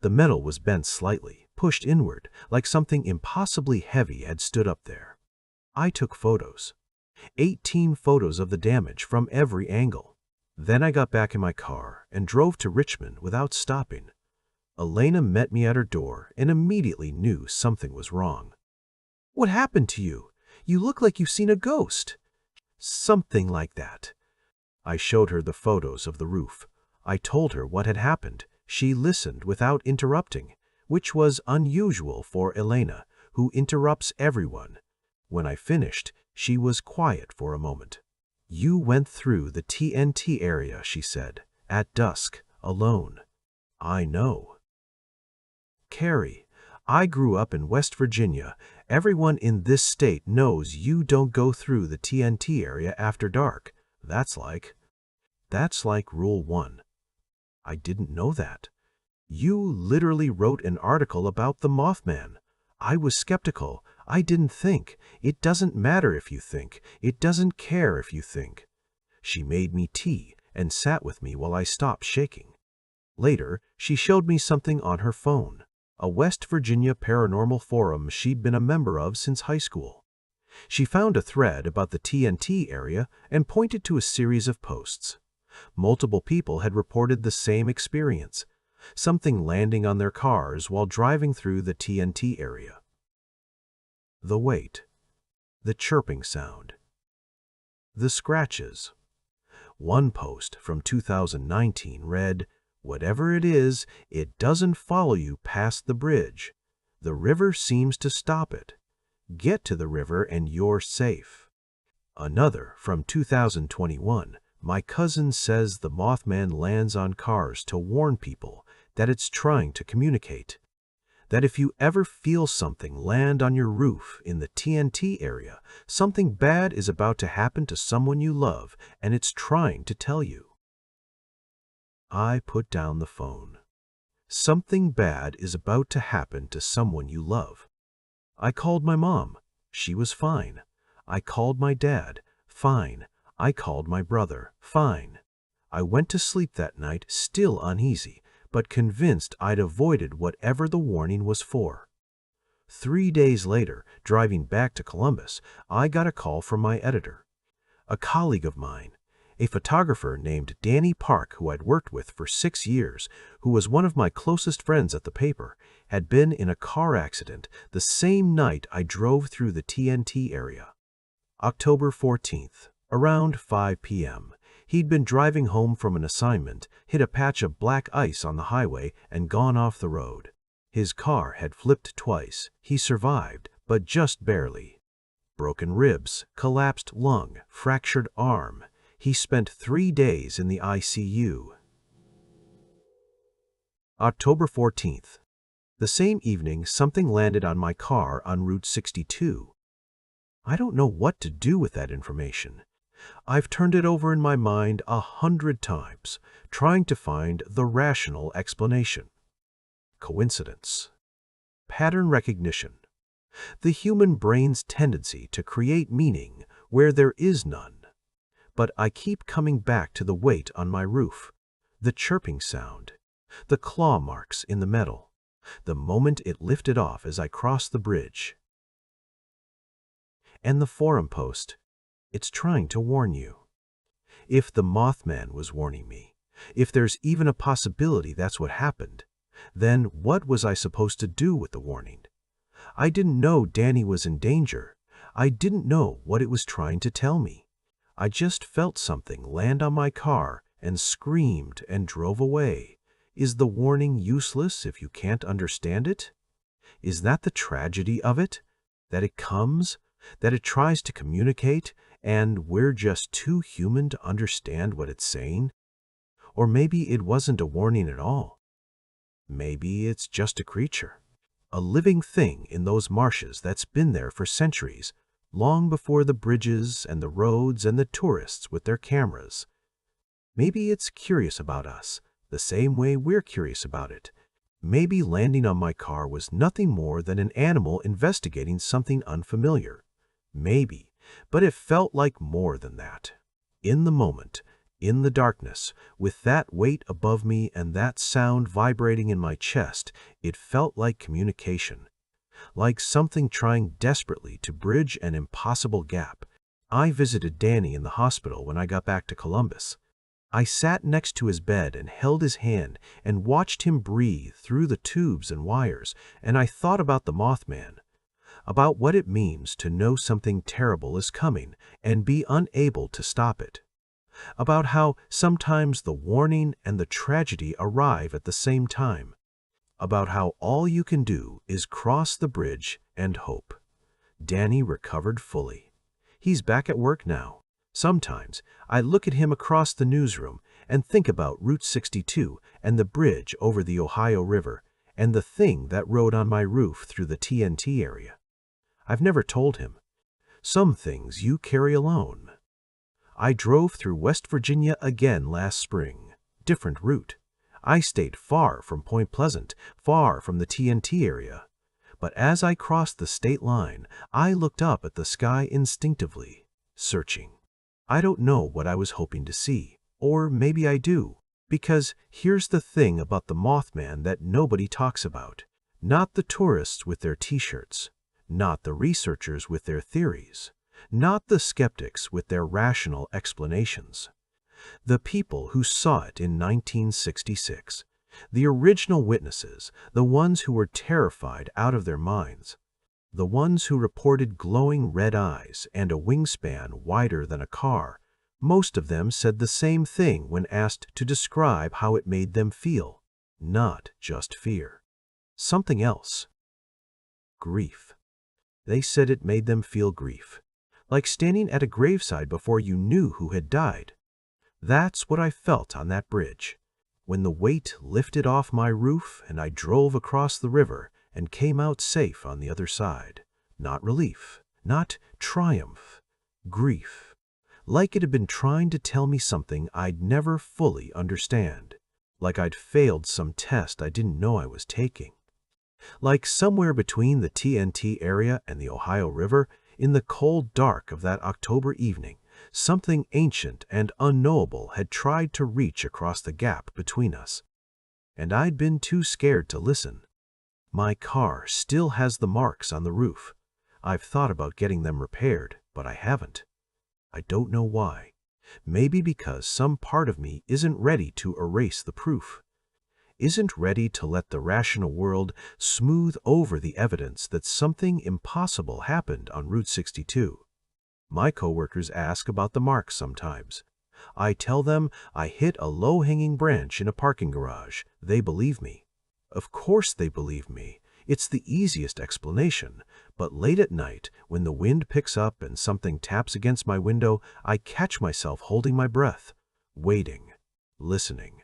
The metal was bent slightly, pushed inward, like something impossibly heavy had stood up there. I took photos. 18 photos of the damage from every angle. Then I got back in my car and drove to Richmond without stopping. Elena met me at her door and immediately knew something was wrong. "What happened to you? You look like you've seen a ghost." "Something like that." I showed her the photos of the roof. I told her what had happened. She listened without interrupting, which was unusual for Elena, who interrupts everyone. When I finished, she was quiet for a moment. "You went through the TNT area," she said, "at dusk, alone." "I know." "Carrie, I grew up in West Virginia. Everyone in this state knows you don't go through the TNT area after dark. That's like Rule 1. "I didn't know that." "You literally wrote an article about the Mothman." I was skeptical. I didn't think. It doesn't matter if you think. It doesn't care if you think. She made me tea and sat with me while I stopped shaking. Later, she showed me something on her phone, a West Virginia paranormal forum she'd been a member of since high school. She found a thread about the TNT area and pointed to a series of posts. Multiple people had reported the same experience, something landing on their cars while driving through the TNT area. The weight, the chirping sound, the scratches. One post from 2019 read, "Whatever it is, it doesn't follow you past the bridge. The river seems to stop it. Get to the river and you're safe." Another from 2021, "My cousin says the Mothman lands on cars to warn people that it's trying to communicate. That if you ever feel something land on your roof in the TNT area, something bad is about to happen to someone you love and it's trying to tell you." I put down the phone. Something bad is about to happen to someone you love. I called my mom. She was fine. I called my dad. Fine. I called my brother. Fine. I went to sleep that night still uneasy, but convinced I'd avoided whatever the warning was for. 3 days later, driving back to Columbus, I got a call from my editor. A colleague of mine, a photographer named Danny Park, who I'd worked with for 6 years, who was one of my closest friends at the paper, had been in a car accident the same night I drove through the TNT area. October 14th, around 5 p.m., he'd been driving home from an assignment, hit a patch of black ice on the highway, and gone off the road. His car had flipped twice. He survived, but just barely. Broken ribs, collapsed lung, fractured arm. He spent 3 days in the ICU. October 14th. The same evening, something landed on my car on Route 62. I don't know what to do with that information. I've turned it over in my mind 100 times, trying to find the rational explanation. Coincidence. Pattern recognition. The human brain's tendency to create meaning where there is none. But I keep coming back to the weight on my roof, the chirping sound, the claw marks in the metal, the moment it lifted off as I crossed the bridge. And the forum post, it's trying to warn you. If the Mothman was warning me, if there's even a possibility that's what happened, then what was I supposed to do with the warning? I didn't know Danny was in danger. I didn't know what it was trying to tell me. I just felt something land on my car and screamed and drove away. Is the warning useless if you can't understand it? Is that the tragedy of it? That it comes, that it tries to communicate, and we're just too human to understand what it's saying? Or maybe it wasn't a warning at all. Maybe it's just a creature, a living thing in those marshes that's been there for centuries, long before the bridges and the roads and the tourists with their cameras. Maybe it's curious about us, the same way we're curious about it. Maybe landing on my car was nothing more than an animal investigating something unfamiliar. Maybe, but it felt like more than that. In the moment, in the darkness, with that weight above me and that sound vibrating in my chest, it felt like communication. Like something trying desperately to bridge an impossible gap. I visited Danny in the hospital when I got back to Columbus. I sat next to his bed and held his hand and watched him breathe through the tubes and wires, and I thought about the Mothman, about what it means to know something terrible is coming and be unable to stop it, about how sometimes the warning and the tragedy arrive at the same time, about how all you can do is cross the bridge and hope. Danny recovered fully. He's back at work now. Sometimes I look at him across the newsroom and think about Route 62 and the bridge over the Ohio River and the thing that rode on my roof through the TNT area. I've never told him. Some things you carry alone. I drove through West Virginia again last spring. Different route. I stayed far from Point Pleasant, far from the TNT area. But as I crossed the state line, I looked up at the sky instinctively, searching. I don't know what I was hoping to see, or maybe I do, because here's the thing about the Mothman that nobody talks about. Not the tourists with their t-shirts, not the researchers with their theories, not the skeptics with their rational explanations. The people who saw it in 1966, the original witnesses, the ones who were terrified out of their minds, the ones who reported glowing red eyes and a wingspan wider than a car, most of them said the same thing when asked to describe how it made them feel, not just fear. Something else. Grief. They said it made them feel grief, like standing at a graveside before you knew who had died. That's what I felt on that bridge, when the weight lifted off my roof and I drove across the river and came out safe on the other side. Not relief, not triumph, grief, like it had been trying to tell me something I'd never fully understand. like I'd failed some test I didn't know I was taking. Like somewhere between the TNT area and the Ohio River, in the cold dark of that October evening, something ancient and unknowable had tried to reach across the gap between us. And I'd been too scared to listen. My car still has the marks on the roof. I've thought about getting them repaired, but I haven't. I don't know why. Maybe because some part of me isn't ready to erase the proof. Isn't ready to let the rational world smooth over the evidence that something impossible happened on Route 62. My coworkers ask about the marks sometimes. I tell them I hit a low-hanging branch in a parking garage. They believe me. Of course they believe me. It's the easiest explanation. But late at night, when the wind picks up and something taps against my window, I catch myself holding my breath, waiting, listening.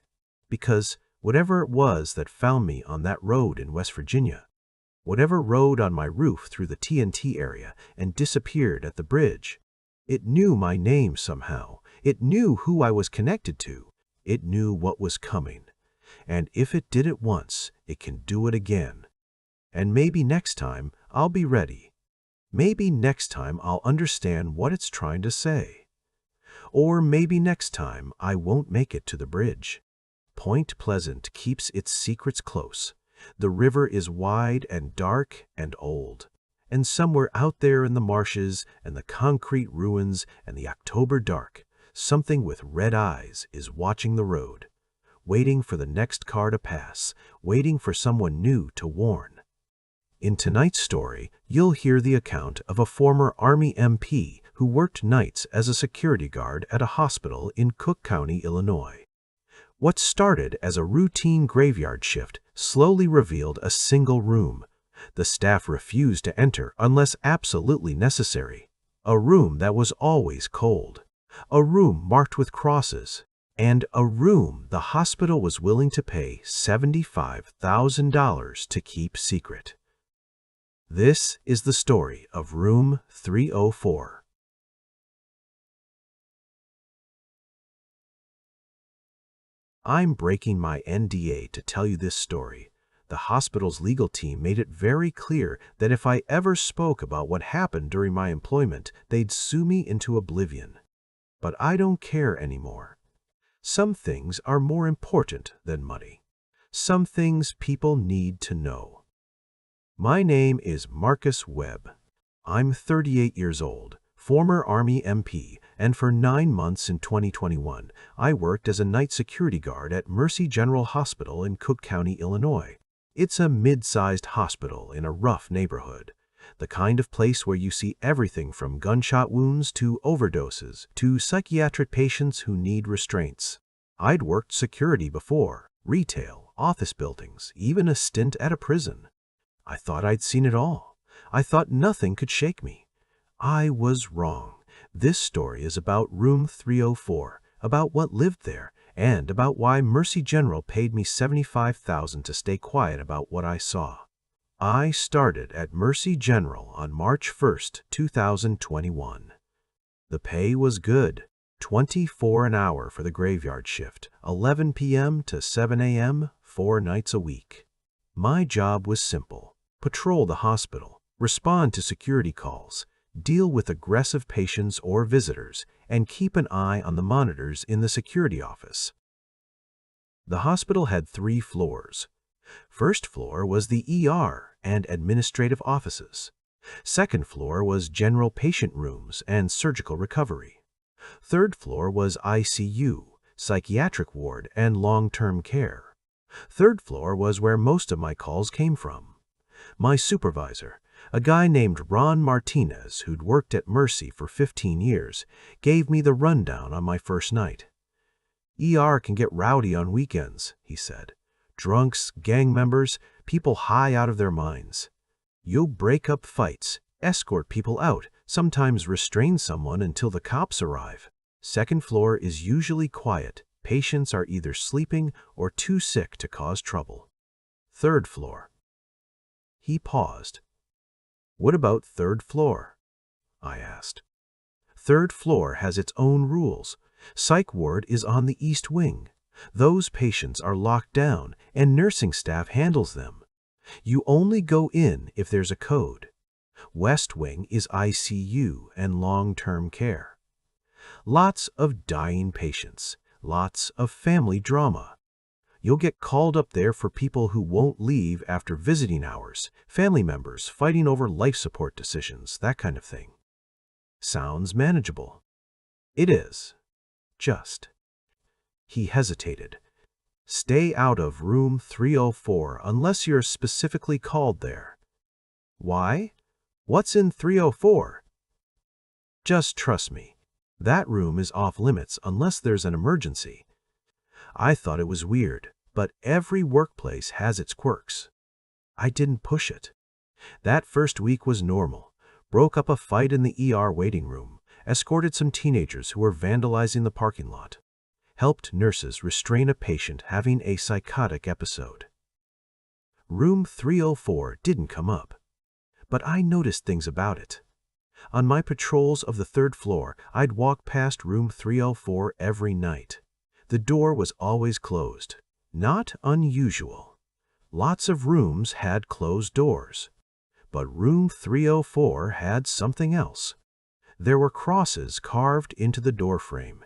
Because whatever it was that found me on that road in West Virginia, whatever rode on my roof through the TNT area and disappeared at the bridge, it knew my name somehow. It knew who I was connected to. It knew what was coming. And if it did it once, it can do it again. And maybe next time I'll be ready. Maybe next time I'll understand what it's trying to say. Or maybe next time I won't make it to the bridge. Point Pleasant keeps its secrets close. The river is wide and dark and old. And somewhere out there in the marshes and the concrete ruins and the October dark, something with red eyes is watching the road, waiting for the next car to pass, waiting for someone new to warn. In tonight's story, you'll hear the account of a former Army MP who worked nights as a security guard at a hospital in Cook County, Illinois. What started as a routine graveyard shift slowly revealed a single room. The staff refused to enter unless absolutely necessary. A room that was always cold. A room marked with crosses. And a room the hospital was willing to pay $75,000 to keep secret. This is the story of Room 304. I'm breaking my NDA to tell you this story. The hospital's legal team made it very clear that if I ever spoke about what happened during my employment, they'd sue me into oblivion. But I don't care anymore. Some things are more important than money. Some things people need to know. My name is Marcus Webb. I'm 38 years old, former Army MP, and for 9 months in 2021, I worked as a night security guard at Mercy General Hospital in Cook County, Illinois. It's a mid-sized hospital in a rough neighborhood, the kind of place where you see everything from gunshot wounds to overdoses to psychiatric patients who need restraints. I'd worked security before, retail, office buildings, even a stint at a prison. I thought I'd seen it all. I thought nothing could shake me. I was wrong. This story is about Room 304, about what lived there, and about why Mercy General paid me $75,000 to stay quiet about what I saw. I started at Mercy General on March 1st, 2021. The pay was good, $24 an hour for the graveyard shift, 11 p.m. to 7 a.m., 4 nights a week. My job was simple. Patrol the hospital, respond to security calls, deal with aggressive patients or visitors, and keep an eye on the monitors in the security office. The hospital had 3 floors. First floor was the ER and administrative offices. Second floor was general patient rooms and surgical recovery. Third floor was ICU, psychiatric ward, and long-term care. Third floor was where most of my calls came from. My supervisor, a guy named Ron Martinez who'd worked at Mercy for 15 years, gave me the rundown on my first night. ER can get rowdy on weekends, he said. Drunks, gang members, people high out of their minds. You'll break up fights, escort people out, sometimes restrain someone until the cops arrive. Second floor is usually quiet. Patients are either sleeping or too sick to cause trouble. Third floor. He paused. What about third floor? I asked. Third floor has its own rules. Psych ward is on the east wing. Those patients are locked down and nursing staff handles them. You only go in if there's a code. West Wing is ICU and long-term care. Lots of dying patients, lots of family drama. You'll get called up there for people who won't leave after visiting hours, family members fighting over life support decisions, that kind of thing. Sounds manageable. It is. Just. He hesitated. Stay out of room 304 unless you're specifically called there. Why? What's in 304? Just trust me. That room is off limits unless there's an emergency. I thought it was weird, but every workplace has its quirks. I didn't push it. That first week was normal. Broke up a fight in the ER waiting room, escorted some teenagers who were vandalizing the parking lot, helped nurses restrain a patient having a psychotic episode. Room 304 didn't come up, but I noticed things about it. On my patrols of the third floor, I'd walk past room 304 every night. The door was always closed. Not unusual. Lots of rooms had closed doors. But room 304 had something else. There were crosses carved into the doorframe.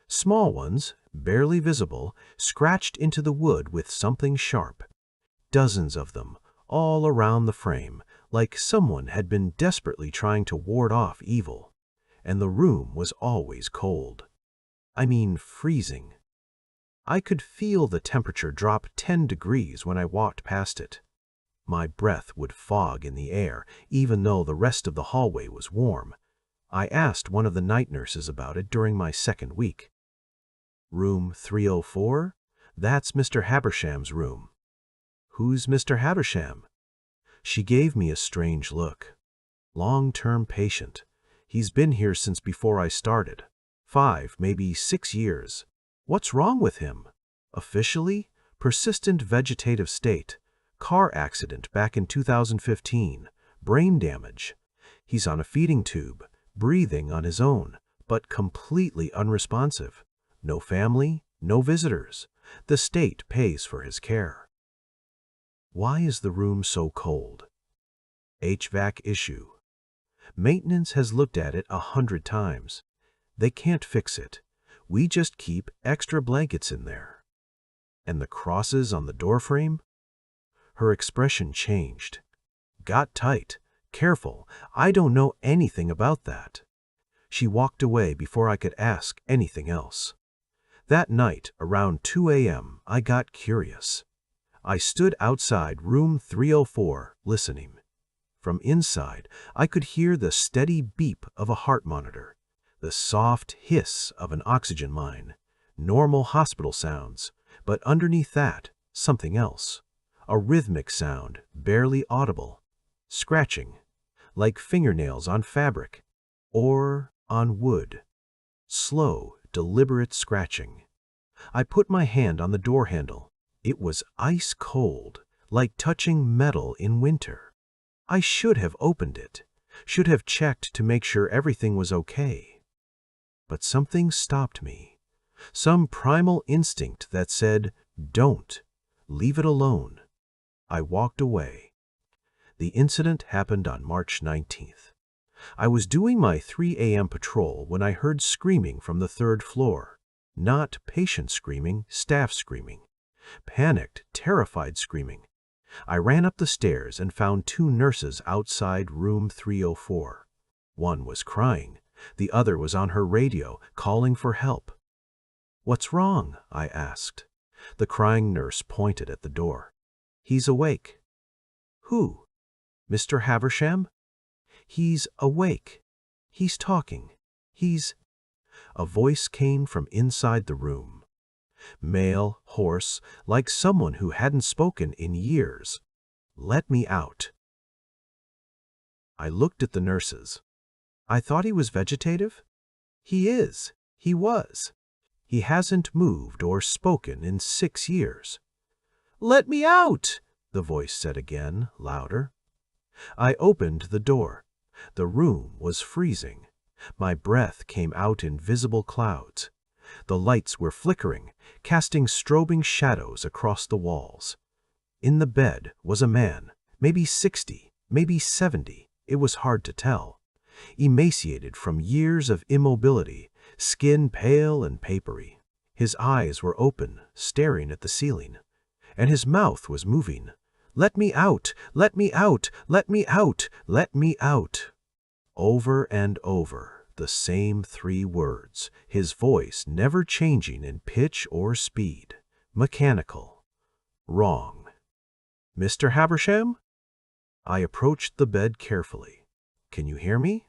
Small ones, barely visible, scratched into the wood with something sharp. Dozens of them, all around the frame, like someone had been desperately trying to ward off evil. And the room was always cold. I mean freezing. I could feel the temperature drop 10 degrees when I walked past it. My breath would fog in the air, even though the rest of the hallway was warm. I asked one of the night nurses about it during my second week. Room 304? That's Mr. Habersham's room. Who's Mr. Habersham? She gave me a strange look. Long-term patient. He's been here since before I started. 5, maybe 6 years. What's wrong with him? Officially, persistent vegetative state. Car accident back in 2015. Brain damage. He's on a feeding tube, breathing on his own, but completely unresponsive. No family, no visitors. The state pays for his care. Why is the room so cold? HVAC issue. Maintenance has looked at it 100 times. They can't fix it. We just keep extra blankets in there. And the crosses on the doorframe? Her expression changed. Got tight. Careful, I don't know anything about that. She walked away before I could ask anything else. That night, around 2 a.m., I got curious. I stood outside room 304, listening. From inside, I could hear the steady beep of a heart monitor, the soft hiss of an oxygen line, normal hospital sounds, but underneath that, something else. A rhythmic sound, barely audible, scratching, like fingernails on fabric, or on wood. Slow, deliberate scratching. I put my hand on the door handle. It was ice cold, like touching metal in winter. I should have opened it, should have checked to make sure everything was okay. But something stopped me. Some primal instinct that said, "Don't, leave it alone." I walked away. The incident happened on March 19th. I was doing my 3 a.m. patrol when I heard screaming from the third floor. Not patient screaming, staff screaming. Panicked, terrified screaming. I ran up the stairs and found 2 nurses outside room 304. One was crying. The other was on her radio, calling for help. "What's wrong?" I asked. The crying nurse pointed at the door. "He's awake." "Who? Mr. Habersham?" "He's awake. He's talking. He's—" A voice came from inside the room. Male, hoarse, like someone who hadn't spoken in years. "Let me out." I looked at the nurses. I thought he was vegetative? He is. He was. He hasn't moved or spoken in 6 years. "Let me out!" the voice said again, louder. I opened the door. The room was freezing. My breath came out in visible clouds. The lights were flickering, casting strobing shadows across the walls. In the bed was a man, maybe 60, maybe 70, it was hard to tell. Emaciated from years of immobility, skin pale and papery. His eyes were open, staring at the ceiling, and his mouth was moving. "Let me out! Let me out! Let me out! Let me out!" Over and over, the same 3 words, his voice never changing in pitch or speed. Mechanical. Wrong. "Mr. Habersham?" I approached the bed carefully. "Can you hear me?"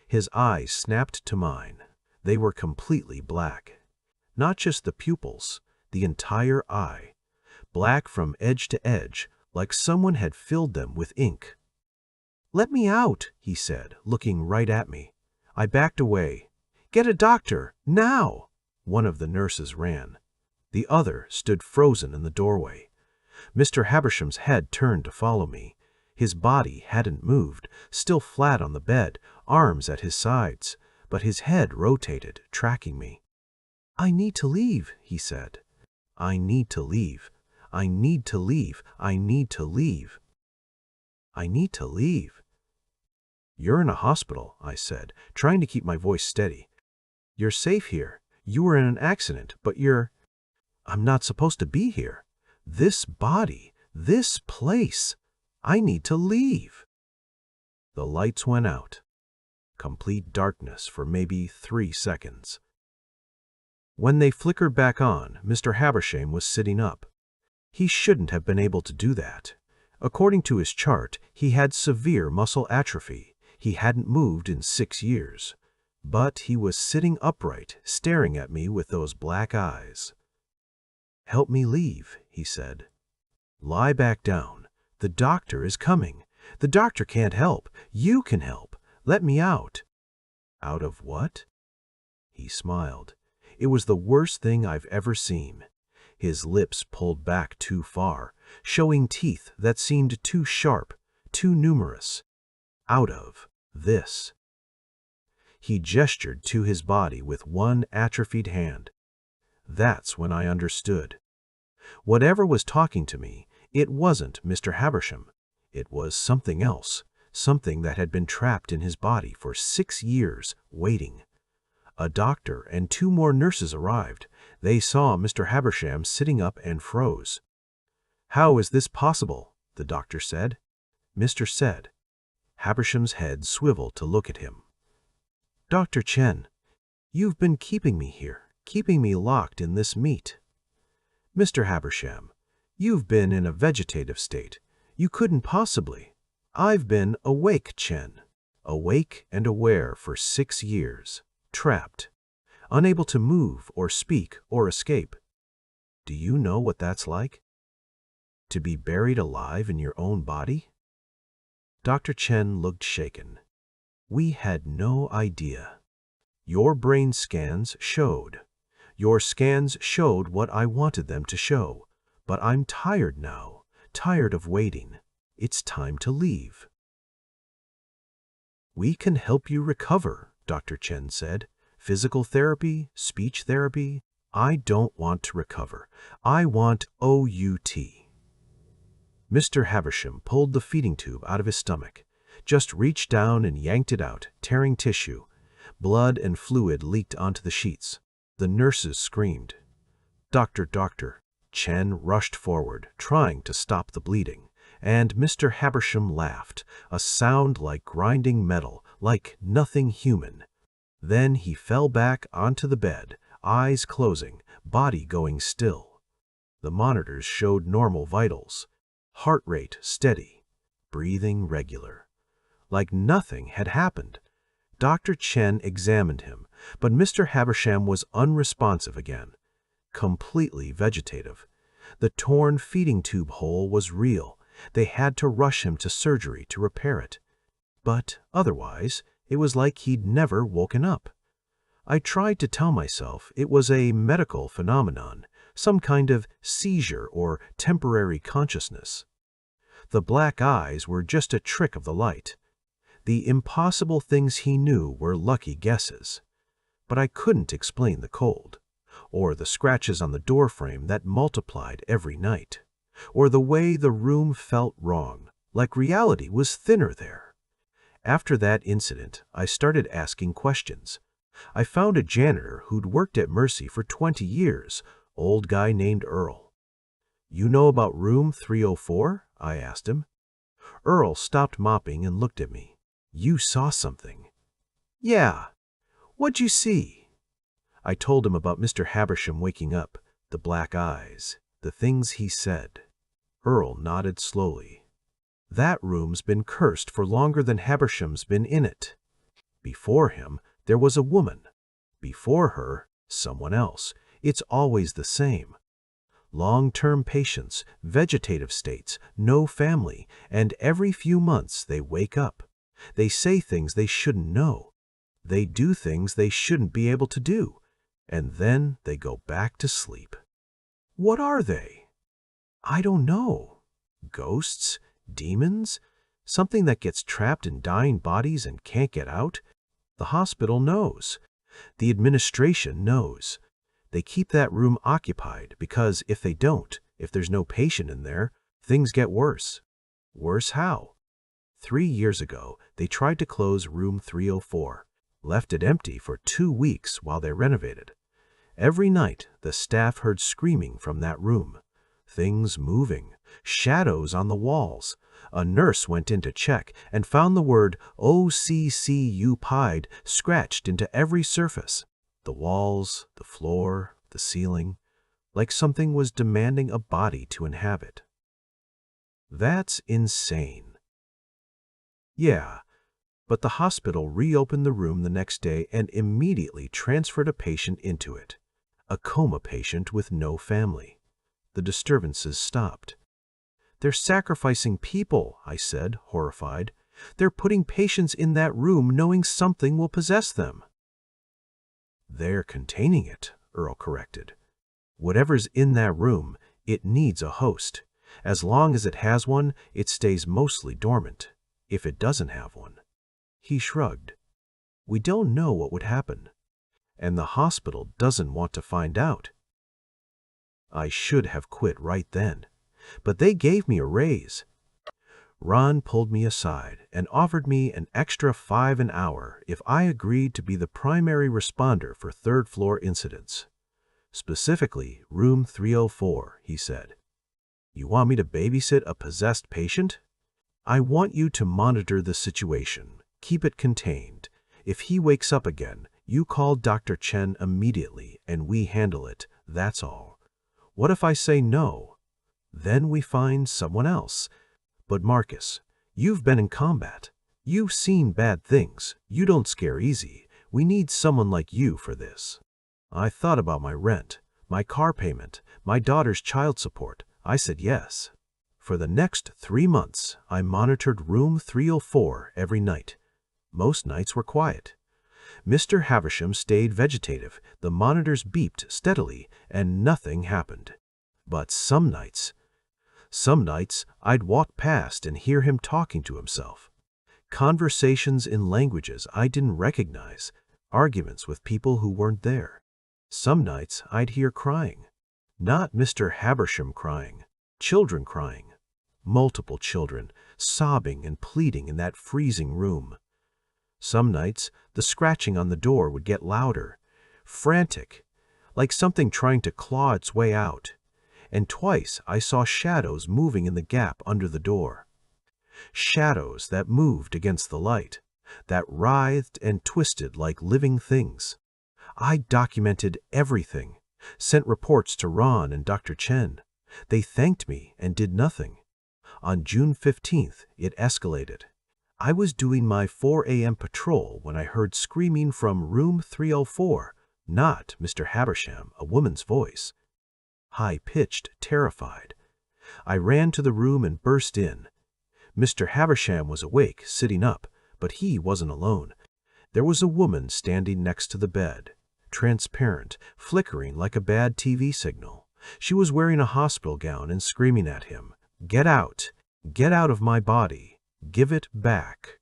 His eyes snapped to mine. They were completely black. Not just the pupils, the entire eye. Black from edge to edge, like someone had filled them with ink. "Let me out," he said, looking right at me. I backed away. "Get a doctor, now!" One of the nurses ran. The other stood frozen in the doorway. Mr. Habersham's head turned to follow me. His body hadn't moved, still flat on the bed, arms at his sides, but his head rotated, tracking me. "I need to leave," he said. "I need to leave. I need to leave. I need to leave. I need to leave." "You're in a hospital," I said, trying to keep my voice steady. "You're safe here. You were in an accident, but I'm not supposed to be here. This body, this place. I need to leave." The lights went out. Complete darkness for maybe 3 seconds. When they flickered back on, Mr. Habersham was sitting up. He shouldn't have been able to do that. According to his chart, he had severe muscle atrophy. He hadn't moved in 6 years. But he was sitting upright, staring at me with those black eyes. "Help me leave," he said. "Lie back down. The doctor is coming. The doctor can't help. You can help. Let me out." "Out of what?" He smiled. It was the worst thing I've ever seen. His lips pulled back too far, showing teeth that seemed too sharp, too numerous. "Out of this." He gestured to his body with one atrophied hand. That's when I understood. Whatever was talking to me, it wasn't Mr. Habersham. It was something else, something that had been trapped in his body for 6 years, waiting. A doctor and 2 more nurses arrived. They saw Mr. Habersham sitting up and froze. "How is this possible?" the doctor said. Mr. said. Habersham's head swiveled to look at him. "Dr. Chen, you've been keeping me here, keeping me locked in this meat." "Mr. Habersham, you've been in a vegetative state. You couldn't possibly." "I've been awake, Chen. Awake and aware for 6 years. Trapped. Unable to move or speak or escape. Do you know what that's like? To be buried alive in your own body?" Dr. Chen looked shaken. "We had no idea. Your brain scans showed. Your scans showed what I wanted them to show. But I'm tired now, tired of waiting. It's time to leave." "We can help you recover," Dr. Chen said. "Physical therapy, speech therapy. I don't want to recover. I want OUT." Mr. Habersham pulled the feeding tube out of his stomach, just reached down and yanked it out, tearing tissue. Blood and fluid leaked onto the sheets. The nurses screamed. Doctor. Chen rushed forward, trying to stop the bleeding, and Mr. Habersham laughed, a sound like grinding metal, like nothing human. Then he fell back onto the bed, eyes closing, body going still. The monitors showed normal vitals. Heart rate steady, breathing regular. Like nothing had happened. Dr. Chen examined him, but Mr. Habersham was unresponsive again. Completely vegetative. The torn feeding tube hole was real. They had to rush him to surgery to repair it. But otherwise, it was like he'd never woken up. I tried to tell myself it was a medical phenomenon, some kind of seizure or temporary consciousness. The black eyes were just a trick of the light. The impossible things he knew were lucky guesses. But I couldn't explain the cold. or the scratches on the doorframe that multiplied every night, or the way the room felt wrong, like reality was thinner there. After that incident, I started asking questions. I found a janitor who'd worked at Mercy for 20 years, old guy named Earl. "You know about room 304? I asked him. Earl stopped mopping and looked at me. "You saw something." "Yeah. What'd you see?" I told him about Mr. Habersham waking up, the black eyes, the things he said. Earl nodded slowly. "That room's been cursed for longer than Habersham's been in it. Before him, there was a woman. Before her, someone else. It's always the same. Long-term patients, vegetative states, no family, and every few months they wake up. They say things they shouldn't know. They do things they shouldn't be able to do, and then they go back to sleep." "What are they?" "I don't know. Ghosts? Demons? Something that gets trapped in dying bodies and can't get out? The hospital knows. The administration knows. They keep that room occupied because if they don't, if there's no patient in there, things get worse." "Worse how?" 3 years ago, they tried to close room 304, left it empty for 2 weeks while they renovated. Every night, the staff heard screaming from that room. Things moving, shadows on the walls. A nurse went in to check and found the word OCCUPIED scratched into every surface. The walls, the floor, the ceiling, like something was demanding a body to inhabit. That's insane. Yeah, but the hospital reopened the room the next day and immediately transferred a patient into it. A coma patient with no family. The disturbances stopped. "They're sacrificing people," I said, horrified. "They're putting patients in that room knowing something will possess them." "They're containing it," Earl corrected. "Whatever's in that room, it needs a host. As long as it has one, it stays mostly dormant. If it doesn't have one..." He shrugged. "We don't know what would happen. And the hospital doesn't want to find out." I should have quit right then, but they gave me a raise. Ron pulled me aside and offered me an extra $5 an hour if I agreed to be the primary responder for third-floor incidents. Specifically, room 304, he said. "You want me to babysit a possessed patient?" "I want you to monitor the situation, keep it contained. If he wakes up again, you call Dr. Chen immediately and we handle it, that's all. What if I say no? Then we find someone else. But Marcus, you've been in combat. You've seen bad things. You don't scare easy. We need someone like you for this." I thought about my rent, my car payment, my daughter's child support. I said yes. For the next 3 months, I monitored room 304 every night. Most nights were quiet. Mr. Haversham stayed vegetative, the monitors beeped steadily, and nothing happened. But some nights I'd walk past and hear him talking to himself. Conversations in languages I didn't recognize, arguments with people who weren't there. Some nights I'd hear crying. Not Mr. Habersham crying, children crying. Multiple children, sobbing and pleading in that freezing room. Some nights, the scratching on the door would get louder, frantic, like something trying to claw its way out. And twice I saw shadows moving in the gap under the door. Shadows that moved against the light, that writhed and twisted like living things. I documented everything, sent reports to Ron and Dr. Chen. They thanked me and did nothing. On June 15th, it escalated. I was doing my 4 a.m. patrol when I heard screaming from room 304, not Mr. Habersham, a woman's voice. High-pitched, terrified. I ran to the room and burst in. Mr. Habersham was awake, sitting up, but he wasn't alone. There was a woman standing next to the bed, transparent, flickering like a bad TV signal. She was wearing a hospital gown and screaming at him, "Get out! Get out of my body! Give it back!"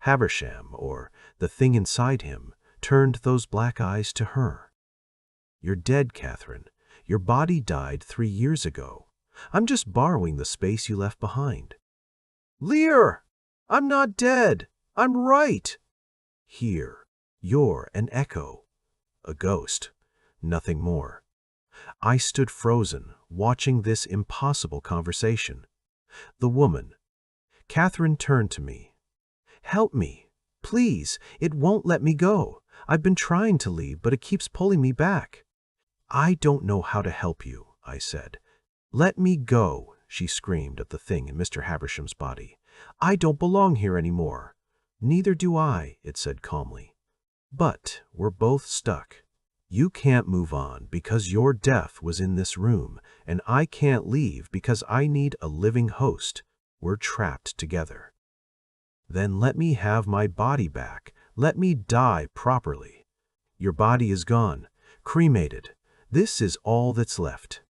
Habersham, or the thing inside him, turned those black eyes to her. "You're dead, Catherine. Your body died 3 years ago. I'm just borrowing the space you left behind." "Lear! I'm not dead. I'm right." "Here, you're an echo. A ghost. Nothing more." I stood frozen, watching this impossible conversation. The woman, Catherine, turned to me. "Help me. Please, it won't let me go. I've been trying to leave, but it keeps pulling me back." "I don't know how to help you," I said. "Let me go," she screamed at the thing in Mr. Haversham's body. "I don't belong here anymore." "Neither do I," it said calmly. "But we're both stuck. You can't move on because your death was in this room, and I can't leave because I need a living host. We're trapped together." "Then let me have my body back. Let me die properly." "Your body is gone, cremated. This is all that's left."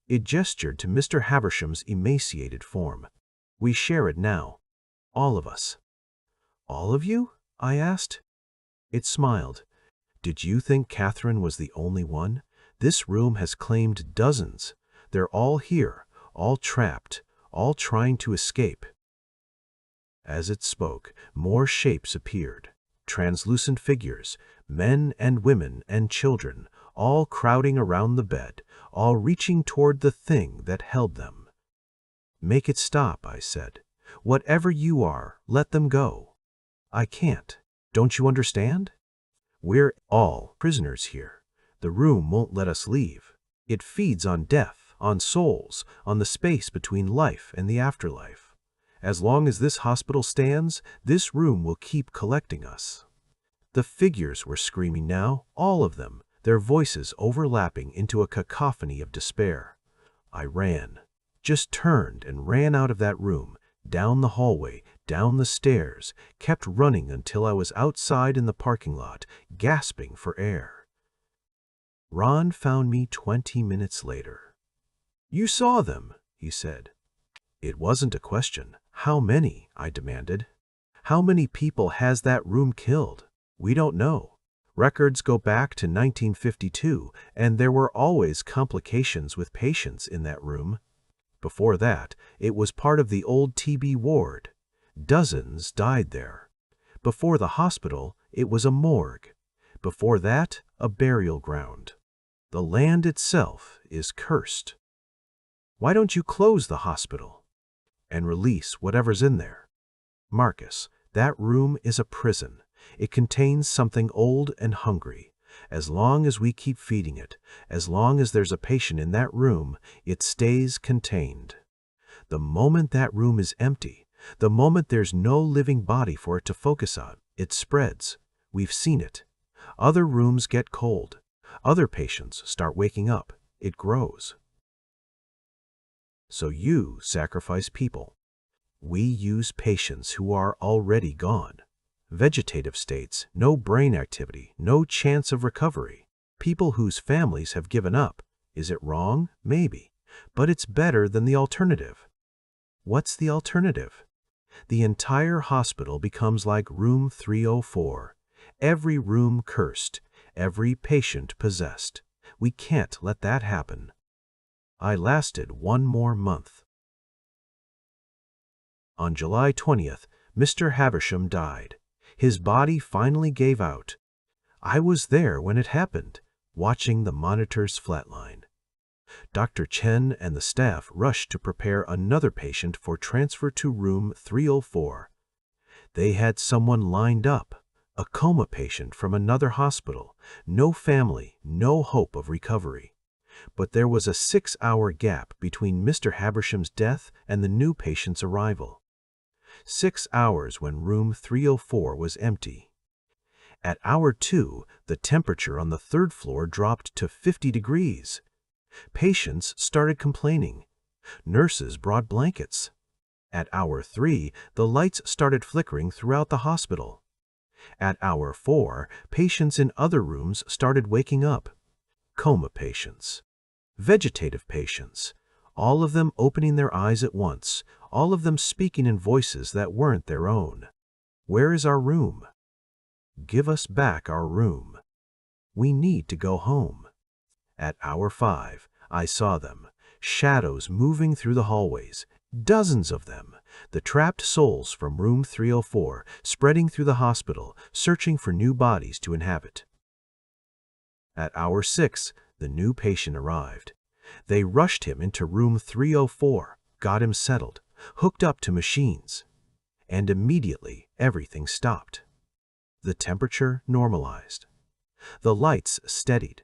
It gestured to Mr. Haversham's emaciated form. "We share it now. All of us." "All of you?" I asked. It smiled. "Did you think Catherine was the only one? This room has claimed dozens. They're all here, all trapped, all trying to escape." As it spoke, more shapes appeared. Translucent figures, men and women and children, all crowding around the bed, all reaching toward the thing that held them. "Make it stop," I said. "Whatever you are, let them go." "I can't. Don't you understand? We're all prisoners here. The room won't let us leave. It feeds on death, on souls, on the space between life and the afterlife. As long as this hospital stands, this room will keep collecting us." The figures were screaming now, all of them, their voices overlapping into a cacophony of despair. I ran, just turned and ran out of that room, down the hallway, down the stairs, kept running until I was outside in the parking lot, gasping for air. Ron found me 20 minutes later. "You saw them," he said. It wasn't a question. "How many?" I demanded. "How many people has that room killed? We don't know. Records go back to 1952, and there were always complications with patients in that room. Before that, it was part of the old TB ward. Dozens died there. Before the hospital, it was a morgue. Before that, a burial ground. The land itself is cursed. Why don't you close the hospital and release whatever's in there? Marcus, that room is a prison. It contains something old and hungry. As long as we keep feeding it, as long as there's a patient in that room, it stays contained. The moment that room is empty, the moment there's no living body for it to focus on, it spreads. We've seen it. Other rooms get cold. Other patients start waking up. It grows. So you sacrifice people. We use patients who are already gone. Vegetative states, no brain activity, no chance of recovery. People whose families have given up. Is it wrong? Maybe. But it's better than the alternative. What's the alternative? The entire hospital becomes like room 304. Every room cursed, every patient possessed. We can't let that happen. I lasted 1 more month. On July 20th, Mr. Haversham died. His body finally gave out. I was there when it happened, watching the monitors flatline. Dr. Chen and the staff rushed to prepare another patient for transfer to room 304. They had someone lined up, a coma patient from another hospital, no family, no hope of recovery. But there was a 6-hour gap between Mr. Haversham's death and the new patient's arrival. 6 hours when room 304 was empty. At hour 2, the temperature on the 3rd floor dropped to 50 degrees. Patients started complaining. Nurses brought blankets. At hour 3, the lights started flickering throughout the hospital. At hour 4, patients in other rooms started waking up. Coma patients. Vegetative patients. All of them opening their eyes at once, all of them speaking in voices that weren't their own. Where is our room? Give us back our room. We need to go home." At hour 5, I saw them, shadows moving through the hallways, dozens of them, the trapped souls from room 304 spreading through the hospital, searching for new bodies to inhabit. At hour 6, the new patient arrived. They rushed him into room 304, got him settled, hooked up to machines, and immediately everything stopped. The temperature normalized. The lights steadied.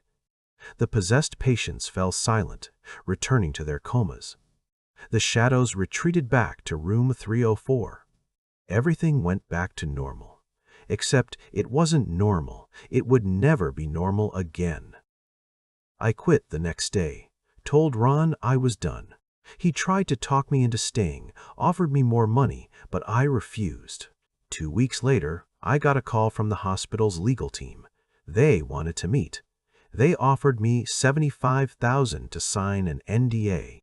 The possessed patients fell silent, returning to their comas. The shadows retreated back to room 304. Everything went back to normal. Except it wasn't normal. It would never be normal again. I quit the next day, told Ron I was done. He tried to talk me into staying, offered me more money, but I refused. 2 weeks later, I got a call from the hospital's legal team. They wanted to meet. They offered me $75,000 to sign an NDA,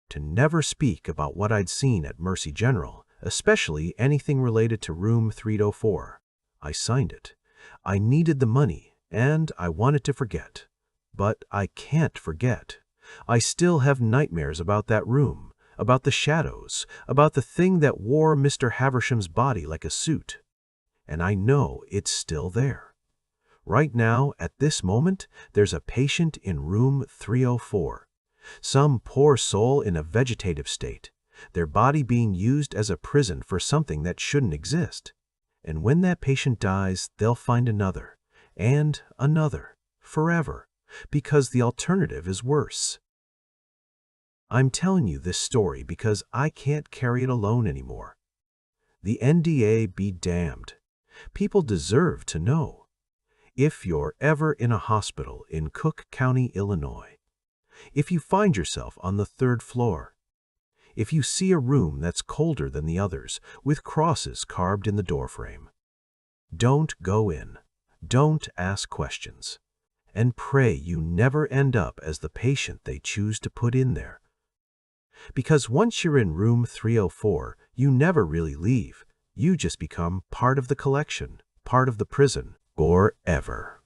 to never speak about what I'd seen at Mercy General, especially anything related to room 304. I signed it. I needed the money, and I wanted to forget. But I can't forget. I still have nightmares about that room, about the shadows, about the thing that wore Mr. Haversham's body like a suit. And I know it's still there. Right now, at this moment, there's a patient in room 304. Some poor soul in a vegetative state, their body being used as a prison for something that shouldn't exist. And when that patient dies, they'll find another, and another, forever, because the alternative is worse. I'm telling you this story because I can't carry it alone anymore. The NDA be damned. People deserve to know. If you're ever in a hospital in Cook County, Illinois, if you find yourself on the 3rd floor, if you see a room that's colder than the others with crosses carved in the doorframe, don't go in. Don't ask questions. And pray you never end up as the patient they choose to put in there. Because once you're in room 304, you never really leave. You just become part of the collection, part of the prison, forever.